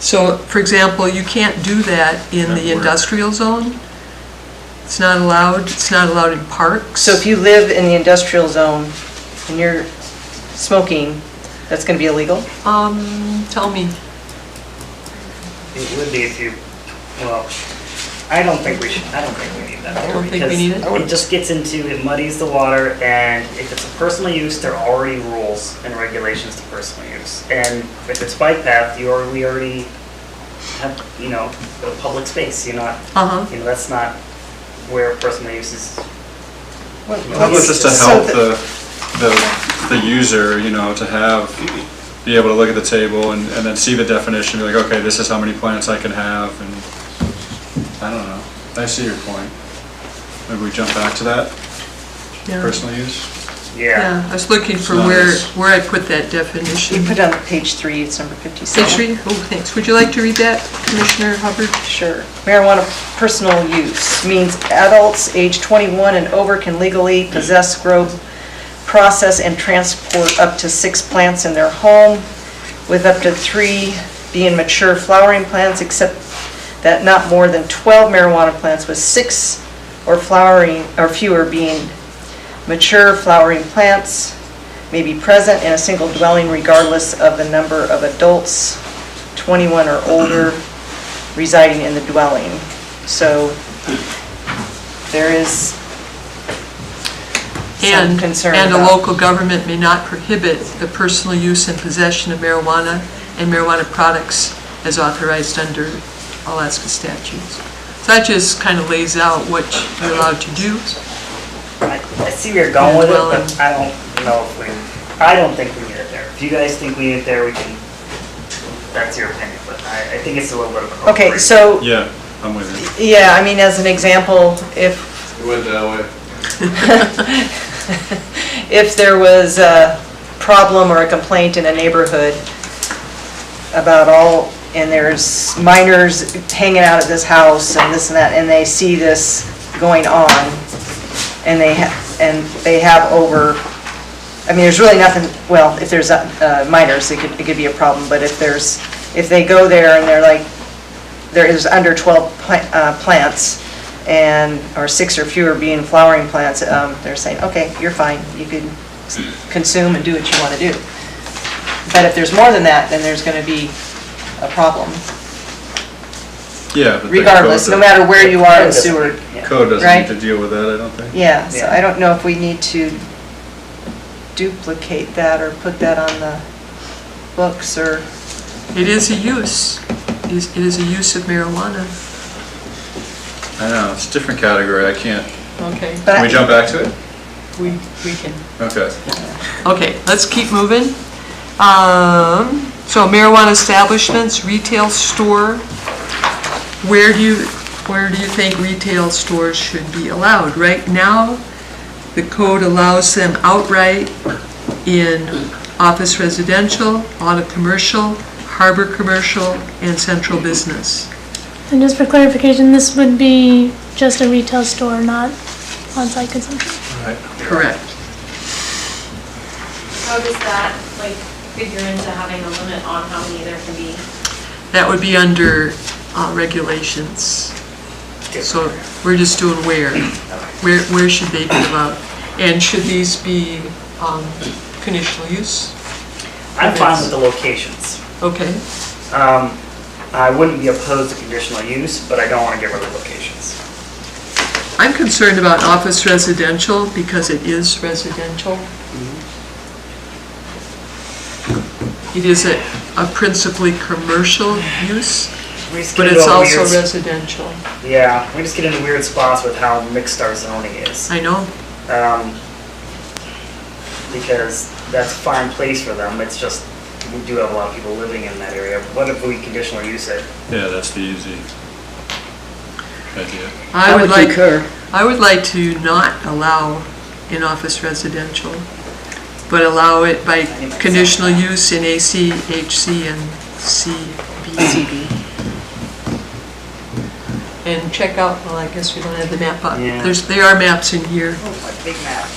So, for example, you can't do that in the industrial zone. It's not allowed in parks. So if you live in the industrial zone and you're smoking, that's gonna be illegal? Tell me. It would be if you, well, I don't think we need that. I don't think we need it? Because it just gets into, it muddies the water, and if it's a personal use, there are already rules and regulations to personal use. And if it's bike path, we already have, a public space, that's not where personal use is. How about just to help the user, to be able to look at the table and then see the definition, be like, okay, this is how many plants I can have, and I don't know. I see your point. Maybe we jump back to that, Yeah. personal use? Yeah, I was looking for Nice. where I put that definition. You put it on page 3, it's number 57. Page 3? Oh, thanks. Would you like to read that, Commissioner Hubbard? Sure. Marijuana personal use means adults age 21 and over can legally possess, grow, process, and transport up to 6 plants in their home, with up to 3 being mature flowering plants, except that not more than 12 marijuana plants with 6 or flowering or fewer being mature flowering plants may be present in a single dwelling regardless of the number of adults 21 or older residing in the dwelling. So there is some concern And a about- local government may not prohibit the personal use and possession of marijuana and marijuana products as authorized under Alaska statutes. So that just kind of lays out what you're allowed to do. I see where you're going with it, but I don't know if I don't think we need it there. If you guys think we need it there, we can, that's your opinion, but I think it's a little bit of an. Okay, so, Yeah, I'm with you. yeah, I mean, as an example, if It went that way. if there was a problem or a complaint in a neighborhood about and there's minors hanging out at this house and this and that, and they see this going on, and they have over, I mean, there's really nothing, well, if there's minors, it could be a problem, but if they go there and they're like, there is under 12 plants, or 6 or fewer being flowering plants, they're saying, okay, you're fine, you can consume and do what you want to do. But if there's more than that, then there's going to be a problem. Yeah. but the Regardless, code no matter where you are in Seward. Code doesn't right? need to deal with that, I don't think. Yeah, so I don't know if we need to duplicate that or put that on the books, or... It is a use. It is a use of marijuana. I know, it's a different category, I can't. Okay. Can we jump back to it? We can. Okay. Okay, let's keep moving. So marijuana establishments, retail store, where do you think retail stores should be allowed? Right now, the code allows them outright in office residential, auto commercial, harbor commercial, and central business. And just for clarification, this would be just a retail store, not on-site consumption? Right. Correct. How does that, figure into having a limit on how many there can be? That would be under regulations. So we're just doing where should they be allowed? And should these be conditional use? I'm fine with the locations. Okay. I wouldn't be opposed to conditional use, but I don't want to get rid of locations. I'm concerned about office residential because it is residential. It is a principally commercial use, We just but get it's into a also weird- residential. Yeah, we just get into weird spots with how mixed our zoning is. I know. Because that's a fine place for them, it's just, we do have a lot of people living in that area. What if we conditional use it? Yeah, that's the easy idea. I would like to not allow in-office residential, but allow it by conditional use in AC, HC, and CB. And check out, well, I guess we don't have the map up. Yeah. There are maps in here. Oh, my big map.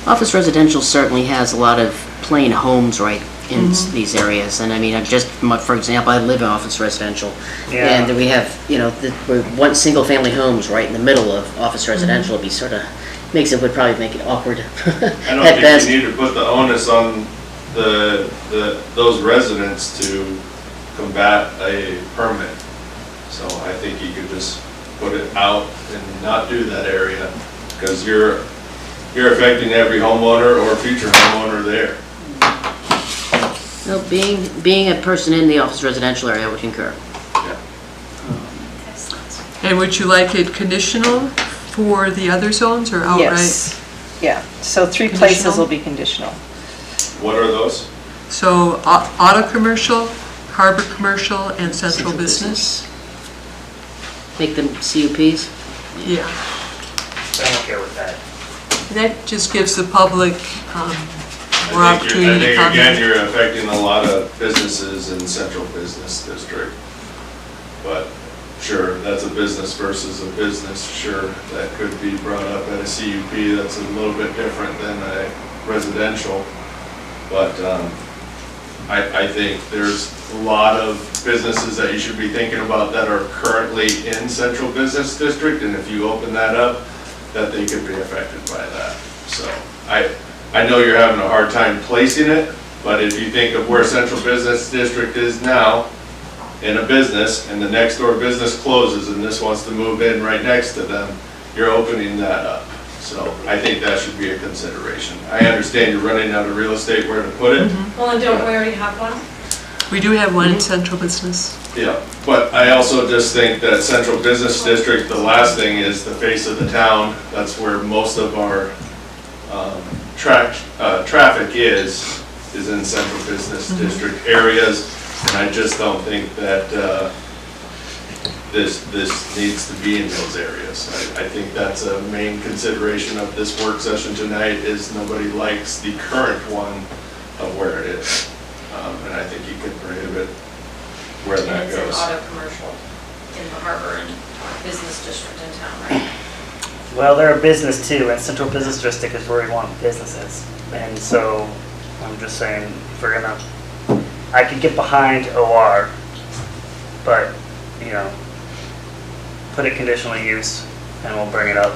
Office residential certainly has a lot of plain homes right in these areas, and I mean, for example, I live in office residential, Yeah. and we have, we're one single-family homes right in the middle of office residential. It'd be would probably make it awkward I don't at think best. you need to put the onus on those residents to combat a permit. So I think you could just put it out and not do that area, because you're affecting every homeowner or future homeowner there. No, being a person in the office residential area, I would concur. And would you like it conditional for the other zones or outright? Yes. Yeah, so 3 Conditional? places will be conditional. What are those? So auto commercial, harbor commercial, and central business? Make them CUPs? Yeah. I'm okay with that. That just gives the public more I opportunity to think comment. again, you're affecting a lot of businesses in central business district. But sure, that's a business versus a business, sure, that could be brought up at a CUP, that's a little bit different than a residential. But I think there's a lot of businesses that you should be thinking about that are currently in central business district, and if you open that up, that they could be affected by that. So I know you're having a hard time placing it, but if you think of where central business district is now, in a business, and the next door business closes and this wants to move in right next to them, you're opening that up. So I think that should be a consideration. I understand you're running out of real estate where to put it. Well, and don't we already have one? We do have one in central business. Yeah, but I also just think that central business district, the last thing is the face of the town. That's where most of our traffic is in central business district areas. And I just don't think that this needs to be in those areas. I think that's a main consideration of this work session tonight, is nobody likes the current one of where it is. And I think you could prohibit where that And it's goes. an auto commercial in the harbor and business district in town, right? Well, they're a business too, and central business district is where we want businesses. And so, I'm just saying, if we're gonna, I could get behind OR, but, put it conditional use, and we'll bring it up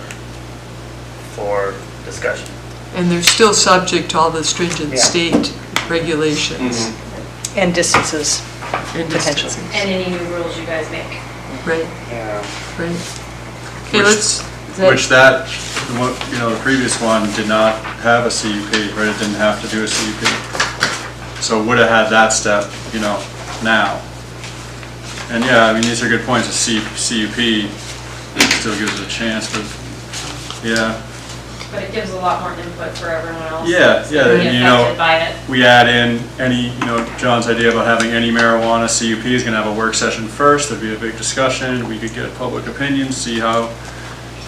for discussion. And they're still subject to all the stringent state regulations. And distances, And potentially. distances. And any new rules you guys make. Right, Yeah. right. Okay, The previous one did not have a CUP, right? It didn't have to do a CUP. So it would have had that step, now. And yeah, I mean, these are good points. A CUP still gives it a chance, but yeah. But it gives a lot more input for everyone else. Yeah, that's yeah, gonna be and, affected by it. we add in any, John's idea about having any marijuana CUP is gonna have a work session first. There'd be a big discussion. We could get public opinion, see how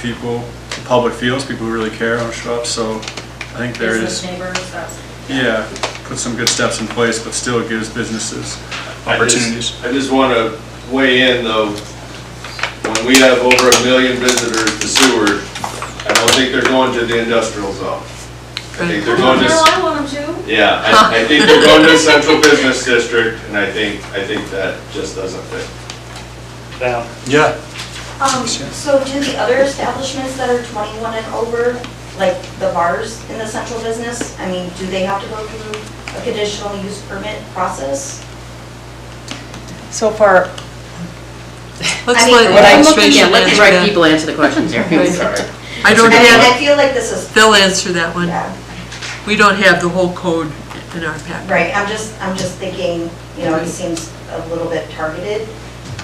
the public feels, people who really care don't show up. So I think there Business is, neighbors, that's. yeah, put some good steps in place, but still gives businesses opportunities. I just want to weigh in though, when we have over 1 million visitors to Seward, I don't think they're going to the industrial zone. I think they're going to. No, I want them to. Yeah, I think they're going to central business district, and I think that just doesn't fit. Yeah. So do the other establishments that are 21 and over, like the bars in the central business, I mean, do they have to go through a conditional use permit process? So far, Let's I mean, let what I'm administration Let the answer right that. people answer the questions here. Sorry. I don't I mean, I have, feel like this is, they'll answer that one. yeah. We don't have the whole code in our packet. Right, I'm just thinking, you know, it seems a little bit targeted.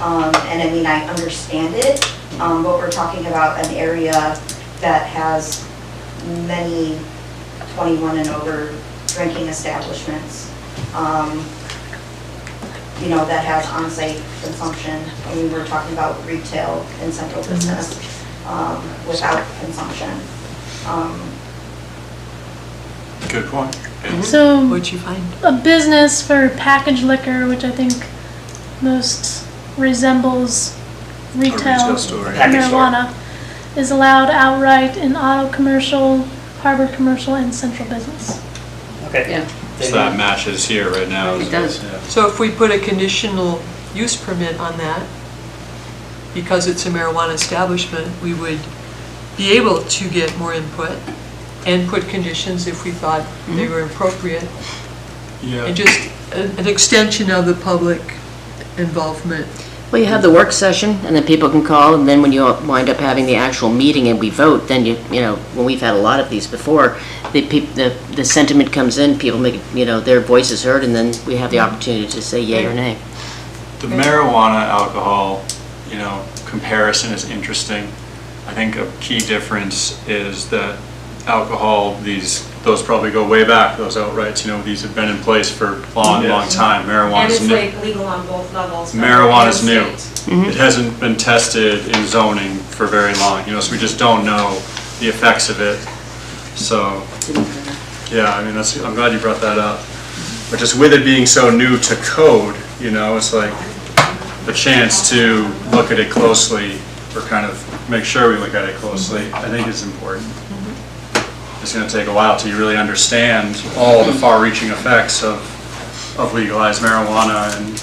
And I mean, I understand it, but we're talking about an area that has many 21 and over drinking establishments, you know, that has on-site consumption. I mean, we're talking about retail in central business without consumption. Good point. So, What'd you find? a business for packaged liquor, which I think most resembles retail store, yeah. Package store. marijuana, is allowed outright in auto commercial, harbor commercial, and central business. Okay. Yeah. So that matches here right now. It does. Yeah. So if we put a conditional use permit on that, because it's a marijuana establishment, we would be able to get more input and put conditions if we thought they were appropriate. Yeah. And just an extension of the public involvement. Well, you have the work session, and then people can call, and then when you wind up having the actual meeting and we vote, then you know, when we've had a lot of these before, the sentiment comes in, people make, you know, their voices heard, and then we have the opportunity to say yay or nay. The marijuana alcohol, you know, comparison is interesting. I think a key difference is that alcohol, those probably go way back, those outrights, you know, these have been in place for a long time. And Marijuana's it's new. like legal on both levels. Marijuana's federal new. and state. It hasn't been tested in zoning for very long, you know, so we just don't know the effects of it. So, yeah, I mean, I'm glad you brought that up. But just with it being so new to code, you know, it's like the chance to look at it closely, or kind of make sure we look at it closely, I think is important. It's going to take a while till you really understand all the far-reaching effects of legalized marijuana and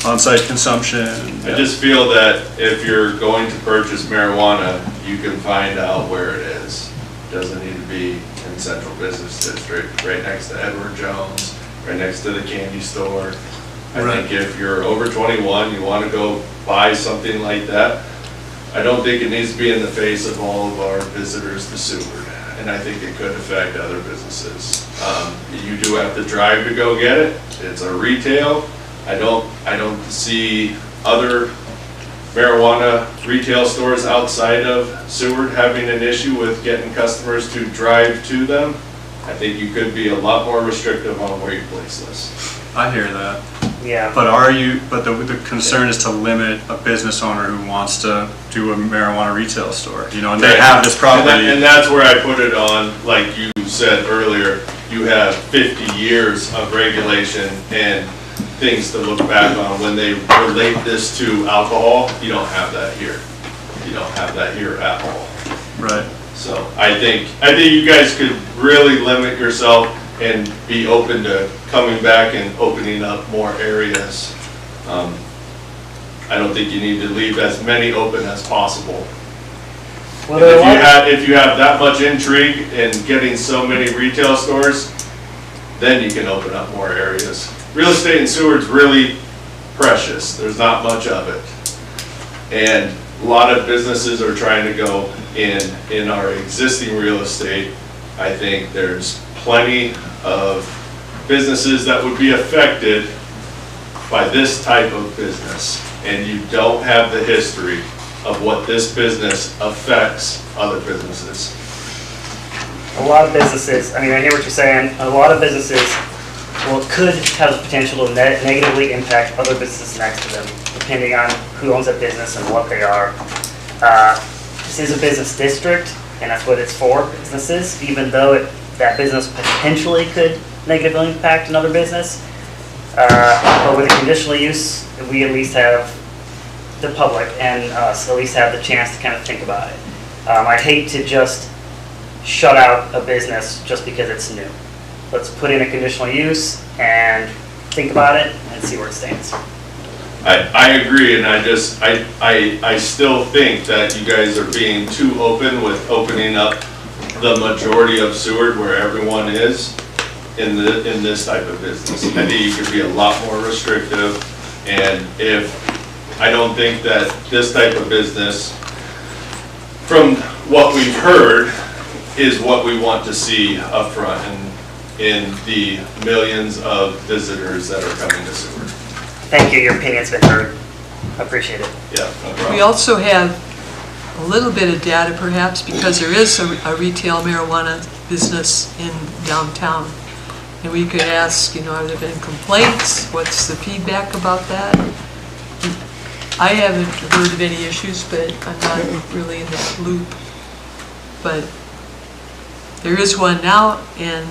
on-site consumption. I just feel that if you're going to purchase marijuana, you can find out where it is. Doesn't need to be in Central Business District, right next to Edward Jones, right next to the candy store. I think if you're over 21, you want to go buy something like that, I don't think it needs to be in the face of all of our visitors to Seward. And I think it could affect other businesses. You do have to drive to go get it. It's a retail. I don't see other marijuana retail stores outside of Seward having an issue with getting customers to drive to them. I think you could be a lot more restrictive on where you place this. I hear that. Yeah. But the concern is to limit a business owner who wants to do a marijuana retail store, you know, and they have this property. And that's where I put it on, like you said earlier, you have 50 years of regulation and things to look back on. When they relate this to alcohol, you don't have that here. You don't have that here at all. Right. So I think you guys could really limit yourself and be open to coming back and opening up more areas. I don't think you need to leave as many open as possible. Well, And if you have that much intrigue in getting so many retail stores, then you can open up more areas. Real estate in Seward's really precious. There's not much of it. And a lot of businesses are trying to go in our existing real estate. I think there's plenty of businesses that would be affected by this type of business. And you don't have the history of what this business affects other businesses. A lot of businesses, I mean, I hear what you're saying, a lot of businesses, well, could have the potential to negatively impact other businesses next to them, depending on who owns that business and what they are. This is a business district, and that's what it's for, businesses, even though that business potentially could negatively impact another business. But with a conditional use, we at least have the public and us at least have the chance to kind of think about it. I'd hate to just shut out a business just because it's new. Let's put in a conditional use and think about it and see where it stands. I agree, and I still think that you guys are being too open with opening up the majority of Seward where everyone is in this type of business. I think you could be a lot more restrictive, and I don't think that this type of business, from what we've heard, is what we want to see up front. And in the millions of visitors that are coming to Seward. Thank you, your opinion's been heard. I appreciate it. Yeah, no problem. We also have a little bit of data perhaps because there is a retail marijuana business in downtown. And we could ask, have there been complaints? What's the feedback about that? I haven't heard of any issues, but I'm not really in that loop. But there is one now, and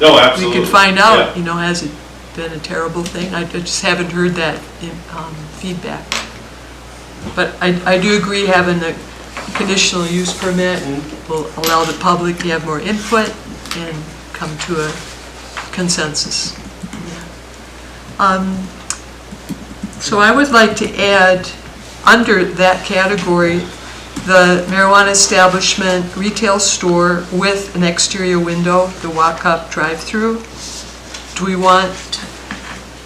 No, absolutely. we could find out, Yeah. has it been a terrible thing? I just haven't heard that feedback. But I do agree having the conditional use permit will allow the to have more input and come to a consensus. So I would like to add, under that category, the marijuana establishment, retail store with an exterior window, the walk-up drive-through. Do we want,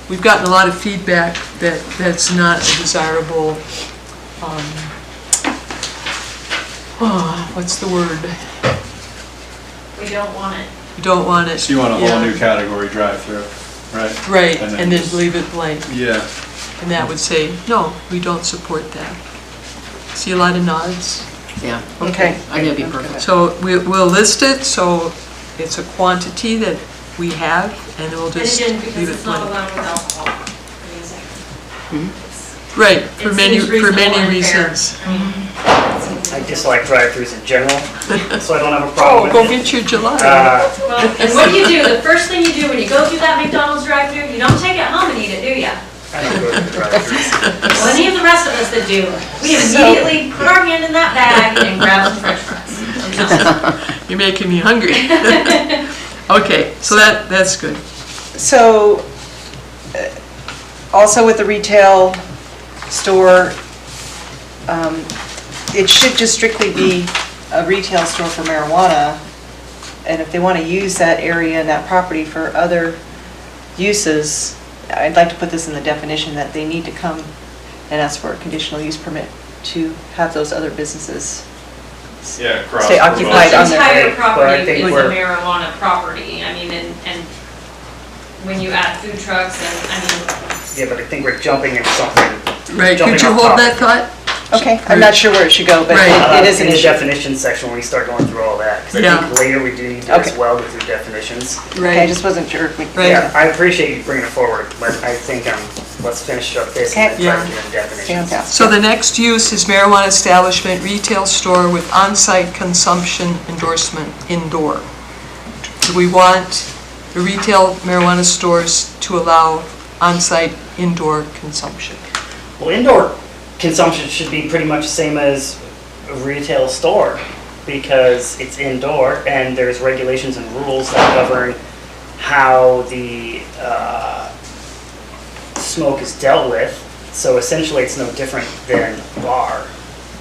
we've gotten a lot of feedback that that's not a desirable, what's the word? We don't want it. We don't want it. So you want a whole yeah. new category drive-through, right? Right, and then just- leave it blank. Yeah. And that would say, no, we don't support that. See a lot of nods? Yeah. Okay. I think that'd be perfect. So we'll list it, so it's a quantity that we have, and we'll And just again, leave because it it's not blank. allowed with alcohol. Right, for It many, seems for many reasonable and fair. reasons. I dislike drive-throughs in general, so I don't have a problem Oh, with go it. get your July. Well, and what do you do? The first thing you do when you go through that McDonald's drive-through, you don't take it home and eat it, do ya? I don't go to the drive-throughs. Well, any of the rest of us that do, we immediately put our hand in that bag and grab some french fries. I'm telling you. You're making me hungry. Okay, so that's good. So, also with the retail store, it should just strictly be a retail store for marijuana. And if they want to use that area and that property for other uses, I'd like to put this in the definition that they need to come and ask for a conditional use permit to have those other businesses Yeah, cross. stay occupied The on their. entire But I property think is a we're- marijuana property. I mean, and when you add food trucks and, I mean, Yeah, but I think we're jumping into something. Right, jumping could you off hold topic. that thought? Okay, I'm not sure where it should go, but Right. it is an In the issue. definition section, when we start going through all that, because I Yeah. think later we do need to as Okay. well go through definitions. Okay, I Right, just wasn't sure if we. Right. Yeah, I appreciate you bringing it forward, but I think, let's finish up this and then try to get in definitions. Fantastic. so the next use is marijuana establishment, retail store with on-site consumption endorsement indoor. Do we want the retail marijuana stores to allow on-site indoor consumption? Well, indoor consumption should be pretty much the same as a retail store because it's indoor and there's regulations and rules that govern how the smoke is dealt with. So essentially, it's no different than a bar,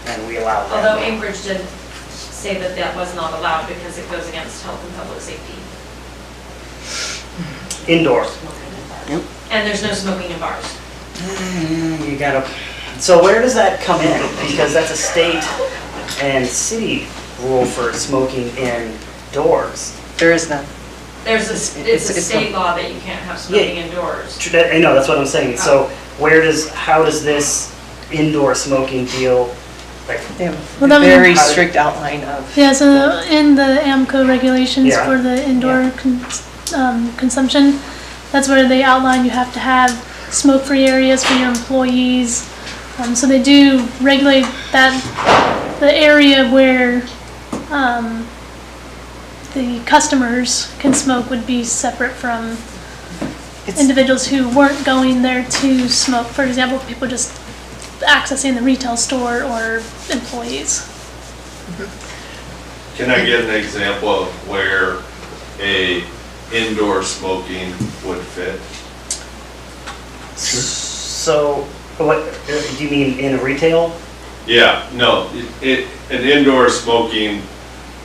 and we allow that. although Anchorage did say that that was not allowed because it goes against health and public safety. Indoor. And there's no smoking in bars. You gotta, so where does that come in? Because that's a state and city rule for smoking indoors. There is none. There's a, it's a It's state not- law that you can't have smoking indoors. I know, that's what I'm saying. So how does this indoor smoking deal, like, They have Well, a that would- very strict outline of. Yeah, so in the AMCO regulations Yeah. for the indoor consumption, that's where they outline you have to have smoke-free areas for your employees. So they do regulate that, the area where the customers can smoke would be separate from individuals who weren't going there to smoke. For example, people just accessing the retail store or employees. Can I get an example of where a indoor smoking would fit? so, what, do you mean in a retail? Yeah, no, an indoor smoking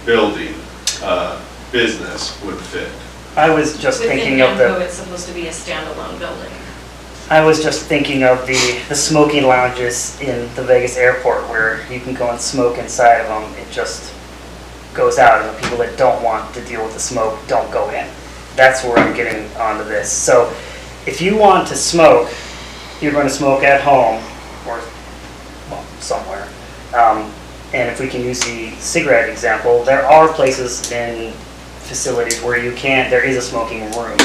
building, business would fit. I was just thinking Within of AMCO, the, it's supposed to be a standalone building. I was just thinking of the smoking lounges in the Vegas airport where you can go and smoke inside of them. It just goes out, and the people that don't want to deal with the smoke don't go in. That's where I'm getting onto this. So if you want to smoke, you're going to smoke at home or well, somewhere. And if we can use the cigarette example, there are places in facilities where you can't, there is a smoking room.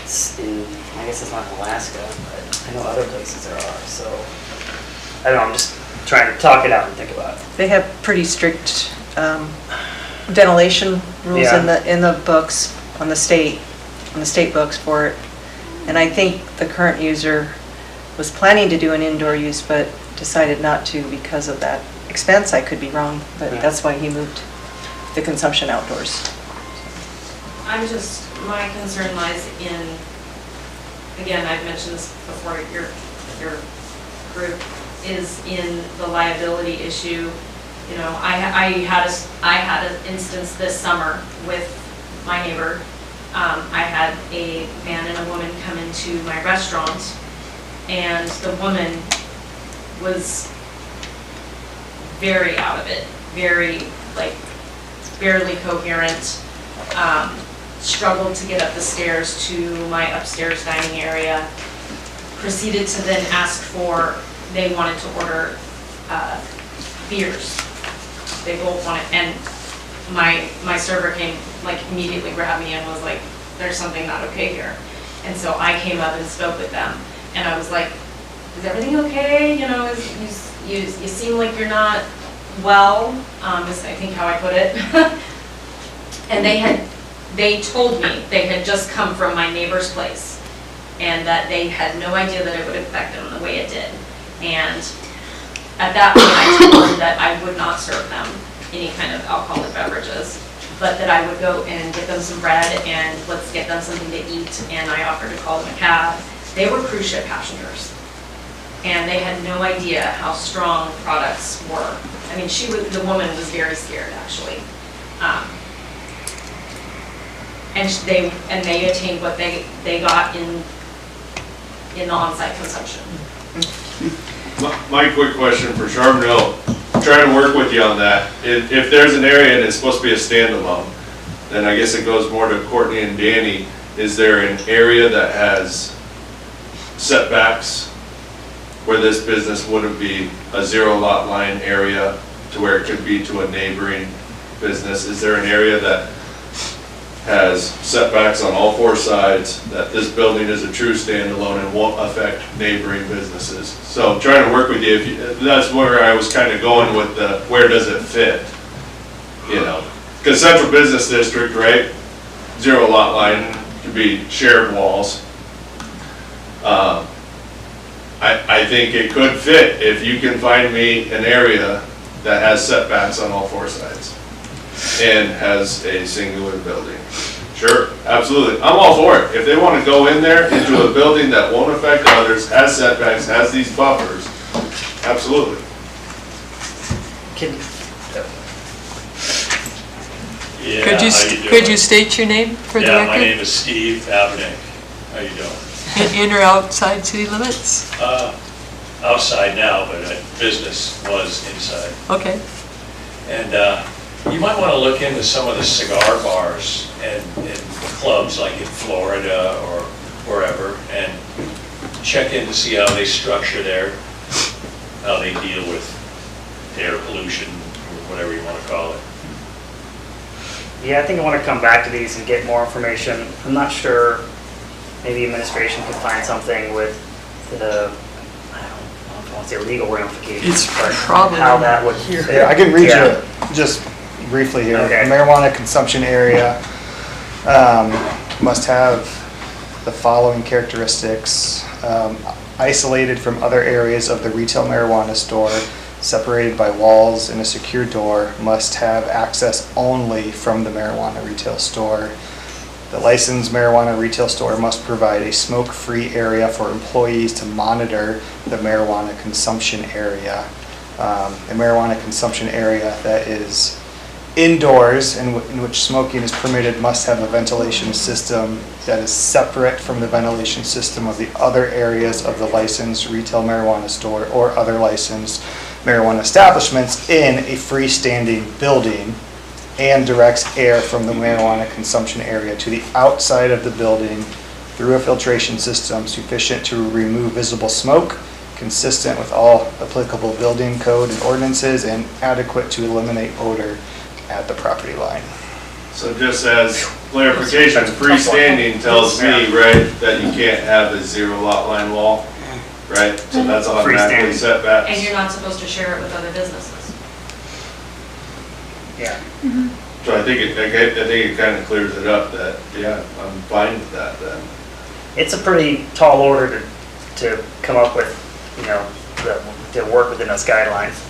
It's in, I guess it's not in Alaska, but I know other places there are. So I don't know, I'm just trying to talk it out and think about it. They have pretty strict ventilation rules in the books, on the state books for it. And I think the current user was planning to do an indoor use, but decided not to because of that expense. I could be wrong, but that's why he moved the consumption outdoors. My concern lies in, again, I've mentioned this before, your group, is in the liability issue. You know, I had an instance this summer with my neighbor. I had a man and a woman come into my restaurant, and the woman was very out of it, very, like, barely coherent, struggled to get up the stairs to my upstairs dining area, proceeded to then ask for, they wanted to order beers. They both wanted, and my server came, like, immediately grabbed me and was like, there's something not okay here. And so I came up and spoke with them, and I was like, is everything okay? You know, you seem like you're not well, is I think how I put it. And they told me they had just come from my neighbor's place, and that they had no idea that it would affect them the way it did. And at that point, I told them that I would not serve them any kind of alcoholic beverages, but that I would go and get them some bread and let's get them something to eat, and I offered to call them a cab. They were cruise ship passengers, and they had no idea how strong products were. I mean, the woman was very scared, actually. And they attained what they got in the on-site consumption. My quick question for Charbonneau, trying to work with you on that. If there's an area and it's supposed to be a standalone, then I guess it goes more to Courtney and Danny. Is there an area that has setbacks where this business wouldn't be a zero lot line area to where it could be to a neighboring business? Is there an area that has setbacks on all four sides, that this building is a true standalone and won't affect neighboring businesses? So trying to work with you, that's where I was kind of going with the, where does it fit? You know, because Central Business District, right? Zero lot line could be shared walls. I think it could fit if you can find me an area that has setbacks on all four sides and has a singular building. Sure, absolutely. I'm all for it. If they want to go in there into a building that won't affect others, has setbacks, has these buffers, absolutely. Could you state your name for the record? Yeah, my name is Steve Avernick. How you doing? In or outside city limits? Outside now, but business was inside. Okay. And you might want to look into some of the cigar bars and clubs like in Florida or wherever, and check in to see how they structure there, how they deal with air pollution, or whatever you want to call it. Yeah, I think I want to come back to these and get more information. I'm not sure, maybe administration could find something with the, I don't want to say legal ramifications, but how that would. Yeah, I can read you just briefly here. Okay. A marijuana consumption area must have the following characteristics. Isolated from other areas of the retail marijuana store, separated by walls and a secure door, must have access only from the marijuana retail store. The licensed marijuana retail store must provide a smoke-free area for employees to monitor the marijuana consumption area. A marijuana consumption area that is indoors in which smoking is permitted must have a ventilation system that is separate from the ventilation system of the other areas of the licensed retail marijuana store or other licensed marijuana establishments in a freestanding building. and directs air from the marijuana consumption area to the outside of the building through a filtration system sufficient to remove visible smoke, consistent with all applicable building code and ordinances, and adequate to eliminate odor at the property line. So just as clarification, freestanding tells me, right, that you can't have a 0 lot line wall, right? So that's automatically setbacks. And you're not supposed to share it with other businesses. Yeah. So I think it kind of clears it up that, yeah, I'm fine with that then. It's a pretty tall order to come up with, you know, to work within those guidelines.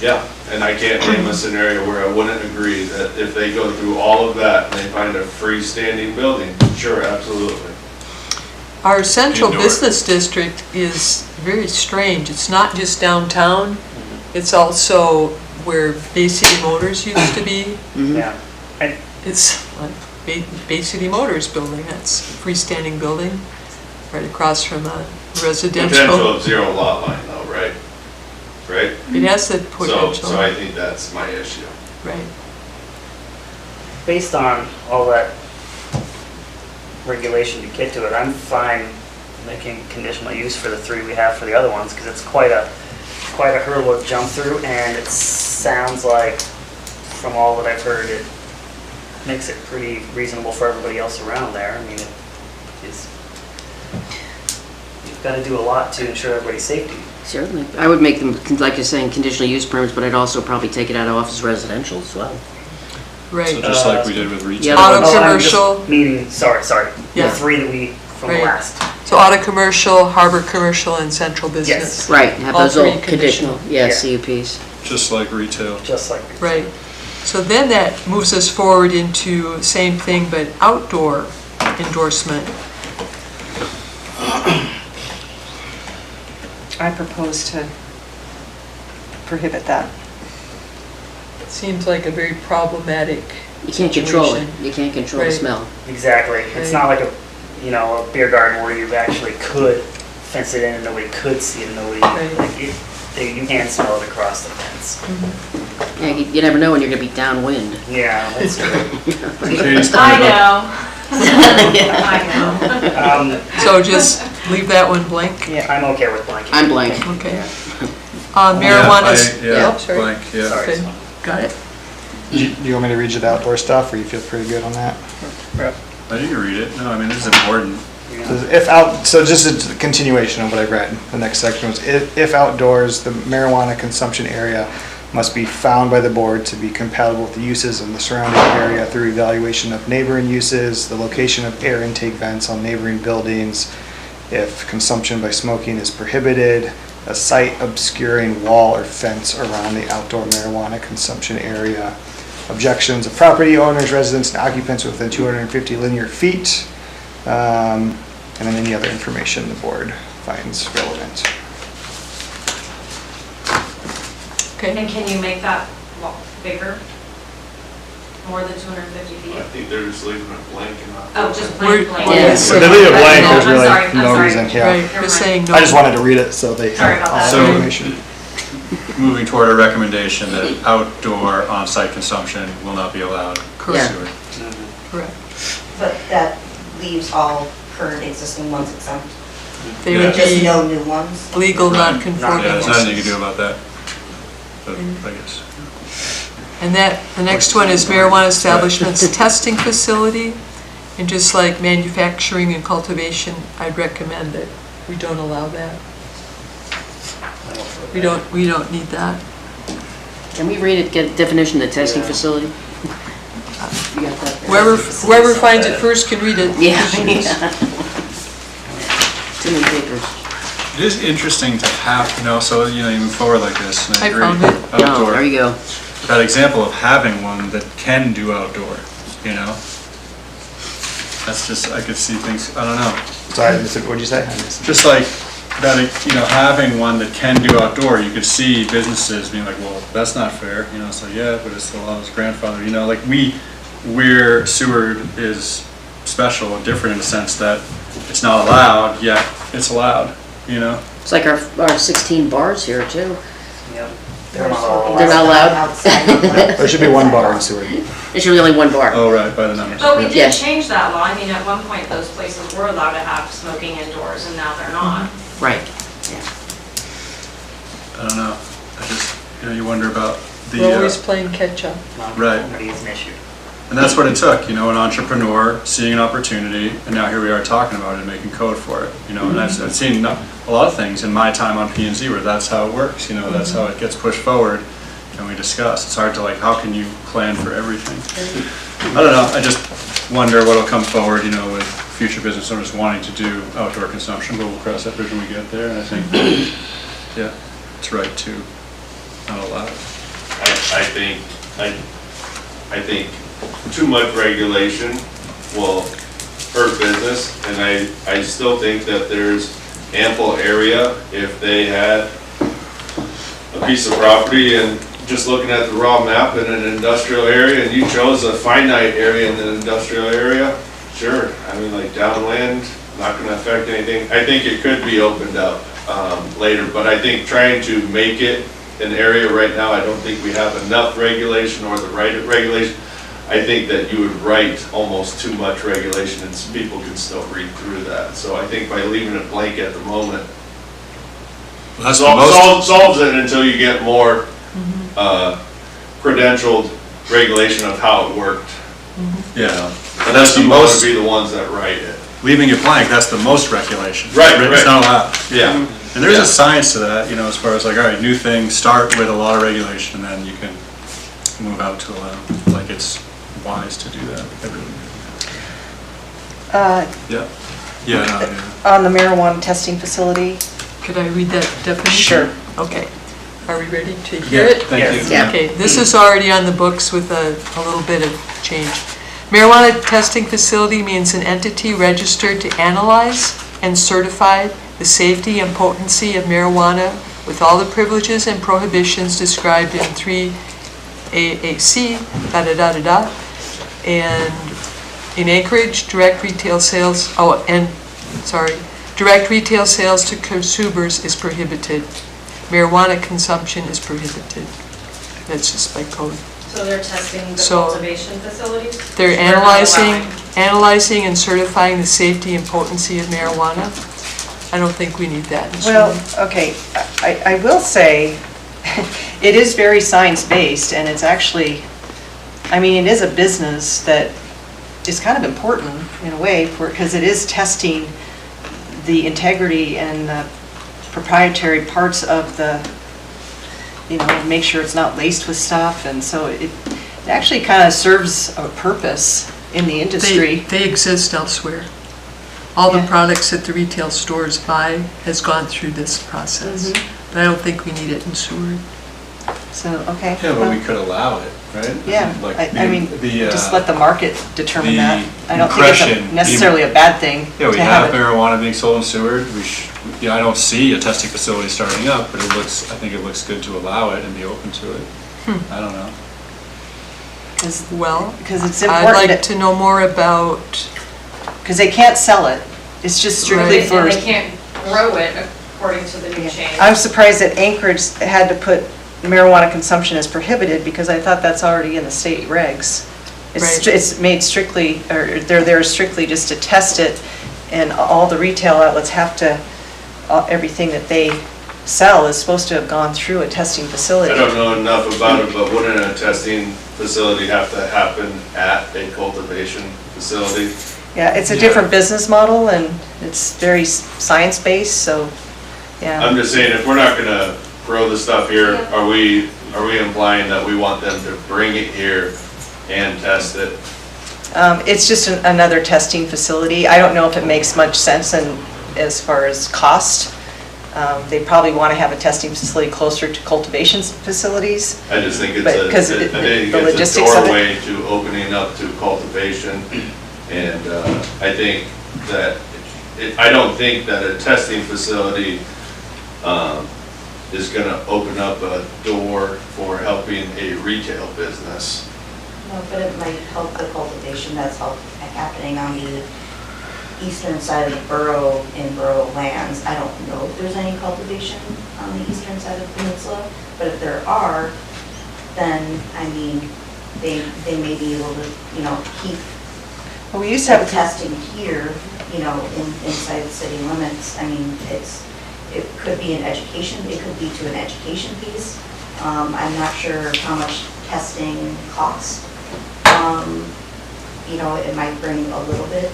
Yeah, and I can't name a scenario where I wouldn't agree that if they go through all of that and they find a freestanding building, sure, absolutely. Our central Indoor. business district is very strange. It's not just downtown, it's also where Bay City Motors used to be. Yeah. It's like Bay City Motors building, that's a freestanding building, right across from a residential. Potential of 0 lot line though, right? Right? It has the potential. So I think that's my issue. Right. Based on all that regulation to get to it, I'm fine making conditional use for the 3 we have for the other ones, because it's quite a hurdle to jump through, and it sounds like, from all that I've heard, it makes it pretty reasonable for everybody else around there. I mean, you've got to do a lot to ensure everybody's safety. Certainly. I would make them, like you're saying, conditional use permits, but I'd also probably take it out of office residential as well. Right. So just like we did with retail. Yeah, auto commercial. Meaning, sorry, Yeah. the 3 that we, from Right. last. So auto commercial, harbor commercial, and central business. Right, have All those all 3 conditional, yeah, CUPs. Just like retail. Just like retail. Right. So then that moves us forward into same thing, but outdoor endorsement. I propose to prohibit that. Seems like a very problematic You can't control it. situation. You can't control the Right. smell. Exactly. It's not like a beer garden where you actually could fence it in and nobody could see it, nobody, like, you can smell it across the fence. Yeah, you never know when you're gonna be downwind. Yeah, that's true. I know. I know. So just leave that one blank? Yeah, I'm okay with blanking. I'm blank. Okay. Marijuana. Yeah, Sorry. blank, yeah. Sorry. Okay, got it. Do you want me to read you the outdoor stuff, or you feel pretty good on that? I think you read it. No, I mean, this is important. So just a continuation of what I read, the next section was, if outdoors, the marijuana consumption area must be found by the board to be compatible with the uses in the surrounding area through evaluation of neighboring uses, the location of air intake vents on neighboring buildings, if consumption by smoking is prohibited, a site obscuring wall or fence around the outdoor marijuana consumption area, objections of property owners, residents, and occupants within 250 linear feet, and then any other information the board finds relevant. Okay. And can you make that bigger? More than 250 I feet? think they're just leaving it blank enough. Oh, just We're- blank. Yes. If they leave it blank, there's I'm really sorry, I'm no sorry. reason, yeah. Right, you're saying no. I just wanted to read it so they Sorry have about all that. the So- information. Moving toward a recommendation that outdoor on-site consumption will not be allowed. Correct. Sewer. Correct. But that leaves all current existing ones exempt. They would Just be no new ones. legal Yeah, non-conforming. there's nothing you can do about that. But I guess. And that, the next one is marijuana establishments testing facility. And just like manufacturing and cultivation, I'd recommend that we don't allow that. We don't need that. Can we read it, get a definition of the testing facility? You got that? Whoever finds it first can read it. Yeah. Too many papers. It is interesting to have, so, you move forward like this, and I I agree. found it. Oh, there you go. That example of having one that can do outdoor, That's just, I could see things, I don't know. Sorry, what'd you say? I missed it. Just like that, having one that can do outdoor, you could see businesses being like, well, that's not fair, it's like, yeah, but it's the law's grandfather, like where Seward is special and different in the sense that it's not allowed, yet it's allowed, It's like our 16 bars here too. Yep. They're not allowed? There should be one bar in Seward. There should be only one bar. Oh, right, by the numbers. But we did Yes. change that law. I mean, at one point, those places were allowed to have smoking indoors, and now they're not. Right. I don't know. I just, you wonder about the. We're always playing catch-up. Right. Nobody is an issue. And that's what it took, an entrepreneur seeing an opportunity, and now here we are talking about it and making code for it, And I've seen a lot of things in my time on P&Z where that's how it works, that's how it gets pushed forward, and we discuss. It's hard to how can you plan for everything? I don't know, I just wonder what'll come forward, with future business owners wanting to do outdoor consumption, but we'll cross that bridge when we get there, and I think, yeah, it's right to not allow it. I think too much regulation will hurt business, and I still think that there's ample area if they had a piece of property and just looking at the raw map in an industrial area and you chose a finite area in the industrial area, sure. I mean, like downland, not gonna affect anything. I think it could be opened up later, but I think trying to make it an area right now, I don't think we have enough regulation or the right regulation. I think that you would write almost too much regulation and some people can still read through that. So I think by leaving it blank at the moment, That's solves it until you get more credentialed regulation of how it worked. Yeah. But that's the most be the ones that write it. Leaving it blank, that's the most regulation. Right, It's not allowed. Yeah. And there's a science to that, as far as all right, new things, start with a lot of regulation, and then you can move out to allow, it's wise to do that. On the marijuana testing facility. Could I read that definition? Sure. Okay. Are we ready to hear it? Thank you. Yeah. Okay, this is already on the books with a little bit of change. Marijuana testing facility means an entity registered to analyze and certify the safety and potency of marijuana with all the privileges and prohibitions described in 3 AAC, da-da-da-da-da. And in Anchorage, direct retail sales to consumers is prohibited. Marijuana consumption is prohibited. That's just by code. So they're testing the So, cultivation facilities? They're Or not allowing? analyzing and certifying the safety and potency of marijuana. I don't think we need that in Well, Seward. okay, I will say, it is very science-based, and it's actually, it is a business that is kind of important in a way, because it is testing the integrity and the proprietary parts of the, make sure it's not laced with stuff, and so it actually kind of serves a purpose in the industry. They exist elsewhere. All the products that the retail stores buy has gone through this process. But I don't think we need it in Seward. So, okay. Yeah, but we could allow it, right? Yeah, The just let the market determine that. I don't think impression- it's necessarily a bad thing Yeah, we to have have it. marijuana being sold in Seward. I don't see a testing facility starting up, but I think it looks good to allow it and be open to it. I don't know. Well, Because it's I'd important, like to know more about, because they can't sell it. It's just strictly Right. for. And they can't grow it according to the new change. I'm surprised that Anchorage had to put marijuana consumption as prohibited, because I thought that's already in the state regs. Right. It's made strictly, or they're there strictly just to test it, and all the retail outlets have to, everything that they sell is supposed to have gone through a testing facility. I don't know enough about it, but wouldn't a testing facility have to happen at a cultivation facility? Yeah, it's a different business model, and it's very science-based, so, yeah. I'm just saying, if we're not gonna grow the stuff here, are we implying that we want them to bring it here and test it? It's just another testing facility. I don't know if it makes much sense as far as cost. They probably want to have a testing facility closer to cultivation facilities. I just think But- 'cause it's the a logistics of it. doorway to opening up to cultivation. And I think that, I don't think that a testing facility is gonna open up a door for helping a retail business. No, but it might help the cultivation that's happening on the eastern side of the borough in borough lands. I don't know if there's any cultivation on the eastern side of the peninsula, but if there are, then, I mean, they may be able to, you know, keep Well, we used to have testing here, you know, inside the city limits. I mean, it could be an education, it could lead to an education piece. I'm not sure how much testing costs. You know, it might bring a little bit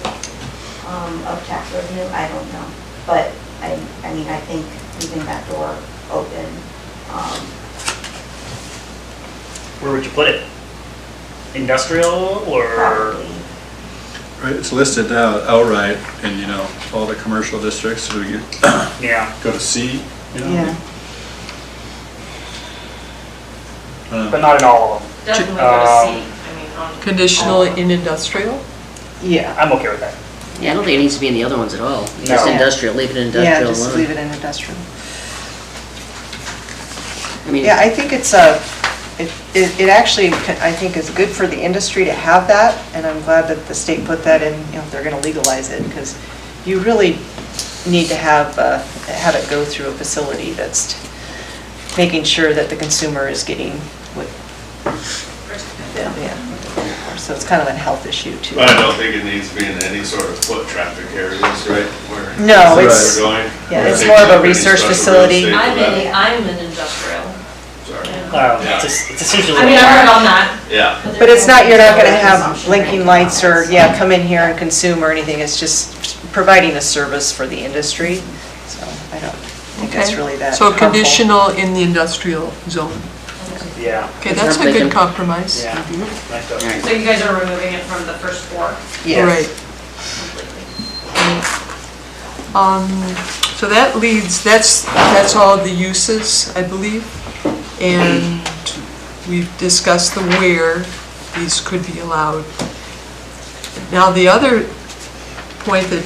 of tax revenue, I don't know. But I mean, I think leaving that door open. Where would you put it? Industrial or? Probably. Right, it's listed outright in, you know, all the commercial districts, so we get, Yeah. go to C, you know? Yeah. But not in all of them. Definitely go to C. I mean, on. Conditional in industrial? Yeah. I'm okay with that. Yeah, I don't think it needs to be in the other ones at all. No. Just industrial, leave it in Yeah, industrial just alone. leave it in industrial. I mean, Yeah, I think it's it actually, I think is good for the industry to have that, and I'm glad that the state put that in, you know, if they're gonna legalize it, because you really need to have it go through a facility that's making sure that the consumer is getting what, yeah. So it's kind of a health issue too. But I don't think it needs to be in any sort of foot traffic areas, right? Where No, that's it's, where we're going. yeah, Or it's they more of have a any research special real facility. estate for that. I'm an industrial. Sorry. It's essentially. I mean, I heard on that. Yeah. But it's not, you're not gonna have blinking lights or, yeah, come in here and consume or anything, it's just providing a service for the industry, so I don't think that's Okay. really that So harmful. conditional in the industrial zone. Yeah. Okay, that's a good compromise. Yeah. Nice job. So you guys are removing it from the first four? Yes. Right. So that leads, that's all the uses, I believe. And we've discussed the where these could be allowed. Now, the other point that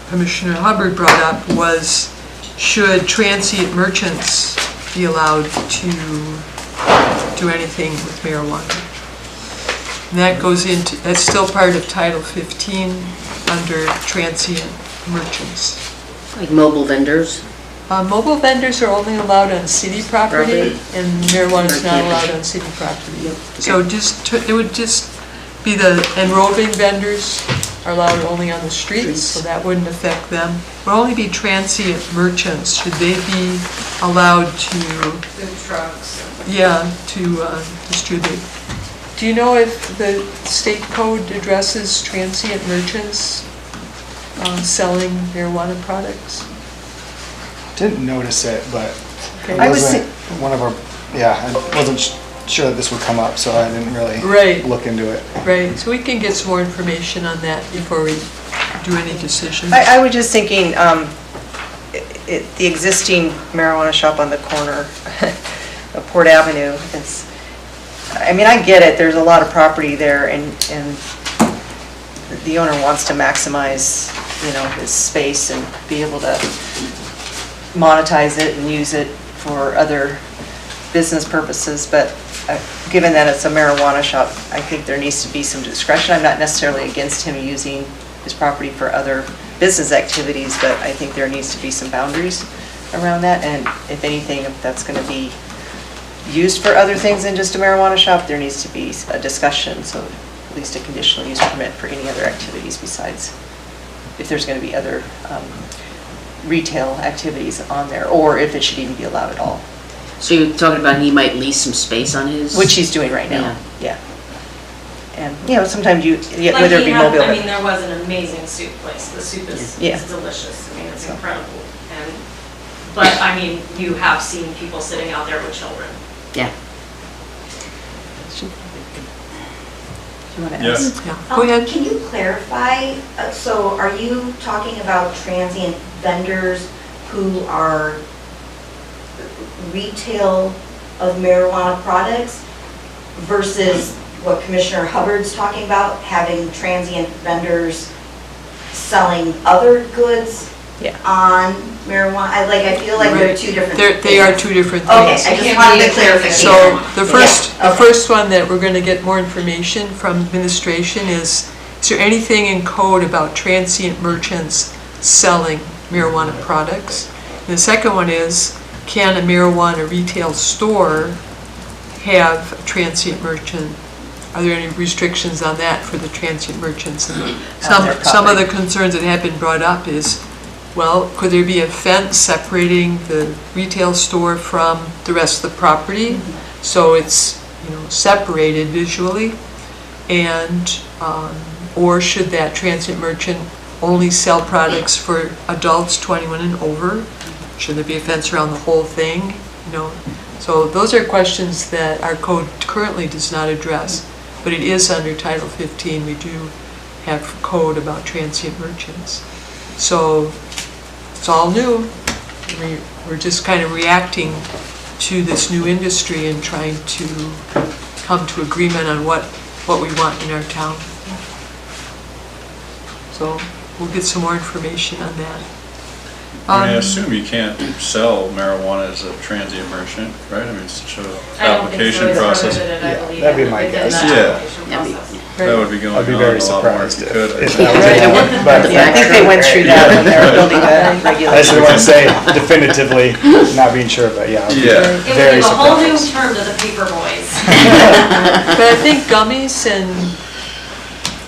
Commissioner Hubbard brought up was, should transient merchants be allowed to do anything with marijuana? And that goes into, that's still part of Title 15 under transient merchants. like mobile vendors. Mobile vendors are only allowed on city property, and marijuana is not allowed on city property. So it would just be and roving vendors are allowed only on the streets, so that wouldn't affect them. It would only be transient merchants, should they be allowed to, Food trucks. yeah, to distribute. Do you know if the state code addresses transient merchants selling marijuana products? Didn't notice it, but Okay. it I was wasn't one of our, yeah, I wasn't sure that this would come up, so I didn't really Right. look into it. Right, so we can get some more information on that before we do any decisions. I was just thinking, the existing marijuana shop on the corner of Port Avenue, I mean, I get it, there's a lot of property there, and the owner wants to maximize, you know, his space and be able to monetize it and use it for other business purposes, but given that it's a marijuana shop, I think there needs to be some discretion. I'm not necessarily against him using his property for other business activities, but I think there needs to be some boundaries around that, and if anything, if that's gonna be used for other things than just a marijuana shop, there needs to be a discussion, so at least a conditional use permit for any other activities besides, if there's gonna be other retail activities on there, or if it should even be allowed at all. So you're talking about he might lease some space on his? Which he's doing right now, yeah. And, you know, sometimes Like whether it he be had- mobile. I mean, there was an amazing soup place. The soup is Yeah. delicious. I mean, it's incredible. But I mean, you have seen people sitting out there with children. Yeah. Do you want to Yes. ask? Yeah, go ahead. Can you clarify, so are you talking about transient vendors who are retail of marijuana products versus what Commissioner Hubbard's talking about, having transient vendors selling other goods on marijuana? I feel like they're two different things. They are two different Okay, things. I just wanted to clarify. So the first one that we're going to get more information from administration is is there anything in code about transient merchants selling marijuana products? And the second one is, can a marijuana retail store have a transient merchant? Are there any restrictions on that for the transient merchants? And some of the concerns that have been brought up is, well, could there be a fence separating the retail store from the rest of the property? So it's, separated visually? And, or should that transient merchant only sell products for adults 21 and over? Should there be a fence around the whole thing? So those are questions that our code currently does not address, but it is under Title 15. We do have code about transient merchants. So it's all new. We're just kind of reacting to this new industry and trying to come to agreement on what we want in our town. So we'll get some more information on that. I assume you can't sell marijuana as a transient merchant, right? I mean, it's such a application process. That'd be my guess. That would be going I'd be on very a lot more surprised if you could. if that was But I think they went through that when they were building the I just didn't want to say definitively, not being sure, but yeah. I'd be It would very give a whole new surprised. term to the paper boys. But I think gummies and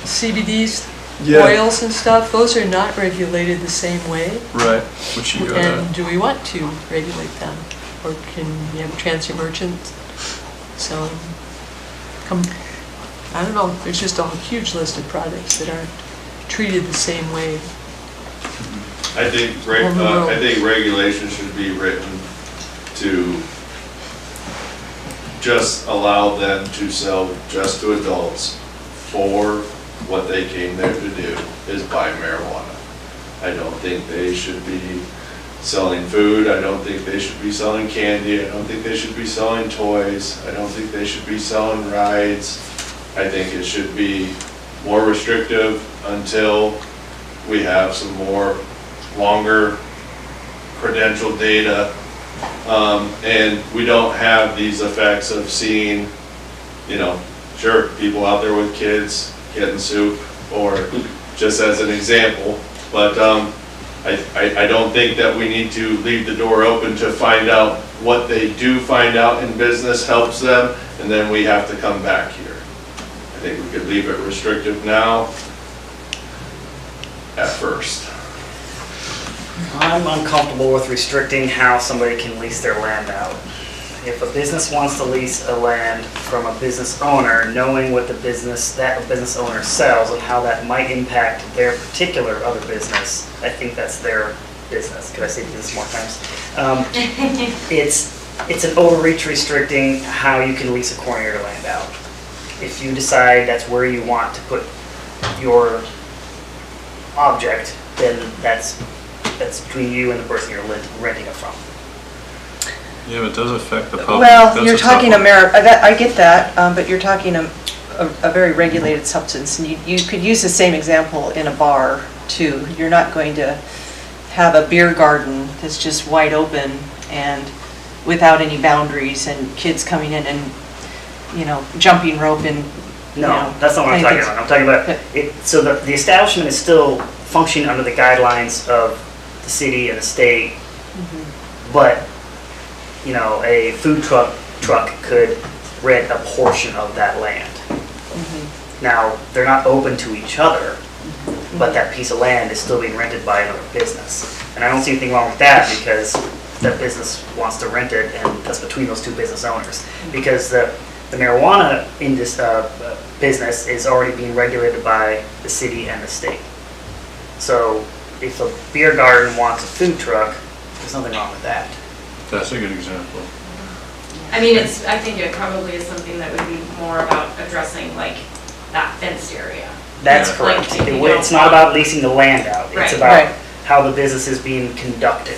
CBDs, oils and stuff, those are not regulated the same way. Right, which you gotta. And do we want to regulate them? Or can you have a transient merchant selling, I don't know, there's just a huge list of products that aren't treated the same way. I think regulations should be written to just allow them to sell just to adults for what they came there to do, is buy marijuana. I don't think they should be selling food, I don't think they should be selling candy, I don't think they should be selling toys, I don't think they should be selling rides. I think it should be more restrictive until we have some more longer credential data. And we don't have these effects of seeing, sure, people out there with kids getting soup, or just as an example, but I don't think that we need to leave the door open to find out what they do find out in business helps them, and then we have to come back here. I think we could leave it restrictive now at first. I'm uncomfortable with restricting how somebody can lease their land out. If a business wants to lease a land from a business owner, knowing what that business owner sells and how that might impact their particular other business, I think that's their business. Could I say business more times? It's an overreach restricting how you can lease a corner of your land out. If you decide that's where you want to put your object, then that's between you and the person you're renting it from. Yeah, but it does affect the public. Well, That's you're a tough talking one. I get that, but you're talking a very regulated substance, and you could use the same example in a bar too. You're not going to have a beer garden that's just wide open and without any boundaries, and kids coming in and, jumping rope and, No, that's not what I'm talking about. I'm talking about it, so the establishment is still functioning under the guidelines of the city and the state, but, a food truck could rent a portion of that land. Now, they're not open to each other, but that piece of land is still being rented by another business. And I don't see anything wrong with that, because that business wants to rent it, and that's between those two business owners. Because the marijuana in this business is already being regulated by the city and the state. So if a beer garden wants a food truck, there's nothing wrong with that. That's a good example. I mean, I think it probably is something that would be more about addressing like that fenced area. That's correct. It's not about leasing the land out. It's Right. about how the business is being conducted.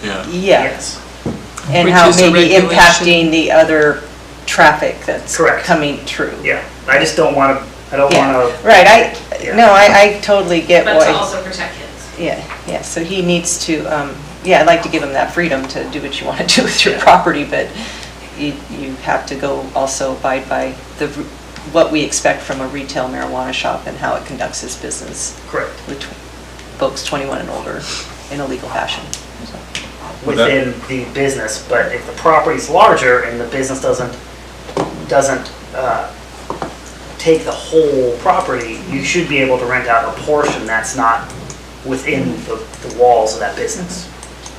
Yeah. Yes. And Which how is a maybe regulation. impacting the other traffic that's coming through. Yeah, I just don't want to, Right, I totally get But why. to also protect kids. Yeah, so he needs to, I'd like to give him that freedom to do what you want to do with your property, but you have to go also abide by the what we expect from a retail marijuana shop and how it conducts its business. Correct. With folks 21 and older in a legal fashion. Within the business, but if the property's larger and the business doesn't take the whole property, you should be able to rent out a portion that's not within the walls of that business.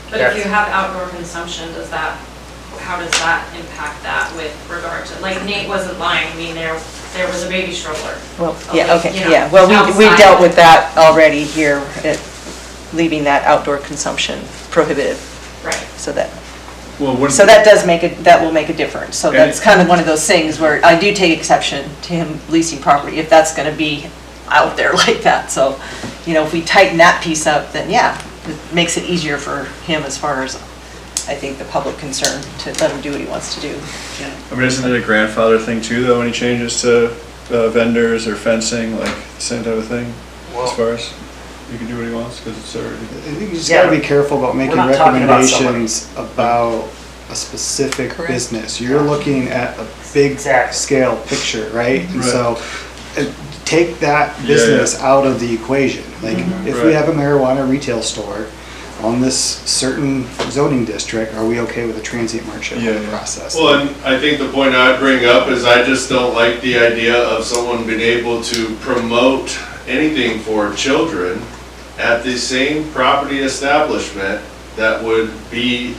But if you have outdoor consumption, how does that impact that with regard to, like Nate wasn't lying, I mean, there was a baby stroller. Well, yeah, okay, You know, yeah, well, we outside. dealt with that already here, leaving that outdoor consumption prohibited. Right. So that, Well, so that will make a difference. So that's kind of one of those things where I do take exception to him leasing property if that's gonna be out there like that. So, you know, if we tighten that piece up, then yeah, it makes it easier for him as far as, I think, the public concern to let him do what he wants to do. I mean, isn't it a grandfather thing too, though, any changes to vendors or fencing, like same type of thing? As far as, you can do what he wants, because it's already. I think you just gotta be careful about making We're not talking about recommendations about a specific business. You're looking at a big scale picture, right? And so, take that business out of the equation. Like, if we have a marijuana retail store on this certain zoning district, are we okay with a transient merchant process? Well, and I think the point I'd bring up is I just don't like the idea of someone being able to promote anything for children at the same property establishment that would be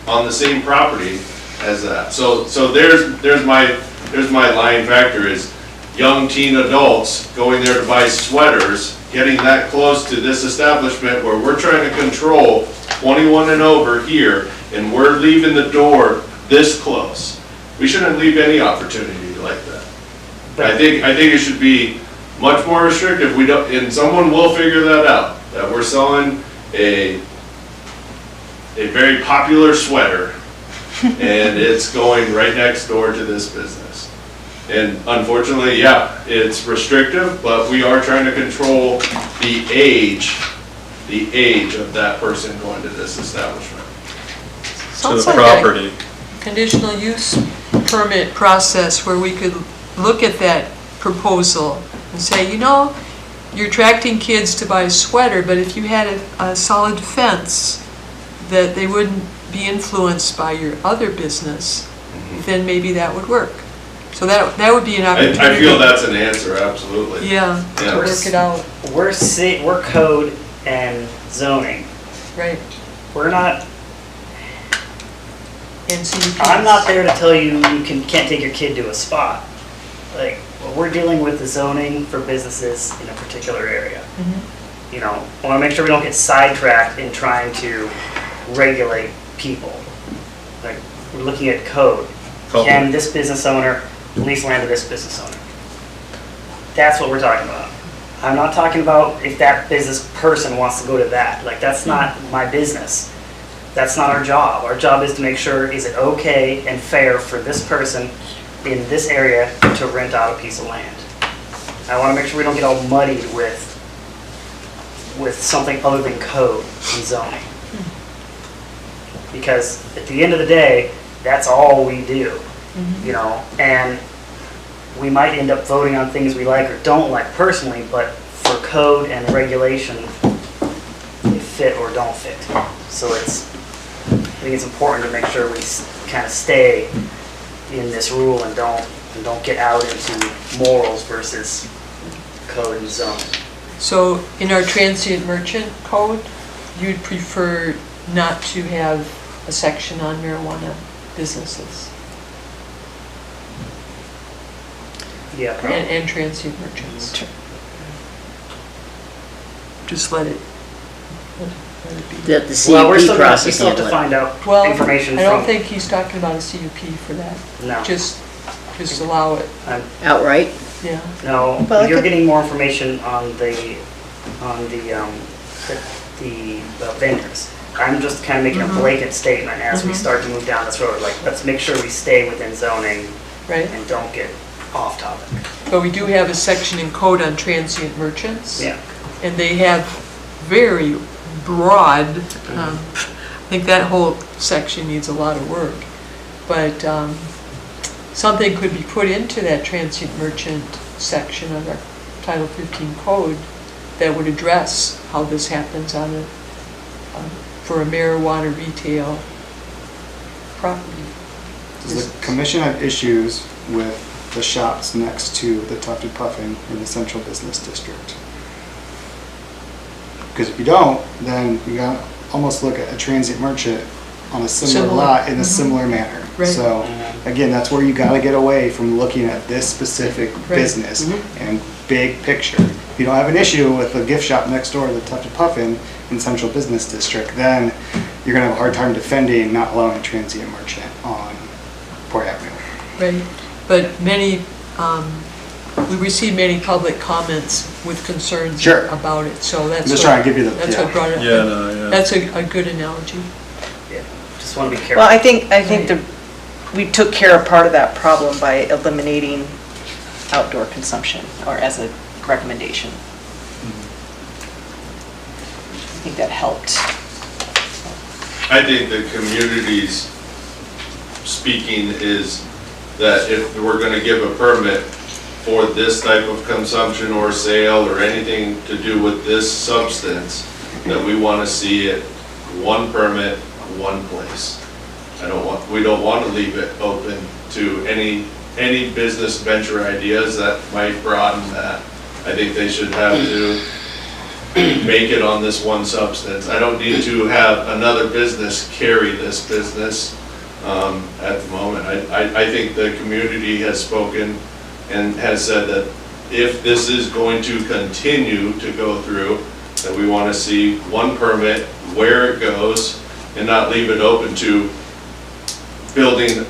on the same property as that. So there's my line factor is young teen adults going there to buy sweaters, getting that close to this establishment where we're trying to control 21 and over here, and we're leaving the door this close. We shouldn't leave any opportunity like that. I think it should be much more restrictive. We don't, and someone will figure that out, that we're selling a very popular sweater and it's going right next door to this business. And unfortunately, yeah, it's restrictive, but we are trying to control the age of that person going to this establishment. Sounds like a conditional use permit process where we could look at that proposal and say, you know, you're attracting kids to buy a sweater, but if you had a solid fence that they wouldn't be influenced by your other business, then maybe that would work. So that would be an opportunity. I feel that's an answer, absolutely. Yeah, to work it out. We're code and zoning. Right. We're not. NCDP. I'm not there to tell you can't take your kid to a spot. Like, we're dealing with the zoning for businesses in a particular area. You know, I want to make sure we don't get sidetracked in trying to regulate people. Like, we're looking at code. Can this business owner lease land to this business owner? That's what we're talking about. I'm not talking about if that business person wants to go to that. Like, that's not my business. That's not our job. Our job is to make sure, is it okay and fair for this person in this area to rent out a piece of land? I want to make sure we don't get all muddied with something other than code and zoning. Because at the end of the day, that's all we do, you know, and we might end up voting on things we like or don't like personally, but for code and regulation, they fit or don't fit. So I think it's important to make sure we kind of stay in this rule and don't get out into morals versus code and zoning. So in our transient merchant code, you'd prefer not to have a section on marijuana businesses? Yeah. And transient merchants. Just let it be. The CUP process. We still have to find out information I don't from. think he's talking about a CUP for that. No. Just allow it. Outright? Yeah. No, Well, you're getting more information on the vendors. I'm just kind of making a blanket statement as we start to move down this road. Like, let's make sure we stay within zoning and don't get off topic. But we do have a section in code on transient merchants. Yeah. And they have very broad, I think that whole section needs a lot of work. But something could be put into that transient merchant section of our Title 15 code that would address how this happens for a marijuana retail property. Does the commission have issues with the shops next to the Tufted Puffin in the central business district? Because if you don't, then you gotta almost look at a transient merchant on a similar lot in a similar manner. Right. So, again, that's where you gotta get away from looking at this specific business and big picture. If you don't have an issue with the gift shop next door to the Tufted Puffin in central business district, then you're gonna have a hard time defending not allowing a transient merchant on Port Avenue. Right, but we received many public comments with concerns about it, so that's. I'm just trying to give you the. That's what brought it up. Yeah, no, yeah. That's a good analogy. Just want to be careful. Well, I think we took care of part of that problem by eliminating outdoor consumption, or as a recommendation. I think that helped. I think the community's speaking is that if we're gonna give a permit for this type of consumption or sale or anything to do with this substance, that we wanna see it one permit, one place. We don't wanna leave it open to any business venture ideas that might broaden that. I think they should have to make it on this one substance. I don't need to have another business carry this business at the moment. I think the community has spoken and has said that if this is going to continue to go through, that we want to see one permit, where it goes, and not leave it open to building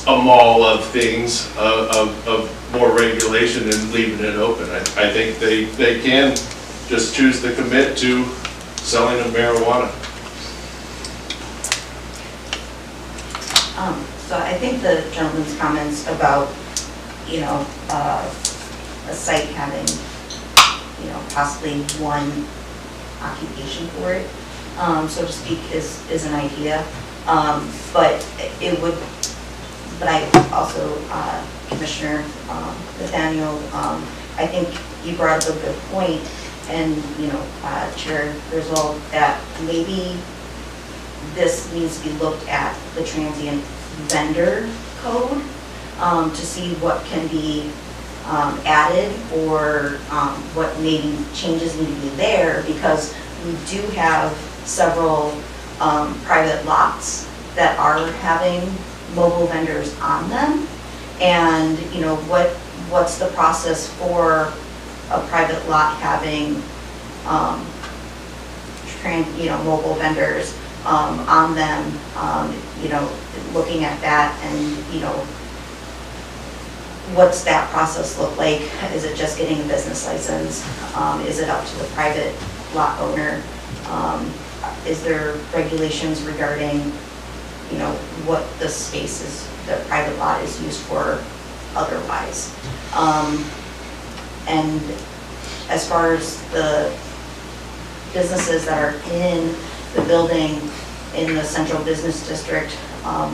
a mall of things, of more regulation and leaving it open. I think they can just choose to commit to selling of marijuana. So I think the gentleman's comments about, a site having, possibly one occupation for it, so to speak, is an idea. But I also, Commissioner Nathaniel, I think you brought up a good point, and, Chair Griswold, that maybe this needs to be looked at, the transient vendor code, to see what can be added, or what maybe changes need to be there, because we do have several private lots that are having mobile vendors on them. And, what's the process for a private lot having, mobile vendors on them, looking at that, and, what's that process look like? Is it just getting a business license? Is it up to the private lot owner? Is there regulations regarding, what the space is, the private lot is used for otherwise? And as far as the businesses that are in the building in the central business district,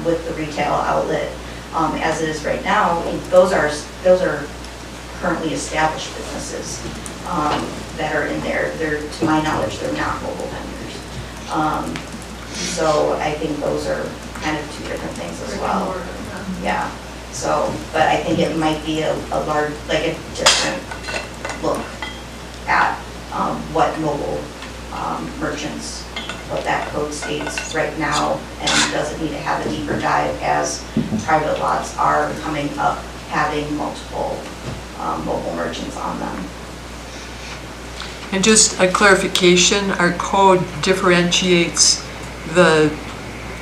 with the retail outlet, as it is right now, those are currently established businesses that are in there. To my knowledge, they're not mobile vendors. So I think those are kind of two different things as well. Yeah. So, but I think it might be a different look at what mobile merchants, what that code states right now, and doesn't need to have a deeper dive as private lots are coming up having multiple mobile merchants on them. And just a clarification, our code differentiates the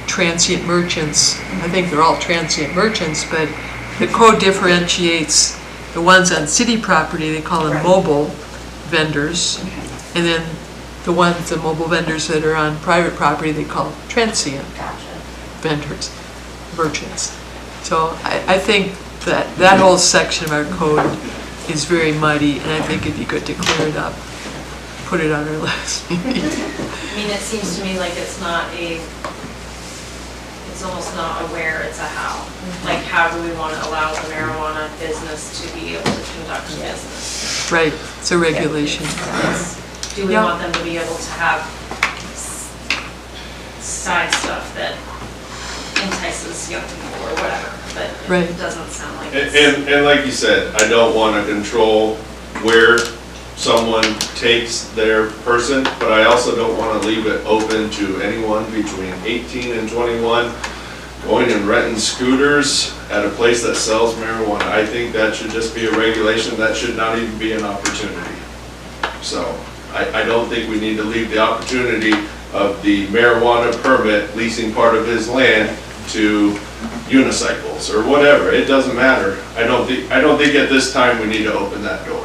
transient merchants. I think they're all transient merchants, but the code differentiates the ones on city property, they call them mobile vendors, and then the mobile vendors that are on private property, they call transient vendors, merchants. So I think that whole section of our code is very muddy, and I think it'd be good to clear it up, put it on our list. I mean, it seems to me like it's it's almost not a where, it's a how. Like, how do we want to allow the marijuana business to be able to conduct business? Right, it's a regulation. Do we Yeah. want them to be able to have side stuff that entices young people or whatever, but Right. it doesn't sound like And, it's. and like you said, I don't want to control where someone takes their person, but I also don't want to leave it open to anyone between 18 and 21 going and renting scooters at a place that sells marijuana. I think that should just be a regulation, that should not even be an opportunity. So, I don't think we need to leave the opportunity of the marijuana permit leasing part of his land to unicycles or whatever, it doesn't matter. I don't think at this time we need to open that door.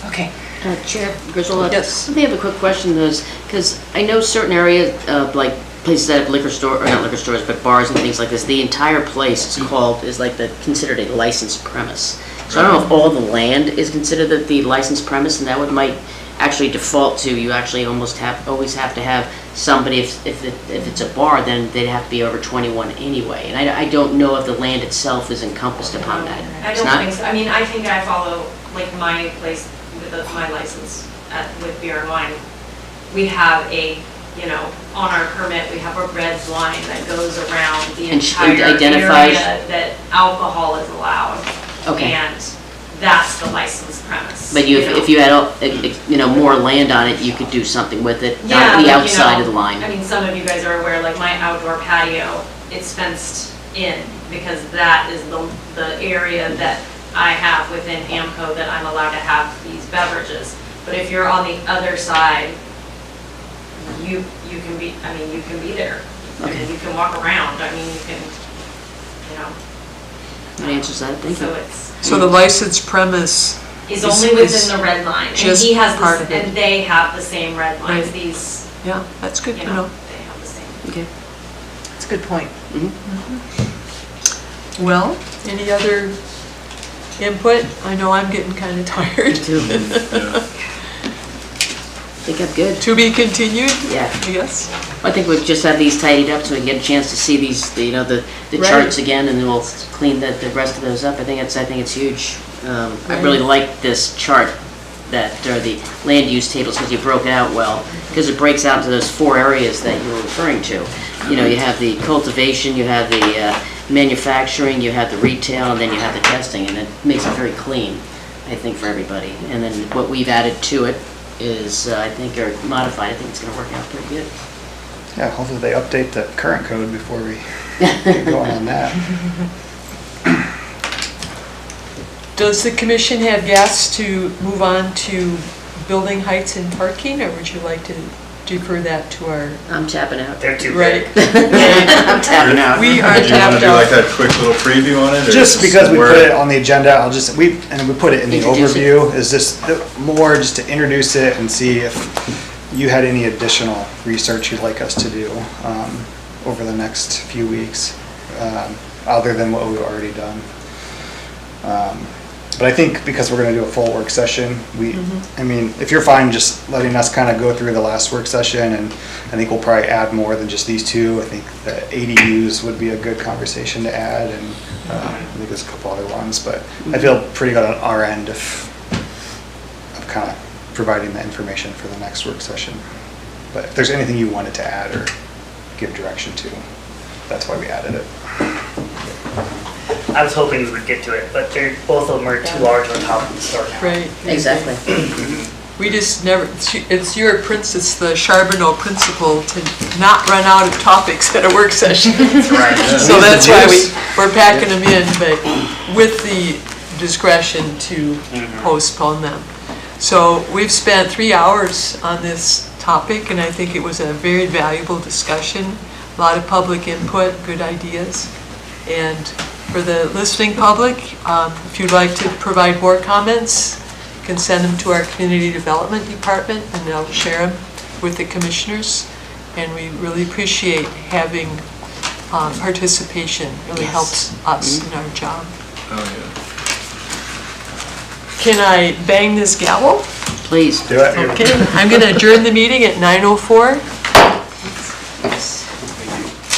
Okay. Chair Griswold? Yes. I have a quick question, because I know certain areas, like places that have liquor store, or not liquor stores, but bars and things like this, the entire place is like considered a licensed premise. So I don't know if all the land is considered the licensed premise, and that might actually default to, you actually always have to have somebody, if it's a bar, then they'd have to be over 21 anyway. And I don't know if the land itself is encompassed upon that. I It's don't not? think so. I mean, I think I follow, like, my place with my license with beer and wine. We have on our permit, we have a red line that goes around the And entire identifies- area that alcohol is allowed. Okay. And that's the licensed premise. But if you had, more land on it, you could do something with it, Yeah, not the like, outside of the line. I mean, some of you guys are aware, like my outdoor patio, it's fenced in because that is the area that I have within AMCO that I'm allowed to have these beverages. But if you're on the other side, you can be there. Okay. You can walk around, I mean, you can, That answers that, thank you. so it's. So the licensed premise Is only within the red line, and just he has part this, of it. and they have the same red lines, Right. these, Yeah, that's good to know. they have the same. Okay. It's a good point. Well, any other input? I know I'm getting kind of tired. I think I'm good. To be continued? Yeah. I guess. I think we'll just have these tidied up so we can get a chance to see these, the Right. charts again, and then we'll clean the rest of those up. I think it's huge. I really like this chart or the land use tables, because you broke it out well, because it breaks out into those 4 areas that you were referring to. You have the cultivation, you have the manufacturing, you have the retail, and then you have the testing, and it makes it very clean, I think, for everybody. And then what we've added to it is, I think, or modified, I think it's gonna work out pretty good. Yeah, hopefully they update the current code before we get going on that. Does the commission have gas to move on to building heights and parking, or would you like to defer that to our? I'm tapping out. They're too Right. big. I'm tapping out. We are Do you want tapped to do like out. that quick little preview on it? or Just because we where- put it on the agenda, we put it in the Introduce it. overview, is just more just to introduce it and see if you had any additional research you'd like us to do over the next few weeks, other than what we've already done. But I think because we're gonna do a full work session, I mean, if you're fine just letting us kind of go through the last work session, and I think we'll probably add more than just these 2. I think the ADUs would be a good conversation to add, and I think there's a couple other ones, but I feel pretty good on our end of kind of providing the information for the next work session. But if there's anything you wanted to add or give direction to, that's why we added it. I was hoping we would get to it, but both of them are too large on top to start now. Right. Exactly. We just never, it's the Charbonneau principle to not run out of topics at a work session. Right. So that's why we're packing them in, but with the discretion to postpone them. So we've spent 3 hours on this topic, and I think it was a very valuable discussion. A lot of public input, good ideas. And for the listening public, if you'd like to provide more comments, you can send them to our Community Development Department, and they'll share them with the commissioners. And we really appreciate having participation. It really helps us in our job. Oh, yeah. Can I bang this gavel? Please. Do it. Okay, I'm going to adjourn the meeting at 9:04.